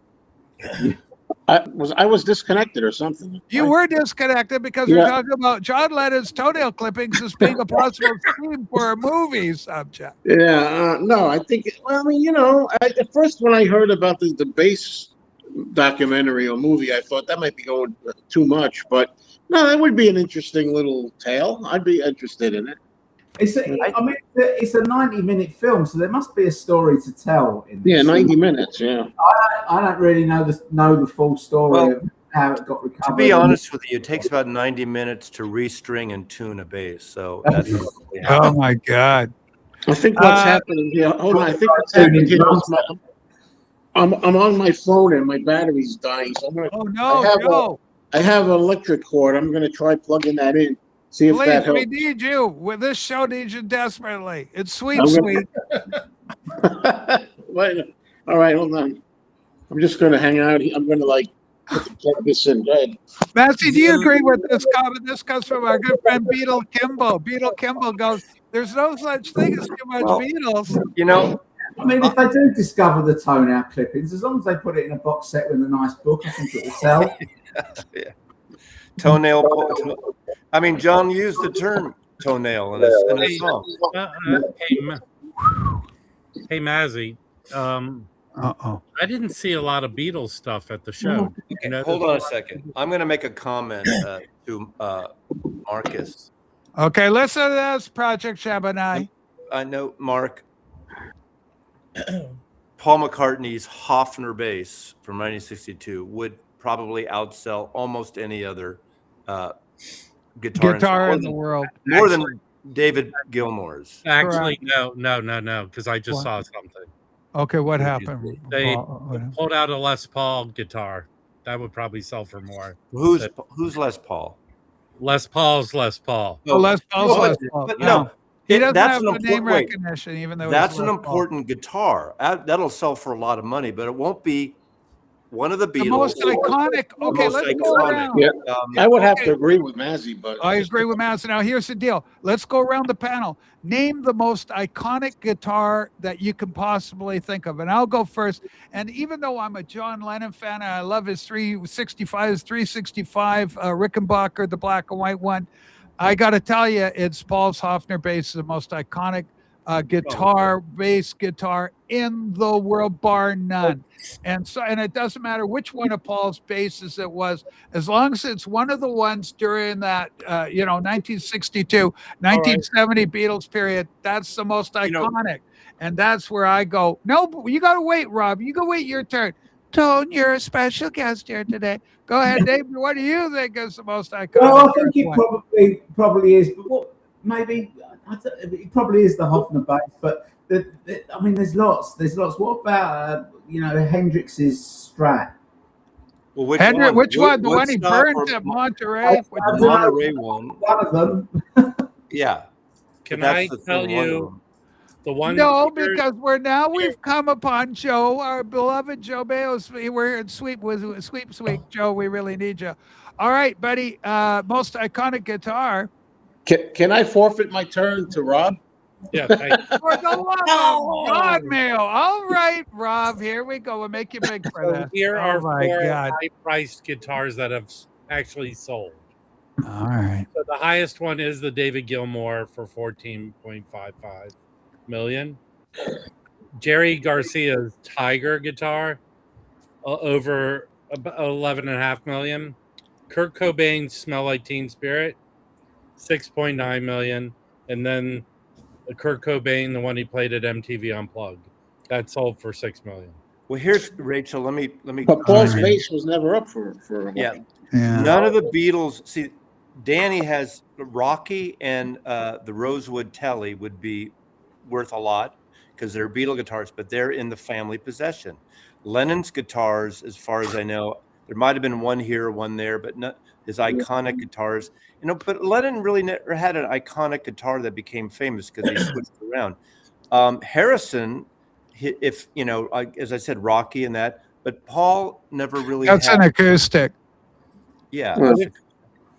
I was disconnected or something. You were disconnected because we're talking about John Lennon's toenail clippings as being a possible theme for a movie subject. Yeah, no, I think. Well, I mean, at first when I heard about the bass documentary or movie, I thought that might be going too much. But no, that would be an interesting little tale. I'd be interested in it. It's a 90-minute film, so there must be a story to tell. In this. Yeah, 90 minutes. Yeah. I don't really know the full story of how it got recovered. To be honest with you, it takes about 90 minutes to restring and tune a bass. So that's oh my God! I think what's happening here. Hold on, I think what's happening here is I'm on my phone and my battery's dying. So I'm gonna. Oh no, I have an electric cord. I'm gonna try plugging that in. See if that helps. We need you. This show needs you desperately. It's sweet. Wait. All right, hold on. I'm just going to hang out. I'm going to plug this in. Go ahead. Massey, do you agree with this comment? This comes from our good friend Beetle Kimball. Beetle Kimball goes, "There's no such thing as too much Beatles." I mean, if they do discover the toenail clippings, as long as they put it in a box set with a nice book, I think it will sell. Yeah. Toenail. I mean, John used the term toenail in a song. Hey, Mazzy. I didn't see a lot of Beatles stuff at the show. Okay, hold on a second. I'm going to make a comment to Marcus. Okay, listen to this, Project Chabanai. I know, Mark. Paul McCartney's Hofner bass from 1962 would probably outsell almost any other guitar in the world. More than David Gilmour's. Actually, no, because I just saw something. Okay, what happened? They pulled out a Les Paul guitar. That would probably sell for more. Who's Les Paul? Les Paul's Les Paul. Oh, Les Paul's Les Paul. But no. He doesn't That's have an the name recognition, even though that's it's an important guitar. That'll sell for a lot of money, but it won't be one of the The Beatles. most iconic. Okay, most let's go iconic. around. Yeah. I would have Okay. to agree with Mazzy, but I agree with Master. Now, here's the deal. Let's go around the panel. Name the most iconic guitar that you can possibly think of. And I'll go first. And even though I'm a John Lennon fan and I love his 365 Rickenbacker, the black and white one, I got to tell you, it's Paul's Hofner bass, the most iconic bass guitar in the world, bar none. And it doesn't matter which one of Paul's basses it was, as long as it's one of the ones during that 1962, 1970 Beatles period, that's the most iconic. And that's where I go, no, but you got to wait, Rob. You go wait your turn. Tone, you're a special guest here today. Go ahead, Dave. What do you think is the most iconic? Well, I think it probably is, but maybe it probably is the Hofner bass. But I mean, there's lots. What about Hendrix's Strat? Well, which Hendrix, one? which one? The one he Woodstock burned or at Monterey? the Monterey one. One of them. Yeah. Can That's I the tell thing, one of you them. the one? No, because we've come upon Joe, our beloved Joe Bales. We're in sweep Joe. We really need you. All right, buddy. Most iconic guitar. can I forfeit my turn to Rob? Yeah. For the love of God, Mayo. All right, Rob. Here we go. We'll make you big for So this. here are my four God. high-priced guitars that have actually sold. All right. So the highest one is the David Gilmour for 14.55 million. Jerry Garcia's Tiger guitar over 11.5 million. Kurt Cobain's Smell Like Teen Spirit 6.9 million, and then Kurt Cobain, the one he played at MTV Unplugged, that sold for 6 million. Well, here's Rachel. Let me. But Paul's bass was never up for Yeah. Yeah. None of the Beatles. See, Danny has Rocky and the Rosewood Telly would be worth a lot because they're Beatle guitars, but they're in the family possession. Lennon's guitars, as far as I know, there might have been one here, one there, but not his iconic guitars. But Lennon really never had an iconic guitar that became famous because he switched around. Harrison, if as I said, Rocky and that, but Paul never really. That's had, an acoustic. Yeah.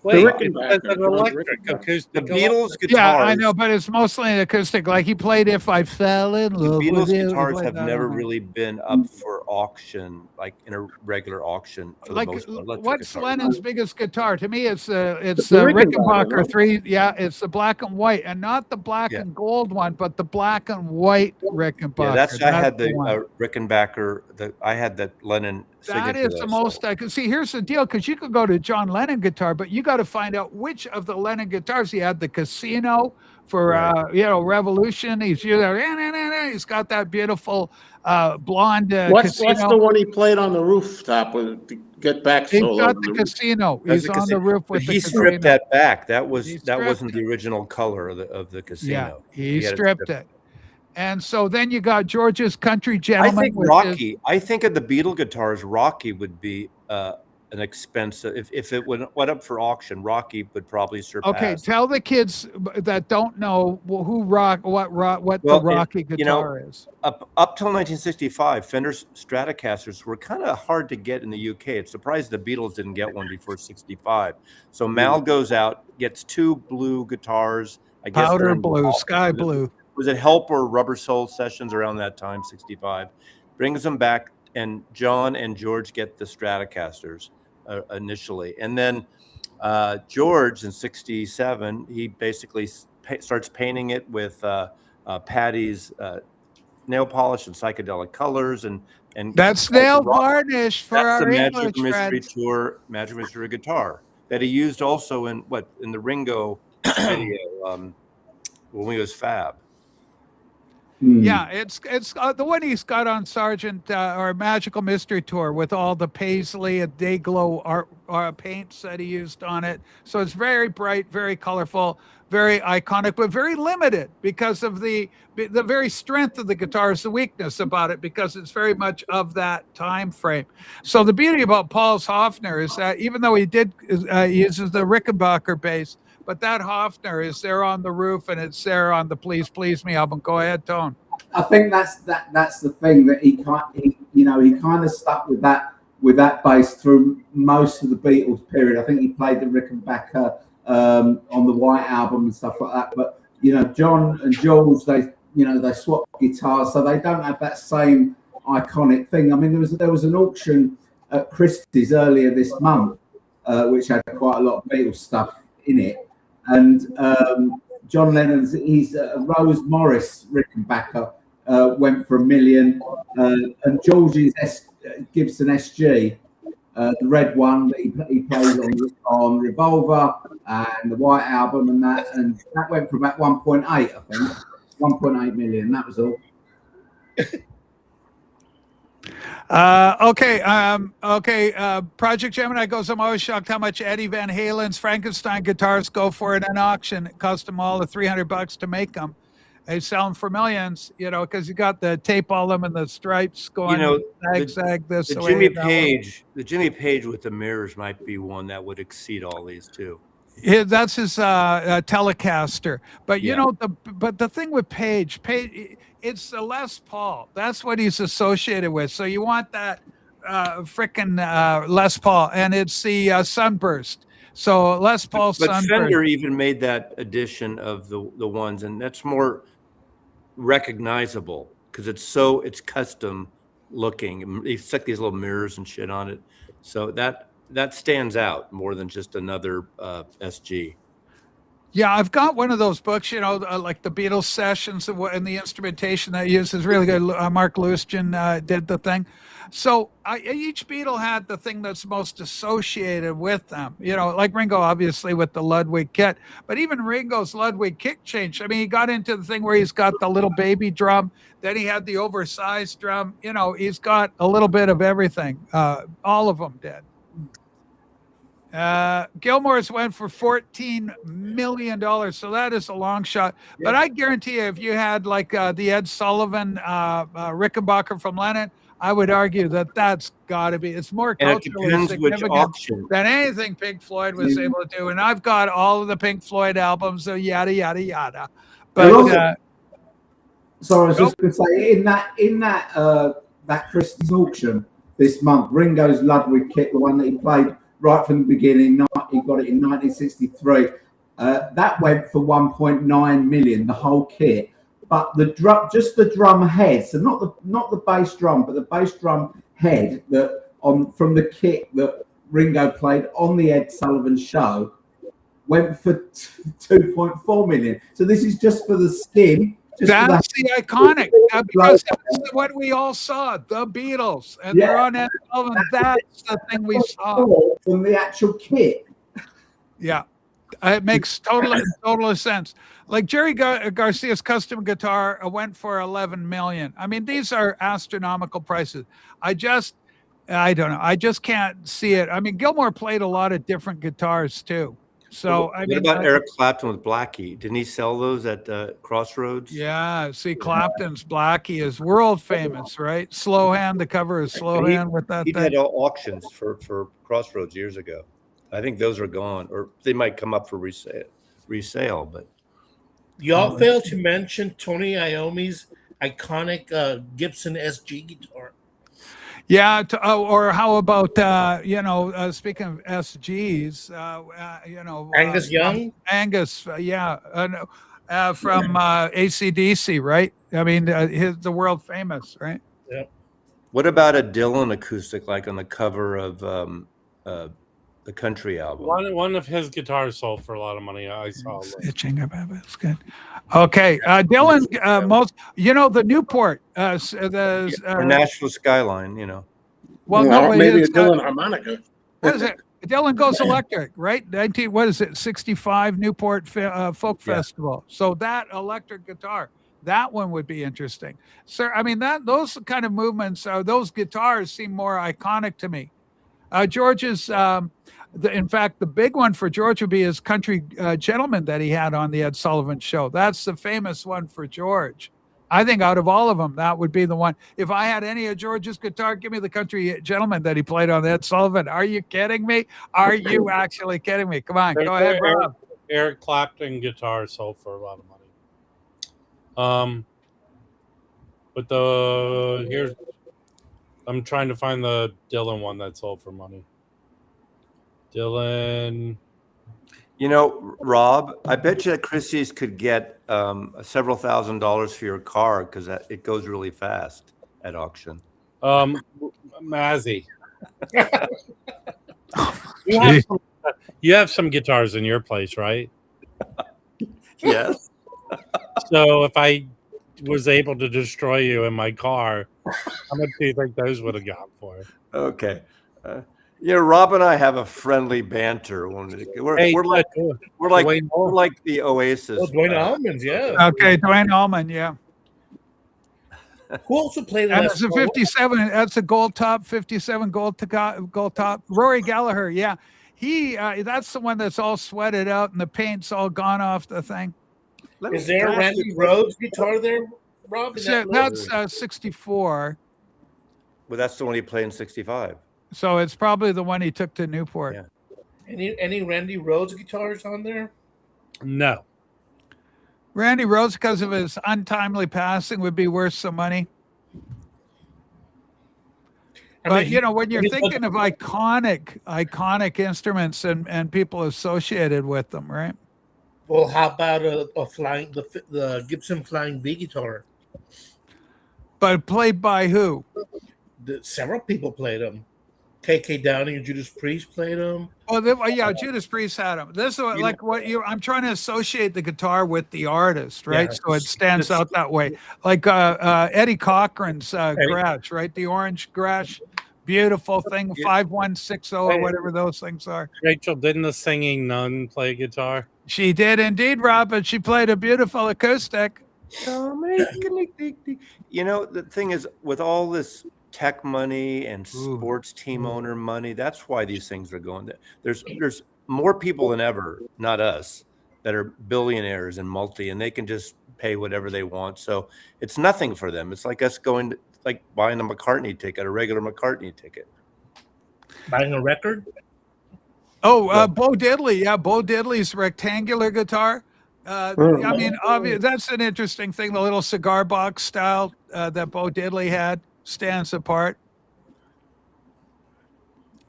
Wait, Rickenbacker, it's an electric acoustic. The Beatles Yeah, guitars. I know, but it's mostly an acoustic. Like he played "If I Fell in The Love Beatles with You." guitars have never really been up for auction, like in a regular auction for the most part. Electric What's guitars. Lennon's biggest guitar? To me, it's the Rickenbacker, Rickenbacker no? 3. Yeah, it's the black and white, and not the black and gold one, but the black and white Rickenbacker. Yeah, I had the the one. Rickenbacker. I had that Lennon signature. That is the most I can see. Here's the deal, because you could go to John Lennon guitar, but you got to find out which of the Lennon guitars he had. The Casino for Revolution. He's he's got that beautiful blonde What's Casino. the one he played on the rooftop with the Get Back He's solo? got the Casino. He's on the roof with But the he Casino. stripped that back. That He wasn't stripped the original color of the Casino. Yeah, he had stripped it. And so then you got George's Country I Gentleman. think Rocky. I think of the Beatle guitars, Rocky would be an expensive. If it went up for auction, Rocky would probably surpass. Okay, tell the kids that don't know what the Rocky guitar is. Up till 1965, Fender Stratocasters were kind of hard to get in the UK. It's surprised the Beatles didn't get one before 65. So Mal goes out, gets two blue guitars. I guess Powder blue, sky blue. Was it Help or Rubber Soul Sessions around that time, 65? Brings them back, and John and George get the Stratocasters initially. And then George in 67, he basically starts painting it with Patty's nail polish and psychedelic colors. And That's nail varnish for that's our the English Magic Mystery friends. Tour, Magic Mystery guitar that he used also in the Ringo video when he was Fab. Yeah, it's the one he's got on Sergeant or Magical Mystery Tour with all the paisley and Dayglow art paints that he used on it. So it's very bright, very colorful, very iconic, but very limited because of the very strength of the guitar is the weakness about it, because it's very much of that time frame. So the beauty about Paul's Hofner is that even though he uses the Rickenbacker bass, but that Hofner is there on the roof, and it's there on the Please Please Me album. Go ahead, Tone. I think that's the thing that he kind of stuck with that with that bass through most of the Beatles period. I think he played the Rickenbacker on the White Album and stuff like that. But you know, John and George, they swap guitars, so they don't have that same iconic thing. I mean, there was an auction at Christie's earlier this month, which had quite a lot of Beatles stuff in it, and John Lennon's Rose Morris Rickenbacker went for $1 million, and George's Gibson SG, the red one that he plays on Revolver and the White Album, and that went for about 1.8, I think, 1.8 million. That was all. Okay. Project Gemini goes, I'm always shocked how much Eddie Van Halen's Frankenstein guitars go for at an auction. It cost them all $300 to make them. They sell them for millions, because you got the tape all them and the stripes going zag this the way. Jimmy Page with the mirrors might be one that would exceed all these too. That's his Telecaster. But the thing with Page, it's the Les Paul. That's what he's associated with. So you want that frickin' Les Paul, and it's the Sunburst. So Les Paul Sunburst. But Fender even made that edition of the ones, and that's more recognizable because it's custom looking. They stuck these little mirrors and shit on it, so that stands out more than just another SG. Yeah, I've got one of those books, like the Beatles sessions and the instrumentation that used is really good. Mark Lewiston did the thing. So each Beatle had the thing that's most associated with them, like Ringo, obviously, with the Ludwig kit. But even Ringo's Ludwig kick changed. I mean, he got into the thing where he's got the little baby drum. Then he had the oversized drum. He's got a little bit of everything. All of them did. Gilmore's went for $14 million, so that is a long shot. Yeah. But I guarantee you, if you had like the Ed Sullivan Rickenbacker from Lennon, I would argue that's got to be. It's more culturally significant than anything Pink Floyd was able to do. And I've got all of the Pink Floyd albums, so yada yada yada. But sorry, I was just going to say in that Christie's auction this month, Ringo's Ludwig kit, the one that he played right from the beginning, he got it in 1963. That went for 1.9 million, the whole kit. But just the drum head, so not the bass drum, but the bass drum head from the kit that Ringo played on the Ed Sullivan Show, went for 2.4 million. So this is just for the skin. That's the iconic, because that's what we all saw, the Beatles, and they're on Ed Sullivan. That's the thing we saw from the actual kit. Yeah, it makes total sense. Like Jerry Garcia's custom guitar went for 11 million. I mean, these are astronomical prices. I don't know. I just can't see it. I mean, Gilmore played a lot of different guitars too. So what about Eric Clapton with Blackie? Didn't he sell those at Crossroads? Yeah, see, Clapton's Blackie is world famous, right? Slow Hand, the cover is Slow Hand with that. He did auctions for Crossroads years ago. I think those are gone, or they might come up for resale. But y'all failed to mention Tony Iommi's iconic Gibson SG guitar. Yeah, or how about speaking of SGs, Angus Young, from AC/DC, right? I mean, the world famous, right? Yeah. What about a Dylan acoustic, like on the cover of the country album? One of his guitars sold for a lot of money. I saw. Itching about it. It's good. Okay, Dylan. The Newport, the Nashville Skyline. Well, no, maybe a Dylan harmonica. What is it? Dylan Goes Electric, right? 65 Newport Folk Festival. So that electric guitar, that one would be interesting, sir. I mean, those kind of movements, those guitars seem more iconic to me. George's, in fact, the big one for George would be his Country Gentleman that he had on the Ed Sullivan Show. That's the famous one for George. I think out of all of them, that would be the one. If I had any of George's guitar, give me the Country Gentleman that he played on the Ed Sullivan. Are you kidding me? Are you actually kidding me? Come on, go ahead, Rob. Eric Clapton guitar sold for a lot of money. But I'm trying to find the Dylan one that sold for money. Dylan. You know, Rob, I bet you that Christie's could get several $1,000s for your car because it goes really fast at auction. Mazzy. Gee. You have some guitars in your place, right? Yes. So if I was able to destroy you in my car, how much do you think those would have gone for? Okay. Rob and I have a friendly banter. We're like the Oasis. Oh, Dwayne Allman's, yeah. Okay, Dwayne Allman, yeah. Who also played And last it's a 57. That's a gold top, 57 gold top. Rory Gallagher, yeah. That's the one that's all sweated out and the paint's all gone off the thing. Is there a Randy Rhoads guitar there, Rob? So that's 64. Well, that's the one he played in 65. So it's probably the one he took to Newport. Yeah. Any Randy Rhoads guitars on there? No. Randy Rhoads, because of his untimely passing, would be worth some money. But when you're thinking of iconic instruments and people associated with them, right? Well, how about the Gibson Flying V guitar? But played by who? Several people played them. KK Downing and Judas Priest played them. Oh, Judas Priest had them. This is I'm trying to associate the guitar with the artist, right? Yeah. So it stands out that way. Like Eddie Cochran's Gretsch, right? The orange Gretsch, beautiful thing, 5160 or whatever those things are. Rachel, didn't the singing nun play guitar? She did indeed, Rob, but she played a beautiful acoustic. The thing is, with all this tech money and sports team owner money, that's why these things are going there. There's more people than ever, not us, that are billionaires and and they can just pay whatever they want. So it's nothing for them. It's like us like buying a McCartney ticket, a regular McCartney ticket. Buying a record? Oh, Bo Diddley. Yeah, Bo Diddley's rectangular guitar. Obviously, that's an interesting thing. The little cigar box style that Bo Diddley had stands apart.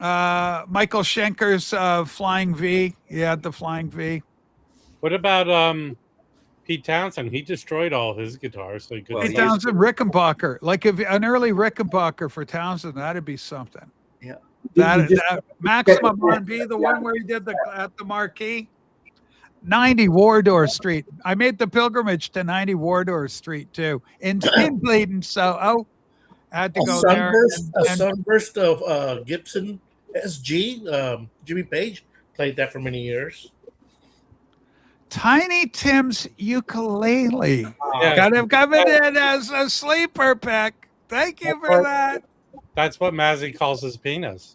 Michael Schenker's Flying V. Yeah, the Flying V. What about Pete Townsend? He destroyed all his guitars. So Pete Townsend, Rickenbacker. Like if an early Rickenbacker for Townsend, that'd be something. Yeah. That Maximum R&B, the one where he did at the Marquee. 90 Wardour Street. I made the pilgrimage to 90 Wardour Street too. In Bleeding, so I had to go there. A sunburst of Gibson SG. Jimmy Page played that for many years. Tiny Tim's ukulele. Yeah. Got him coming in as a sleeper pick. Thank you for that. That's what Mazzy calls his penis.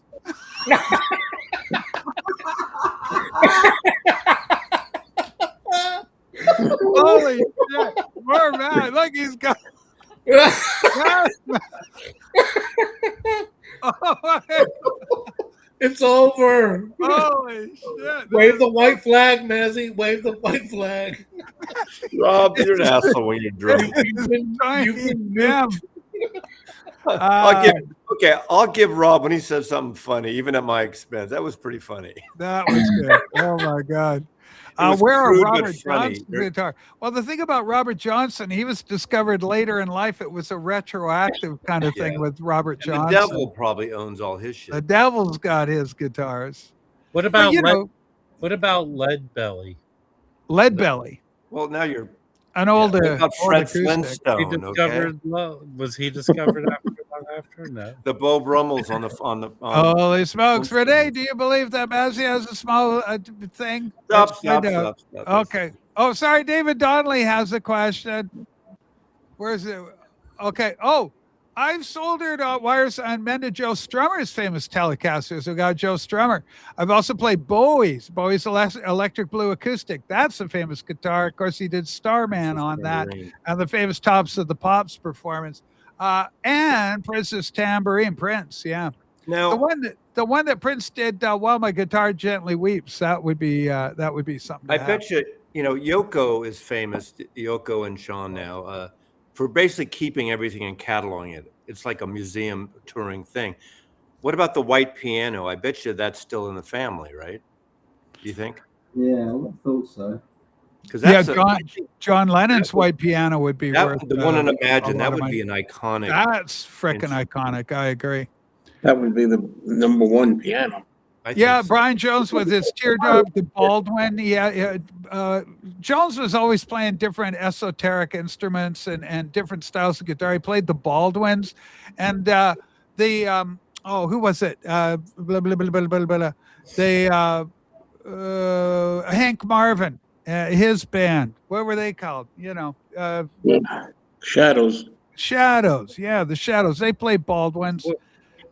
Holy shit. Poor man. Look, he's got. It's over. Holy shit. Wave the white flag, Mazzy. Wave the white flag. Rob, you're an asshole when you're drunk. I'll give Rob when he says something funny, even at my expense. That was pretty funny. That was good. Oh my God. Where are Robert Johnson's guitar? Well, the thing about Robert Johnson, he was discovered later in life. It was a retroactive kind of thing with Robert Johnson. The Devil probably owns all his shit. The Devil's got his guitars. What about Lead Belly? Lead Belly. Well, now you're an older Fred Flintstone. He discovered, was he discovered after? No. The Beau Brummels on the holy smokes, Renee! Do you believe that Mazzy has a small thing? Stop. Okay. Oh, sorry. David Donnelly has a question. Where's it? Okay. Oh, I've soldered wires on mended Joe Strummer's famous Telecasters. We got Joe Strummer. I've also played Bowie's Electric Blue Acoustic. That's a famous guitar. Of course, he did Starman on that, and the famous Tops of the Pops performance. And Prince's Tambourine, Prince. Yeah. Now the one that Prince did, While My Guitar Gently Weeps. That would be something. I bet you Yoko is famous. Yoko and Sean now. For basically keeping everything and cataloging it. it's like a museum touring thing. What about the white piano? I bet you that's still in the family, right? Do you think? Yeah, I thought so. Because Yeah, that's John Lennon's white piano would be worth the one in a Imagine. lot That of would be money. an iconic. That's freaking iconic. I agree. That would be the number one piano. I Yeah, think so. Brian Jones with his teardrop, the Baldwin. Yeah, Jones was always playing different esoteric instruments and different styles of guitar. He played the Baldwins, and who was it? Blah, blah, blah, blah, blah, blah. Hank Marvin, his band. What were they called? Yeah. Shadows. Shadows. Yeah, the Shadows. They played Baldwins.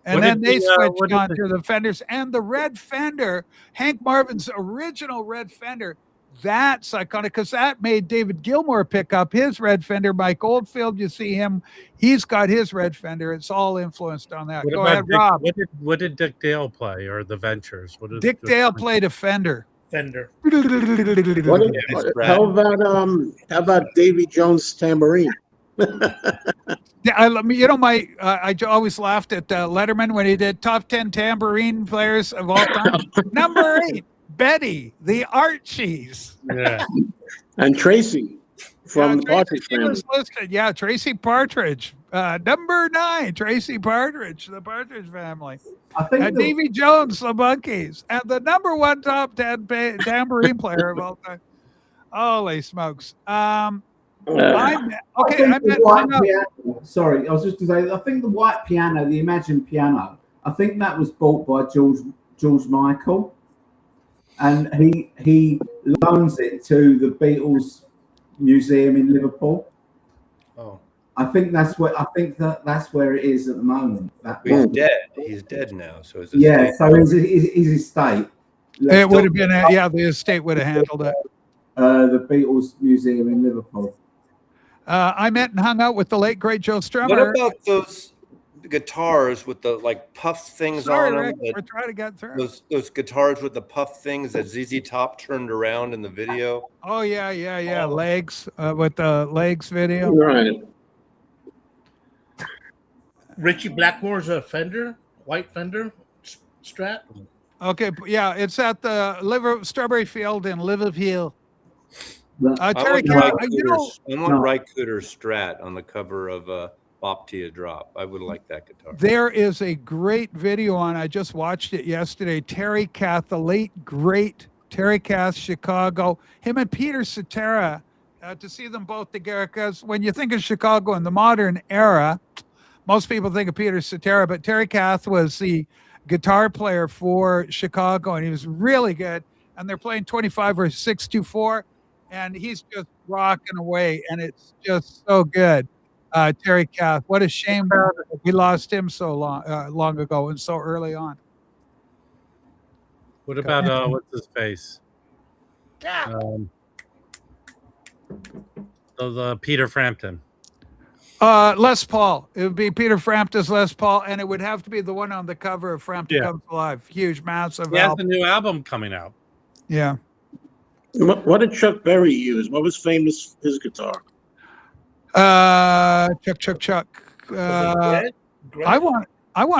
And What then did they the, switched what did on the- to the Fenders and the red Fender, Hank Marvin's original red Fender. That's iconic because that made David Gilmour pick up his red Fender. Mike Oldfield, you see him, he's got his red Fender. It's all influenced on that. What Go about ahead, Rob. What did Dick Dale play, or the Ventures? What is Dick Dale played a Fender. Fender. How about Davy Jones' tambourine? Yeah, I always laughed at Letterman when he did top 10 tambourine players of all time. Number 8, Betty, the Archies. Yeah. And Tracy from the Partridge Tracy Family. was listed. Yeah, Tracy Partridge. Number 9, Tracy Partridge, the Partridge Family. I think Davy Jones, the Monkees. And the number 1 top 10 tambourine player of all time. Holy smokes. Sorry, I was just going to say, I think the white piano, the Imagine piano, I think that was bought by George Michael, and he loans it to the Beatles Museum in Liverpool. Oh, I think that's where it is at the moment. he's dead. He's dead now. So his yeah, estate- so his estate. It would have been, the estate would have handled it. The Beatles Museum in Liverpool. I met and hung out with the late great Joe What Strummer. about those guitars with the like puff things Sorry, on them? Rick, we're trying to get through. Those guitars with the puff things that ZZ Top turned around in the video. Oh yeah. Legs with the legs video. Right. Richie Blackmore's a Fender, white Fender Strat. Okay, yeah, it's at the Strawberry Field in Liverpool. I Terry, want Ry Cooder's Strat on the cover of Bop Tia Drop. I would like that guitar. there is a great video on. I just watched it yesterday. Terry Kath, the late great Terry Kath, Chicago. Him and Peter Cetera. To see them both together, because when you think of Chicago in the modern era, most people think of Peter Cetera, but Terry Kath was the guitar player for Chicago, and he was really good. And they're playing 25 or 624, and he's just rocking away, and it's just so good. Terry Kath, what a shame we lost him so long ago and so early on. What about what's his face? Yeah. The Peter Frampton. Les Paul. It would be Peter Frampton's Les Paul, and it would have to be the one on the cover of Frampton Comes Alive. Huge, massive He has a album. new album coming out. Yeah. What did Chuck Berry use? What was famous his guitar? Chuck. I want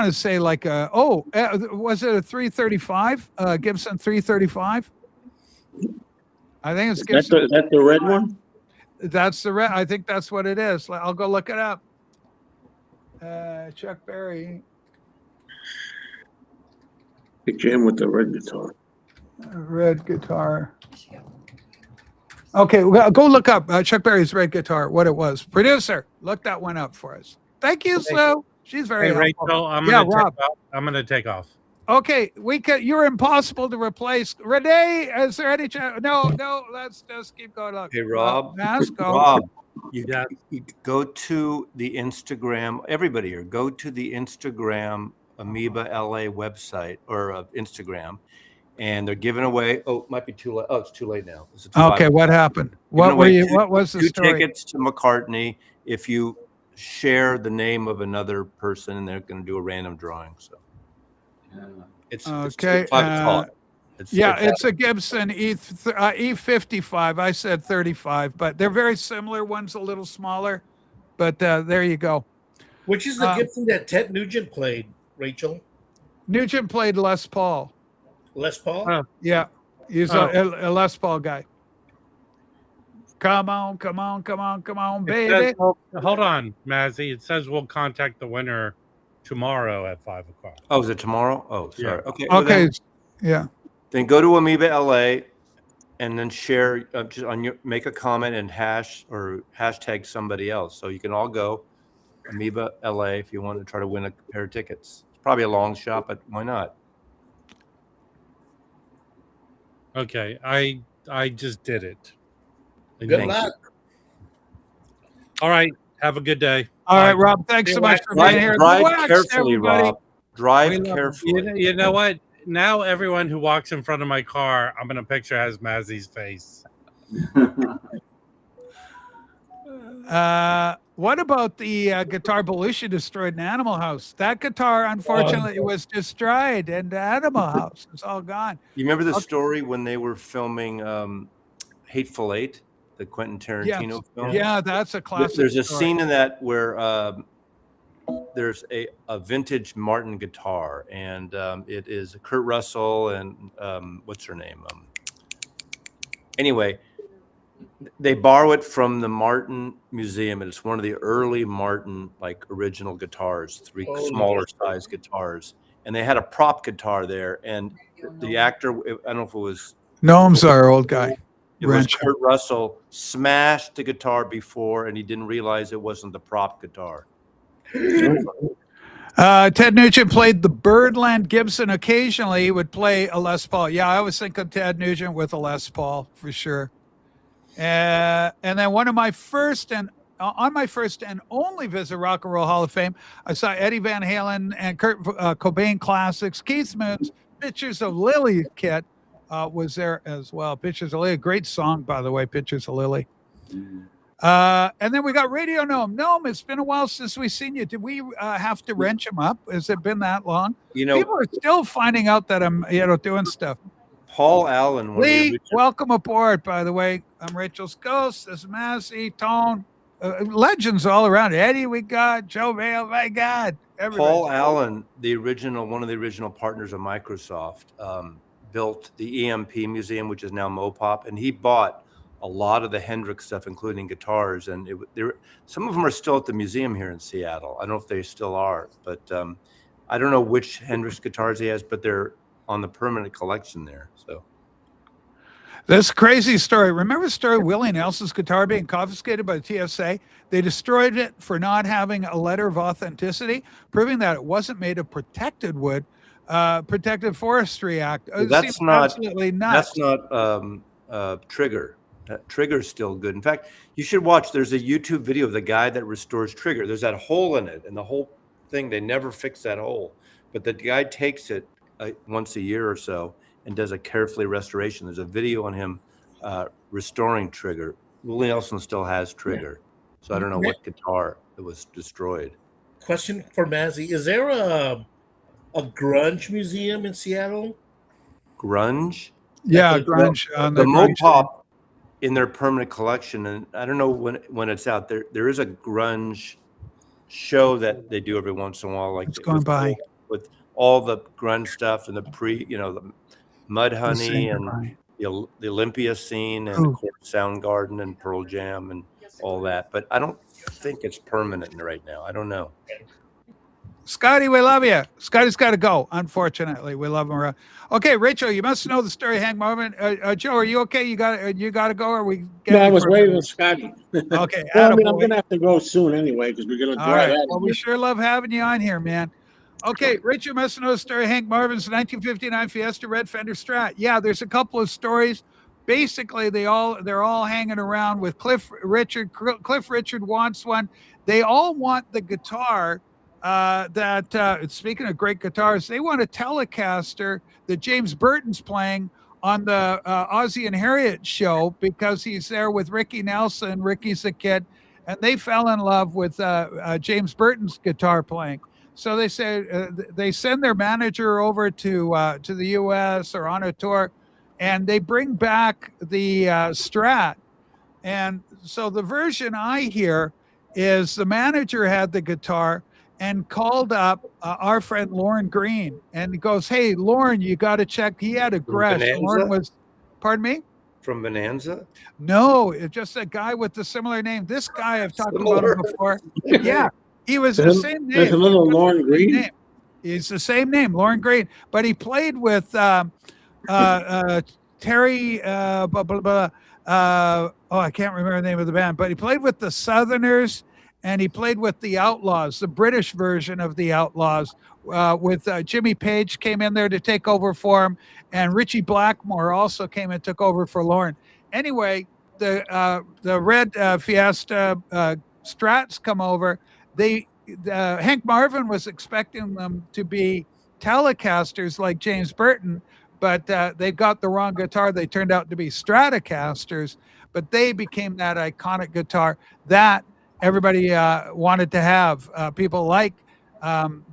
to say like was it a 335? Gibson 335? I think it's Gibson. Is that the red one? That's the red. I think that's what it is. I'll go look it up. Chuck Berry. Picture him with the red guitar. Red guitar. Okay, well, go look up Chuck Berry's red guitar, what it was. Producer, look that one up for us. Thank you, Sue. She's very helpful. Rachel, I'm gonna take off. Okay, you're impossible to replace. Renee, is there any chance? No, let's just keep going. Look. Hey, Rob. Rob, you go to the Instagram. Everybody here, go to the Instagram Amoeba LA website or Instagram, and they're giving away. Oh, it might be too late. Oh, it's too late now. Okay, what happened? What was the two story? Tickets to McCartney if you share the name of another person, and they're going to do a random drawing. So. It's okay. It's a Gibson E55. I said 35, but they're very similar. One's a little smaller, but there you go. Which is the Gibson that Ted Nugent played, Rachel? Nugent played Les Paul. Les Paul? Oh, Yeah, he's Oh. a Les Paul guy. Come on, come on, come on, come on, it says, baby. hold on, Mazzy. It says we'll contact the winner tomorrow at 5 o'clock. Oh, is it tomorrow? Oh, sorry. Yeah. Okay. Well, Okay, yeah. then go to Amoeba LA and then share just on your make a comment and hashtag somebody else. So you can all go Amoeba LA if you want to try to win a pair of tickets. It's probably a long shot, but why not? Okay, I just did it. Good Thank luck. All right. Have a good day. All right, Bye. Rob. Thanks so much for being here. Drive Go Wax, carefully, everybody. Rob. Drive We love you. carefully. You know what? Now everyone who walks in front of my car, I'm gonna picture has Mazzy's face. What about the guitar Belushi destroyed in Animal House? That guitar, unfortunately, was destroyed in Animal House. It's all gone. You remember the story when they were filming Hateful Eight, the Quentin Tarantino film? Yeah, that's a classic. There's a story. scene in that where there's a vintage Martin guitar, and it is Kurt Russell and what's her name? Anyway, they borrow it from the Martin Museum, and it's one of the early Martin original guitars, three smaller size guitars, and they had a prop guitar there, and the actor, I don't know if it was Gnome's our old guy. It was Kurt Russell smashed the guitar before, and he didn't realize it wasn't the prop guitar. Ted Nugent played the Birdland Gibson occasionally. He would play a Les Paul. Yeah, I always think of Ted Nugent with a Les Paul for sure. And then on my first and only visit Rock and Roll Hall of Fame, I saw Eddie Van Halen and Kurt Cobain classics. Keith Moon's Pictures of Lily kit was there as well. Pictures of Lily, great song, by the way, Pictures of Lily. And then we got Radio Gnome. Gnome, it's been a while since we've seen you. Did we have to wrench him up? Has it been that long? People are still finding out that I'm, doing stuff. Paul Allen. Lee, welcome aboard, by the way. I'm Rachel's Ghost. This is Massey, Tone. Legends all around. Eddie, we got. Joe Vale, my God. Paul Allen, one of the original partners of Microsoft, built the EMP Museum, which is now Mopop, and he bought a lot of the Hendrix stuff, including guitars, and some of them are still at the museum here in Seattle. I don't know if they still are, but I don't know which Hendrix guitars he has, but they're on the permanent collection there. So this crazy story. Remember the story of Willie Nelson's guitar being confiscated by the TSA? They destroyed it for not having a letter of authenticity, proving that it wasn't made of protected wood, Protected Forestry Act. That's not absolutely nuts. That's not Trigger. Trigger's still good. In fact, you should watch. There's a YouTube video of the guy that restores Trigger. There's that hole in it, and the whole thing, they never fix that hole. But the guy takes it once a year or so and does a carefully restoration. There's a video on him restoring Trigger. Willie Nelson still has Trigger, so I don't know what guitar it was destroyed. Question for Mazzy: is there a grunge museum in Seattle? Grunge? Yeah, grunge. The Mopop in their permanent collection, and I don't know when it's out. There is a grunge show that they do every once in a while, like it's going by with all the grunge stuff and the the Mudhoney and the Olympia scene and of course Soundgarden and Pearl Jam and all that. But I don't think it's permanent right now. I don't know. Scotty, we love you. Scotty's got to go. Unfortunately, we love him. Okay, Rachel, you must know the story. Hank Marvin. Joe, are you okay? You got to go, or we? No, I was waiting for Scotty. Okay. Well, I mean, I'm gonna have to go soon anyway because we're gonna drive out. Well, we sure love having you on here, man. Okay, Rachel must know the story. Hank Marvin's 1959 Fiesta Red Fender Strat. Yeah, there's a couple of stories. Basically, they're all hanging around with Cliff Richard. Cliff Richard wants one. They all want the guitar. Speaking of great guitars, they want a Telecaster that James Burton's playing on the Ozzie and Harriet show because he's there with Ricky Nelson. Ricky's a kid, and they fell in love with James Burton's guitar playing. So they say they send their manager over to the U.S. or on a tour, and they bring back the Strat. And so the version I hear is the manager had the guitar. and called up our friend Lauren Green, and he goes, "Hey, Lauren, you got to check." He had a Gresh. Lauren Bonanza? was, pardon me. From Bonanza? No, it's just a guy with a similar name. This guy, I've talked about him Similar? before. Yeah, he was the There's same there's name. another Just Lauren the same Green. name. He's the same name, Lauren Green, but he played with Terry. Blah, blah, blah, oh, I can't remember the name of the band, but he played with the Southerners, and he played with the Outlaws, the British version of the Outlaws. With Jimmy Page came in there to take over for him, and Richie Blackmore also came and took over for Lauren. Anyway, the red Fiesta Strats come over. Hank Marvin was expecting them to be Telecasters like James Burton, but they got the wrong guitar. They turned out to be Stratocasters, but they became that iconic guitar that everybody wanted to have. People like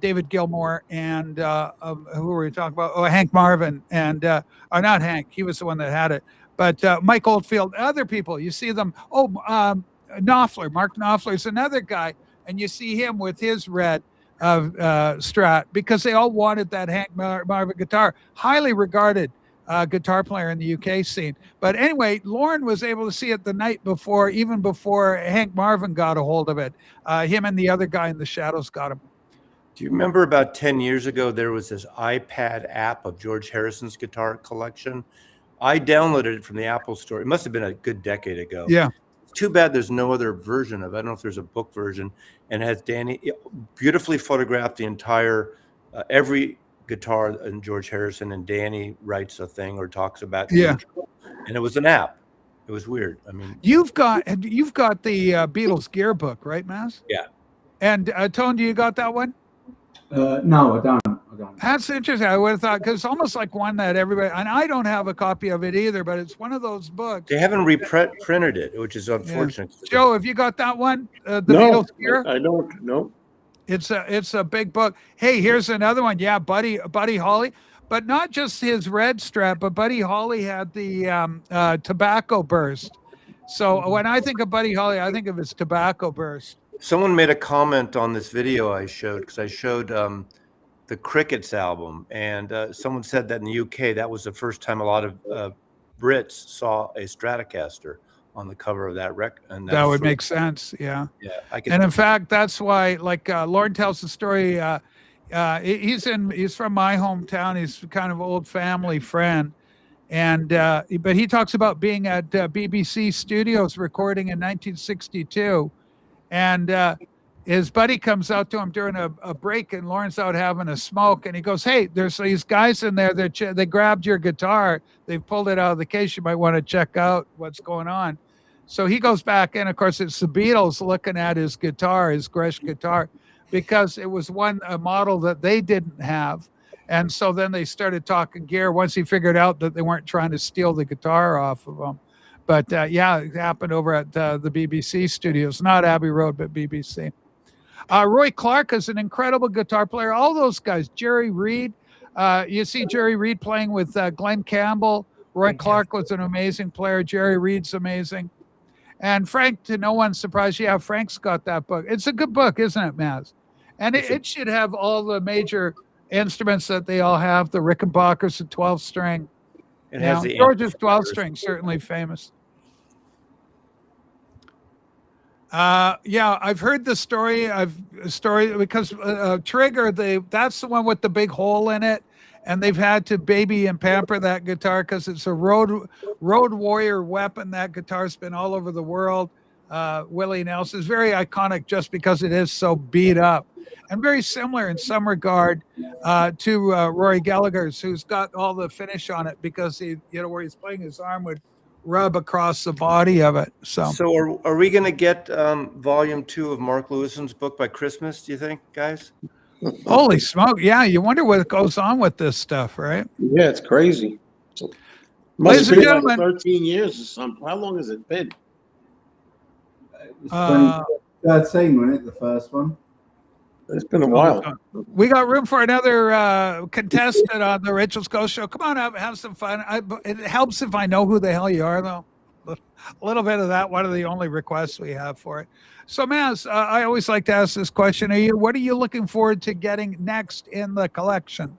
David Gilmour and who were we talking about? Oh, Hank Marvin and or not Hank. He was the one that had it, but Mike Oldfield, other people. You see them. Oh, Knopfler. Mark Knopfler is another guy, and you see him with his red Strat because they all wanted that Hank Marvin guitar, highly regarded guitar player in the UK scene. But anyway, Lauren was able to see it the night before, even before Hank Marvin got a hold of it. Him and the other guy in the shadows got him. Do you remember about 10 years ago, there was this iPad app of George Harrison's guitar collection? I downloaded it from the Apple Store. It must have been a good decade ago. Yeah. Too bad there's no other version of it. I don't know if there's a book version, and it has Danny beautifully photographed the entire every guitar in George Harrison, and Danny writes a thing or talks about Yeah. and it was an app. It was weird. I mean, You've got the Beatles gear book, right, Maz? Yeah. And Tone, do you got that one? No, I don't. That's interesting. I would have thought because it's almost like one that everybody, and I don't have a copy of it either, but it's one of those books. they haven't reprinted it, which is unfortunate. Joe, have you got that one? The No, Beatles gear? I don't. No. It's a big book. Hey, here's another one. Yeah, Buddy Holly, but not just his red Strat, but Buddy Holly had the tobacco burst. So when I think of Buddy Holly, I think of his tobacco burst. Someone made a comment on this video I showed because I showed the Crickets album, and someone said that in the UK that was the first time a lot of Brits saw a Stratocaster on the cover of that record. And That would make sense. Yeah. Yeah, I can. And in fact, that's why, like Lauren tells the story. He's from my hometown. He's kind of old family friend, and but he talks about being at BBC Studios recording in 1962, and his buddy comes out to him during a break, and Lauren's out having a smoke, and he goes, "Hey, there's these guys in there that they grabbed your guitar. They've pulled it out of the case. You might want to check out what's going on." So he goes back in. Of course, it's the Beatles looking at his guitar, his Gresh guitar, because it was a model that they didn't have. And so then they started talking gear once he figured out that they weren't trying to steal the guitar off of him. But yeah, it happened over at the BBC studios, not Abbey Road, but BBC. Roy Clark is an incredible guitar player. All those guys, Jerry Reed. You see Jerry Reed playing with Glenn Campbell. Roy Clark was an amazing player. Jerry Reed's amazing. And Frank, to no one's surprise, yeah, Frank's got that book. It's a good book, isn't it, Maz? And it should have all the major instruments that they all have, the Rickenbackers, the 12-string. It has the George's 12-string, certainly famous. Yeah, I've heard the story. Because Trigger, that's the one with the big hole in it, and they've had to baby and pamper that guitar because it's a road warrior weapon. That guitar's been all over the world. Willie Nelson is very iconic just because it is so beat up, and very similar in some regard to Rory Gallagher's, who's got all the finish on it because where he's playing, his arm would rub across the body of it. So are we going to get volume 2 of Mark Lewison's book by Christmas, do you think, guys? Holy smoke. Yeah, you wonder what goes on with this stuff, right? Yeah, it's crazy. Ladies and gentlemen, 13 years or something. How long has it been? It was 2013, wasn't it, the first one? It's been a while. We got room for another contestant on the Rachel's Ghost Show. Come on up, have some fun. It helps if I know who the hell you are, though. A little bit of that. One of the only requests we have for it. So, Maz, I always like to ask this question: what are you looking forward to getting next in the collection?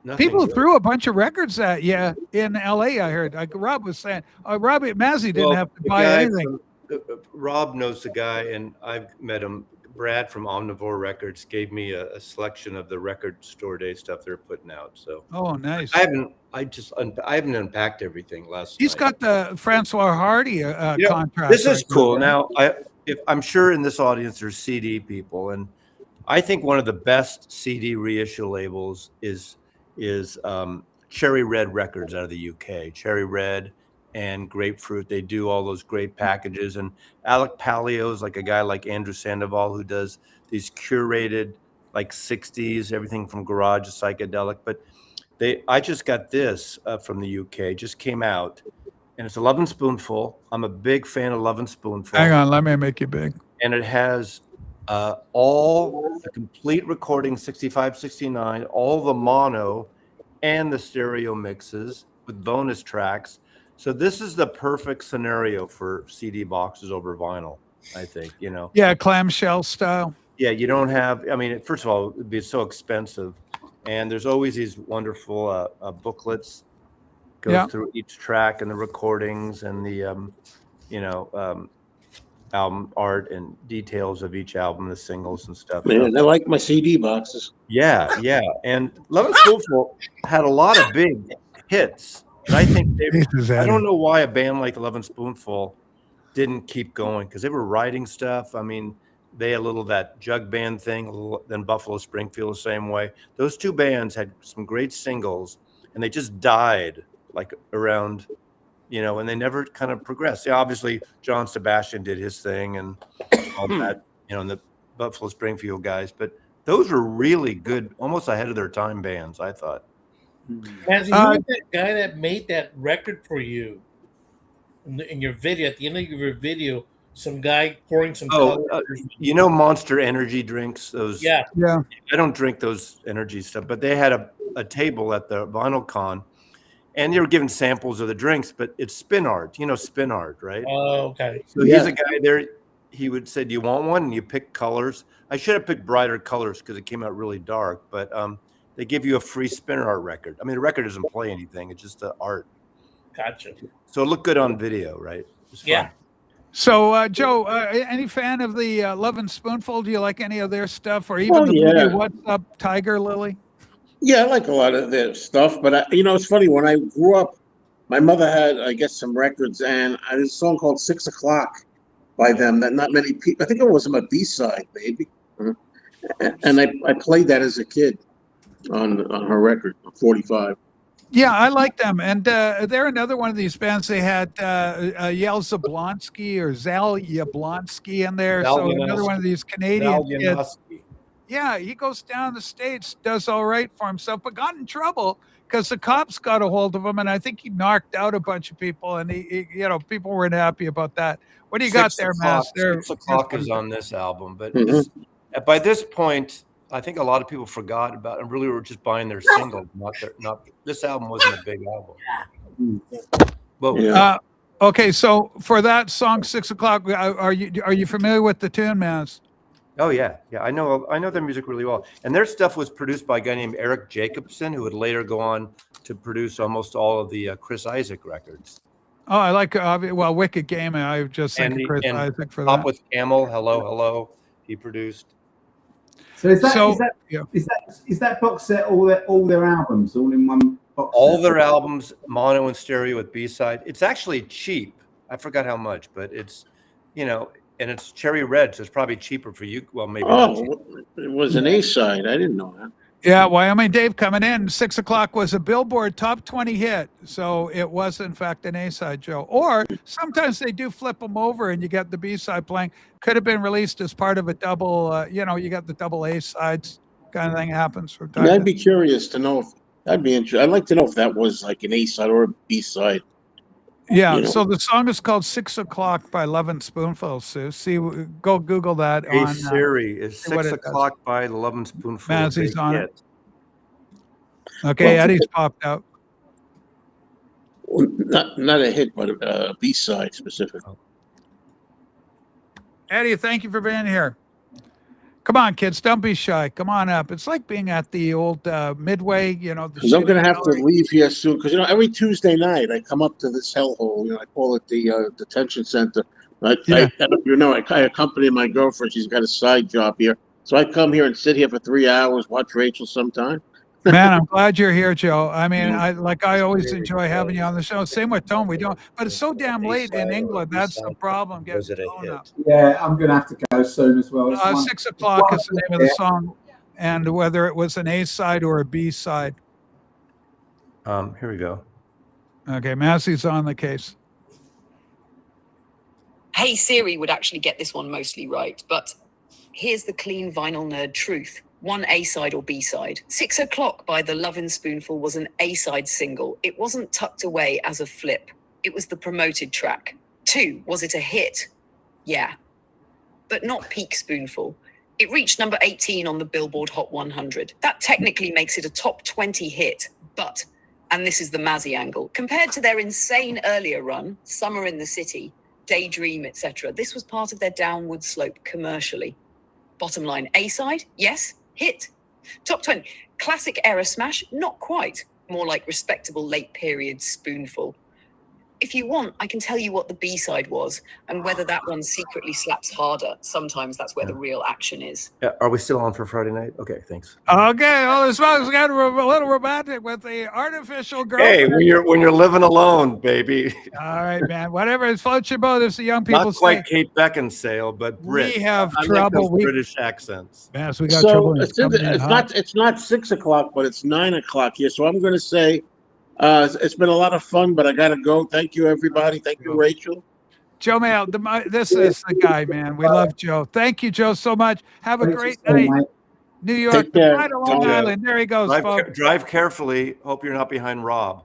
Nothing People good. threw a bunch of records at you in LA. I heard. Like Rob was saying, Robbie Mazzy didn't Well, have to the buy guy anything. Rob knows the guy, and I've met him. Brad from Omnivore Records gave me a selection of the record store day stuff they're putting out. So Oh, nice. I haven't unpacked everything last He's night. got the Francois Hardy You know, contract. this is right cool. now. Now, I'm sure in this audience there's CD people, and I think one of the best CD reissue labels is Cherry Red Records out of the UK. Cherry Red and Grapefruit. They do all those great packages. And Alec Palio's like a guy like Andrew Sandoval who does these curated like 60s, everything from garage to psychedelic. But I just got this from the UK, just came out, and it's a Love and Spoonful. I'm a big fan of Love and Spoonful. Hang on, let me make you big. And it has all the complete recording, 65, 69, all the mono and the stereo mixes with bonus tracks. So this is the perfect scenario for CD boxes over vinyl, I think, you know. Yeah, clamshell style. Yeah, you don't have, I mean, first of all, it'd be so expensive. And there's always these wonderful booklets go through each track and the recordings and the, album art and details of each album, the singles and stuff. Man, I like my CD boxes. Yeah. And Love and Spoonful had a lot of big hits. And I think I don't know why a band like Love and Spoonful didn't keep going, because they were writing stuff. I mean, they had a little that jug band thing, then Buffalo Springfield the same way. Those two bands had some great singles, and they just died like around, and they never kind of progressed. Yeah, obviously John Sebastian did his thing and all that, and the Buffalo Springfield guys, but those were really good, almost ahead of their time bands, I thought. As you know, that guy that made that record for you in your video, at the end of your video, some guy pouring some colors. Monster energy drinks, those. Yeah. I don't drink those energy stuff, but they had a table at the Vinyl Con, and they were giving samples of the drinks, but it's spin art, spin art, right? Oh, okay. So he's a guy there. He would say, "Do you want one?" And you pick colors. I should have picked brighter colors because it came out really dark, but they give you a free spin art record. I mean, the record doesn't play anything; it's just the art. Gotcha. So it looked good on video, right? Yeah. So, Joe, any fan of the Love and Spoonful? Do you like any of their stuff, or even movie What's Up, Tiger Lily? Yeah, I like a lot of their stuff, but it's funny. When I grew up, my mother had, I guess, some records, and there's a song called 6 O'Clock by them that not many people, I think it was a B-side, maybe. And I played that as a kid on her record, 45. Yeah, I like them. And they're another one of these bands. They had Yael Zablonsky or Zal Yablonsky in there. So another one of these Canadian kids. Yeah, he goes down the States, does all right for himself, but got in trouble because the cops got a hold of him, and I think he knocked out a bunch of people, and he people weren't happy about that. What do you got there, Master? 6 O'Clock is on this album, but by this point, I think a lot of people forgot about and really were just buying their singles. This album wasn't a big album. Whoa. Okay, so for that song, 6 O'Clock, are you familiar with the tune, Maz? Oh yeah. I know their music really well, and their stuff was produced by a guy named Eric Jacobson, who would later go on to produce almost all of the Chris Isaak records. Oh, I like Wicked Game, and I just think of Chris Isaak for Pop that. with Camel, Hello, he produced. So is that box set all their albums all in one box? All set? their albums, mono and stereo with B-side. It's actually cheap. I forgot how much, but it's and it's Cherry Red, so it's probably cheaper for you. Well, maybe. It was an A-side. I didn't know that. Yeah, Wyoming Dave coming in. 6 O'Clock was a Billboard top 20 hit, so it was in fact an A-side, Joe. Or sometimes they do flip them over, and you get the B-side playing. Could have been released as part of a double. You got the double A-sides kind of thing happens from time. I'd be curious to know if that'd be interesting. I'd like to know if that was like an A-side or a B-side. Yeah, so the song is called 6 O'Clock by Love and Spoonful, Sue. Go Google that. Hey Siri, is 6 O'Clock by Love and Spoonful? Mazzy's on it. Okay, Eddie's popped out. Not a hit, but a B-side specific. Eddie, thank you for being here. Come on, kids, don't be shy. Come on up. It's like being at the old Midway, the Because I'm going to have to gallery. leave here soon. Because every Tuesday night I come up to this hellhole. I call it the detention center. I accompany my girlfriend. She's got a side job here, so I come here and sit here for 3 hours, watch Rachel sometime. Man, I'm glad you're here, Joe. I mean, Yeah. I always enjoy having you on the show. Same with Tone. We don't, but it's so damn late in England. That's the problem. Getting Was it a Tone up. hit? Yeah, I'm going to have to go soon as well. 6 o'clock is the name of the song, and whether it was an A side or a B side. Here we go. Okay, Massey's on the case. Hey Siri would actually get this one mostly right, but here's the clean vinyl nerd truth. 1 A-side or B-side. 6 o'clock by the Lovin' Spoonful was an A-side single. It wasn't tucked away as a flip. It was the promoted track. 2, was it a hit? Yeah. But not peak Spoonful. It reached number 18 on the Billboard Hot 100. That technically makes it a top 20 hit, but, and this is the Mazzy angle, compared to their insane earlier run, Summer in the City, Daydream, etc., this was part of their downward slope commercially. Bottom line, A-side? Yes. Hit. Top 20. Classic era smash? Not quite. More like respectable late period Spoonful. If you want, I can tell you what the B-side was and whether that one secretly slaps harder. Sometimes that's where the real action is. Yeah, are we still on for Friday night? Okay, thanks. Okay, well, this song's got a little romantic with the artificial girl. Hey, when you're living alone, baby. All right, man. Whatever floats your boat, as the young people Not say. quite Kate Beckinsale, but Brit. We have I like trouble. those British accents. Yes, we got So trouble. it's not 6 o'clock, but it's 9 o'clock here. So I'm going to say it's been a lot of fun, but I got to go. Thank you, everybody. Thank you, Rachel. Joe Mail, this is the guy, man. We love Joe. Thank you, Joe, so much. Have a great night. New York, Take care. right to Long Island. There he goes, folks. Drive carefully. Hope you're not behind Rob.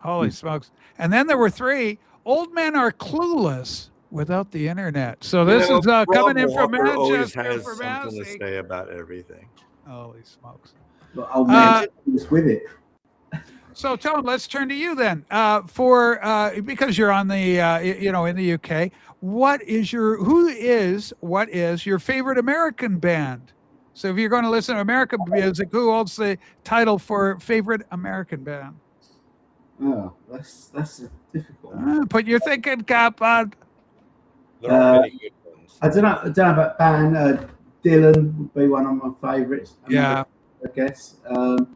Holy smokes. And then there were 3. Old men are clueless without the internet. So this is coming in from Walker always Manchester has for something to Massey. say about everything. Holy smokes. But old man was with it. So, Tone, let's turn to you then. Because you're on the, in the UK, what is your favorite American band? So, if you're going to listen to American music, who holds the title for favorite American band? Oh, that's a difficult one. Put your thinking cap on. There are many good ones. I don't know about band. Dylan would be one of my favourites. Yeah. I guess. Who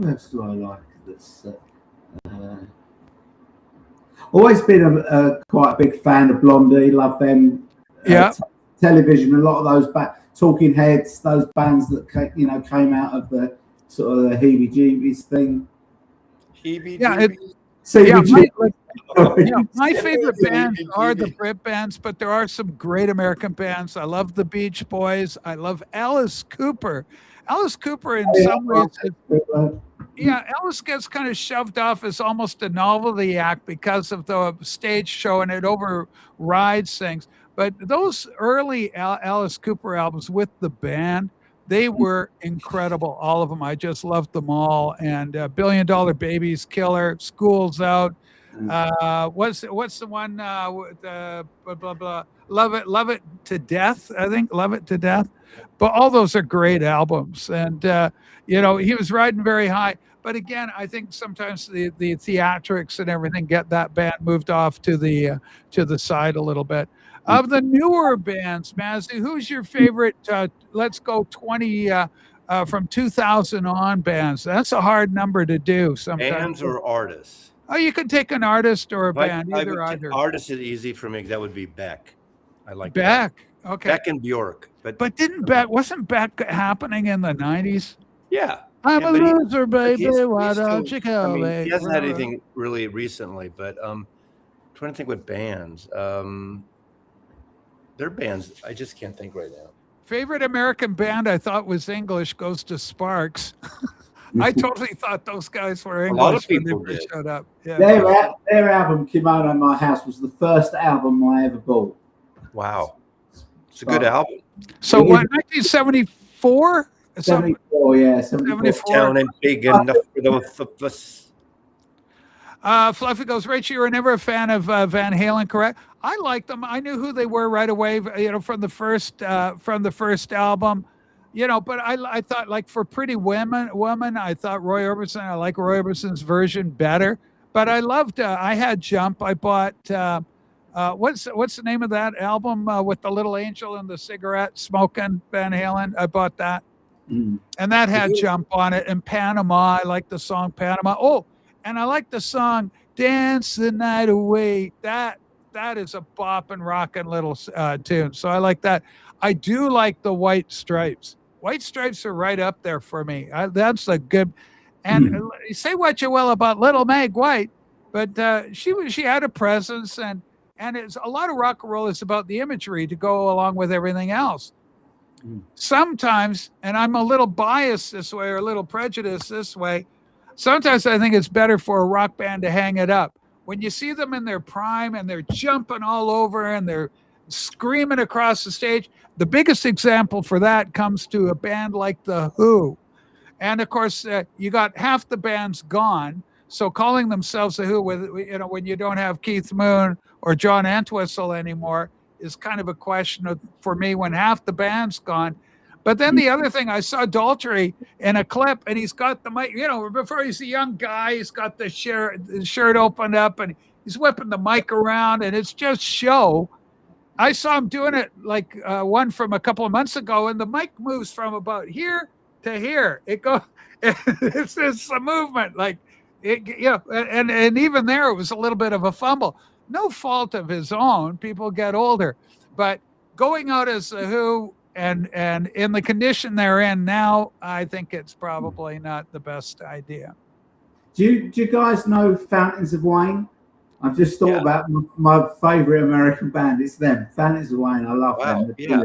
else do I like? That's always been quite a big fan of Blondie. Love them. Yeah. Television. A lot of those Talking Heads. Those bands that came out of the sort of the heebie-jeebies thing. My favorite bands are the Brit bands, but there are some great American bands. I love the Beach Boys. I love Alice Cooper. Alice Cooper, in some ways, Alice gets kind of shoved off as almost a novelty act because of the stage show, and it overrides things. But those early Alice Cooper albums with the band, they were incredible. All of them. I just loved them all. And $1 Billion Babies, Killer, School's Out. What's the one? Blah blah blah. Love it to death. I think Love It to Death. But all those are great albums, and he was riding very high. But again, I think sometimes the theatrics and everything get that band moved off to the side a little bit. Of the newer bands, Mazzy, who's your favorite? Let's go 20 from 2000 on bands. That's a hard number to do sometimes. Bands or artists? Oh, you can take an artist or a band, either. Artist is easy for me. That would be Beck. I like Beck. Okay. Beck and Bjork. But wasn't Beck happening in the 90s? Yeah. I'm a loser, baby. Why don't you call me? He hasn't had anything really recently, but trying to think what bands. Their bands, I just can't think right now. Favorite American band I thought was English goes to Sparks. I totally thought those guys were English. A lot of when people they did. showed up. Yeah. Their album Kimono in My House was the first album I ever bought. Wow. It's a good album. So what, 1974? 74, yeah. 74. Down and big enough for those of us. Fluffy goes, Rich, you were never a fan of Van Halen, correct? I liked them. I knew who they were right away, from the first album, but I thought, like, for Pretty Woman, I thought Roy Orbison, I like Roy Orbison's version better. But I loved, I had Jump. I bought, what's the name of that album with the little angel and the cigarette smoking, Van Halen? I bought that. Mm. And that had Jump on it. And Panama, I like the song Panama. Oh, and I like the song Dance the Night Away. That is a bopping, rocking little tune. So I like that. I do like the White Stripes. White Stripes are right up there for me. That's a good. And you say what you will about Little Meg White, but she had a presence, and it's a lot of rock and roll is about the imagery to go along with everything else. Sometimes, and I'm a little biased this way or a little prejudiced this way, sometimes I think it's better for a rock band to hang it up. When you see them in their prime and they're jumping all over and they're screaming across the stage, the biggest example for that comes to a band like The Who. And of course, you got half the band's gone. So calling themselves The Who, when you don't have Keith Moon or John Entwistle anymore, is kind of a question for me when half the band's gone. But then the other thing, I saw Daltrey in a clip, and he's got the mic. Before he's a young guy, he's got the shirt opened up, and he's whipping the mic around, and it's just show. I saw him doing it like one from a couple of months ago, and the mic moves from about here to here. It goes. It's a movement, like and even there, it was a little bit of a fumble. No fault of his own. People get older, but going out as The Who and in the condition they're in now, I think it's probably not the best idea. Do you guys know Fountains of Wayne? I've just thought about my favorite American band. It's them, Fountains of Wayne. I love them. Yeah,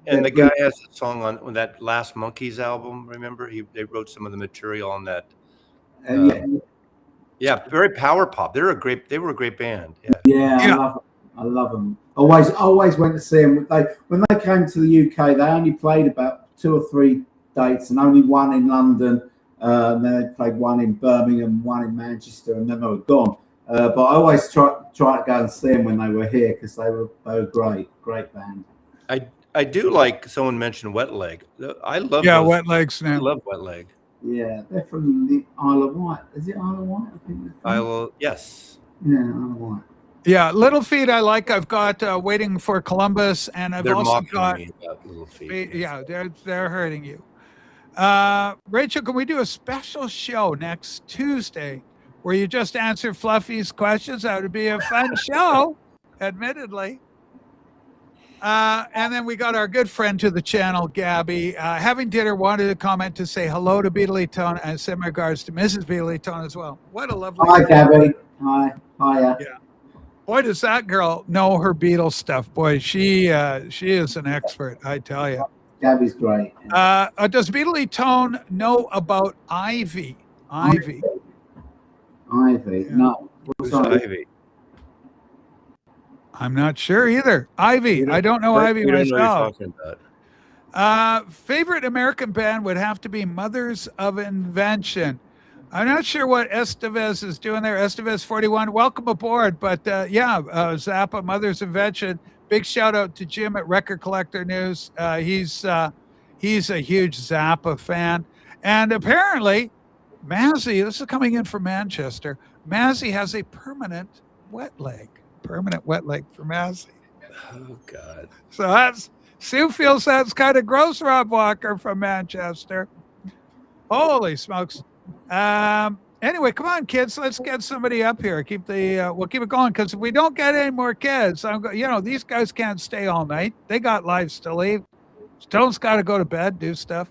and the guy has a song on that last Monkeys album. Remember, they wrote some of the material on that. Yeah, very power pop. They were a great band. Yeah. I love them. Always went to see them. When they came to the UK, they only played about 2 or 3 dates, and only one in London. And then they played one in Birmingham, one in Manchester, and then they were gone. But I always try to go and see them when they were here because they were great band. I do like, someone mentioned Wet Leg. I love Wet Legs now. I love Wet Leg. Yeah, they're from the Isle of Wight. Is it Isle of Wight? I think. Yes. Yeah, Isle of Wight. Yeah, Little Feat I like. I've got Waiting for Columbus, and I've also got me about Little Feat. Yeah, they're hurting you. Rachel, can we do a special show next Tuesday where you just answer Fluffy's questions? That would be a fun show, admittedly. And then we got our good friend to the channel, Gabby. Having dinner, wanted to comment to say hello to Beatley Tone and send my regards to Mrs. Beatley Tone as well. What a lovely. Hi, Gabby. Hi. Hiya. Yeah. Boy, does that girl know her Beatles stuff. Boy, she is an expert, I tell you. Gabby's great. Does Beatley Tone know about Ivy? Ivy. Yeah. No. Who's Ivy? I'm not sure either. Ivy. I don't know Ivy myself. Favorite American band would have to be Mothers of Invention. I'm not sure what Estevez is doing there. Estevez 41, welcome aboard. But Zappa, Mothers of Invention. Big shout out to Jim at Record Collector News. He's a huge Zappa fan. And apparently, Mazzy, this is coming in from Manchester, Mazzy has a permanent wet leg for Mazzy. Oh, God. So Sue feels that's kind of gross, Rob Walker from Manchester. Holy smokes. Anyway, come on, kids. Let's get somebody up here. We'll keep it going, because if we don't get any more kids, these guys can't stay all night. They got lives to lead. Tone's got to go to bed, do stuff.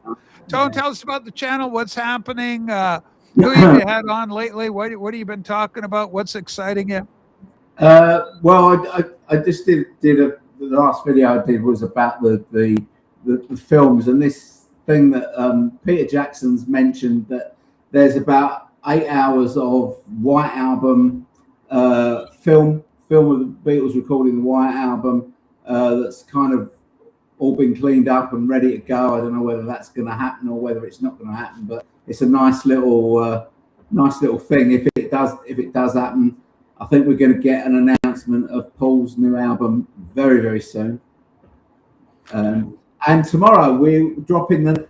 Tone, tell us about the channel. What's happening? Who have you had on lately? What have you been talking about? What's exciting you? Well, I just did the last video I did was about the films, and this thing that Peter Jackson's mentioned, that there's about 8 hours of White Album film of the Beatles recording the White Album that's kind of all been cleaned up and ready to go. I don't know whether that's going to happen or whether it's not going to happen, but it's a nice little nice little thing. If it does happen, I think we're going to get an announcement of Paul's new album very, very soon. And tomorrow we're dropping the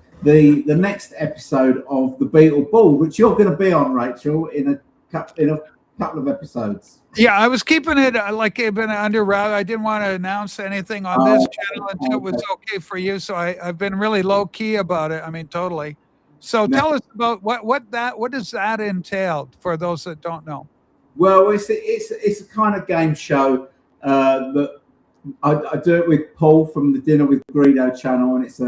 next episode of the Beatle Ball, which you're going to be on, Rachel, in a couple of episodes. Yeah, I was keeping it like it been under wrap. I didn't want to announce anything on this channel until it was okay for you. So I've been really low key about it. I mean, totally. So tell us about what does that entail for those that don't know? Well, it's a kind of game show that I do it with Paul from the Dinner with Greedo channel, and it's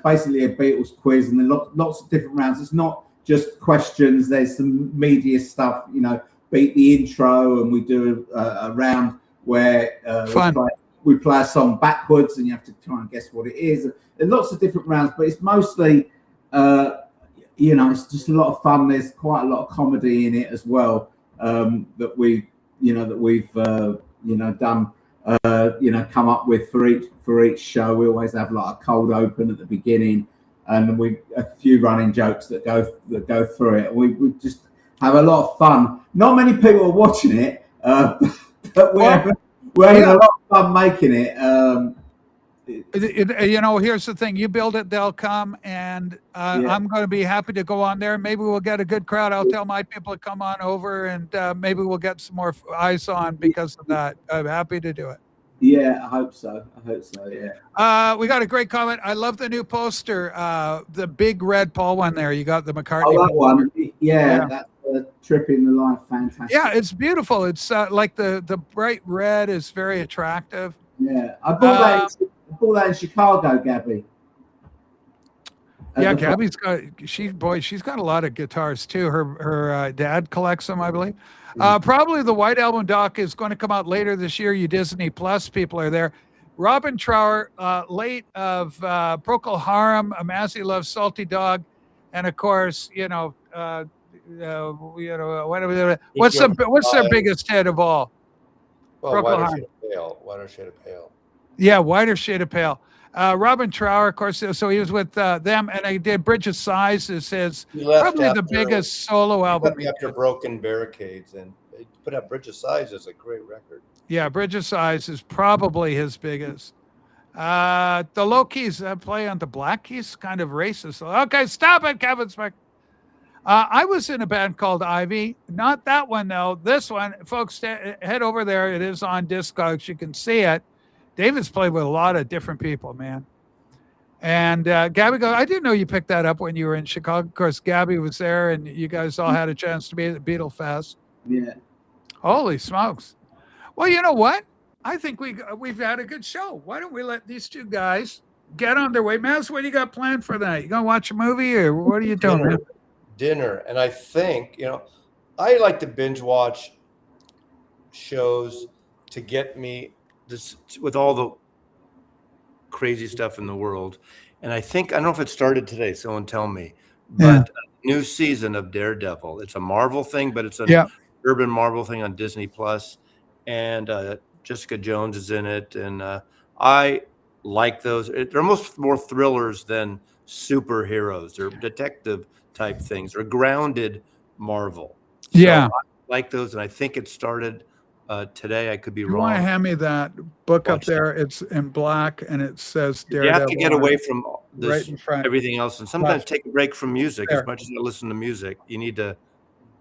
basically a Beatles quiz, and then lots of different rounds. It's not just questions. There's some media stuff, beat the intro, and we do a round where we play a song backwards, and you have to try and guess what it is. There's lots of different rounds, but it's mostly, it's just a lot of fun. There's quite a lot of comedy in it as well, that we've done. Come up with for each show. We always have like a cold open at the beginning, and a few running jokes that go through it. We just have a lot of fun. Not many people are watching it, but we're having a lot of fun making it. Here's the thing: you build it, they'll come, and I'm going to be happy to go on there. Maybe we'll get a good crowd. I'll tell my people to come on over, and maybe we'll get some more eyes on because of that. I'm happy to do it. Yeah, I hope so. Yeah. We got a great comment. I love the new poster, the big red Paul one there. You got the McCartney. Oh, that one. Yeah, that's Trip in the Life. Fantastic. Yeah, it's beautiful. It's like the bright red is very attractive. Yeah, I bought that in Chicago, Gabby. Yeah, Gabby's she's got a lot of guitars too. Her dad collects them, I believe. Probably the White Album doc is going to come out later this year. You Disney Plus people are there. Robin Trower, late of Procol Harum, Massey Loves Salty Dog, and of course, what's their biggest hit of all? Well, Whiter Shade of Pale. Whiter Shade of Pale. Yeah, Whiter Shade of Pale. Robin Trower, of course, so he was with them, and I did Bridge of Sighs is his probably the biggest solo album. After Broken Barricades, and they put out Bridge of Sighs as a great record. Yeah, Bridge of Sighs is probably his biggest. The Low Keys play on the Black Keys, kind of racist. Okay, stop it, Kevin Smith. I was in a band called Ivy. Not that one, though. This one, folks, head over there. It is on Discogs. You can see it. David's played with a lot of different people, man. And Gabby goes, I didn't know you picked that up when you were in Chicago. Of course, Gabby was there, and you guys all had a chance to be at the Beatle Fest. Yeah. Holy smokes. Well, you know what? I think we've had a good show. Why don't we let these two guys get on their way? Maz, what do you got planned for that? You going to watch a movie, or what are you doing, man? Dinner. And I think, I like to binge watch shows to get me this with all the crazy stuff in the world. And I don't know if it started today, someone tell me, but a new season of Daredevil. It's a Marvel thing, but it's an urban Marvel thing on Disney Plus. And Jessica Jones is in it. And I like those. They're almost more thrillers than superheroes. They're detective type things. They're grounded Marvel. So I like those. And I think it started today. I could be wrong. You want to hand me that book up there? It's in black and it says Daredevil. You have to get away from this, right in front. Everything else, and sometimes take a break from music. As much as I listen to music, you need to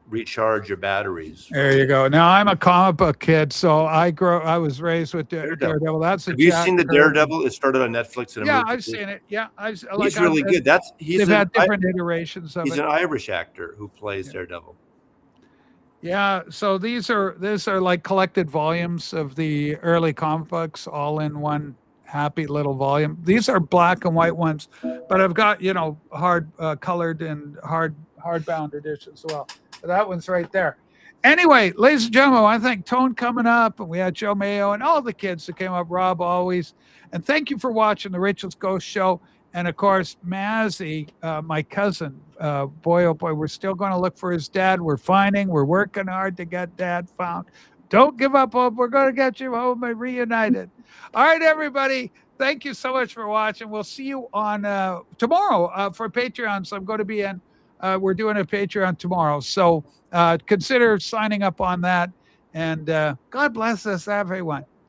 recharge your batteries. There you go. Now I'm a comic book kid, so I was raised with Daredevil. Have you seen the Daredevil? It started on Netflix. And I've seen it. Yeah, he's really good. They've had different iterations of it. He's an Irish actor who plays Daredevil. Yeah, so these are like collected volumes of the early comic books, all in one happy little volume. These are black and white ones, but I've got hard colored and hardbound editions as well. So that one's right there. Anyway, ladies and gentlemen, I thank Tone coming up, and we had Joe Mayo and all the kids that came up, Rob always, and thank you for watching the Rachel's Ghost Show. And of course, Mazzy, my cousin, boy, oh boy, we're still going to look for his dad. We're working hard to get dad found. Don't give up hope. We're going to get you home and reunited. All right, everybody. Thank you so much for watching. We'll see you on tomorrow for Patreon. So I'm going to be in we're doing a Patreon tomorrow. So consider signing up on that. And God bless us, everyone.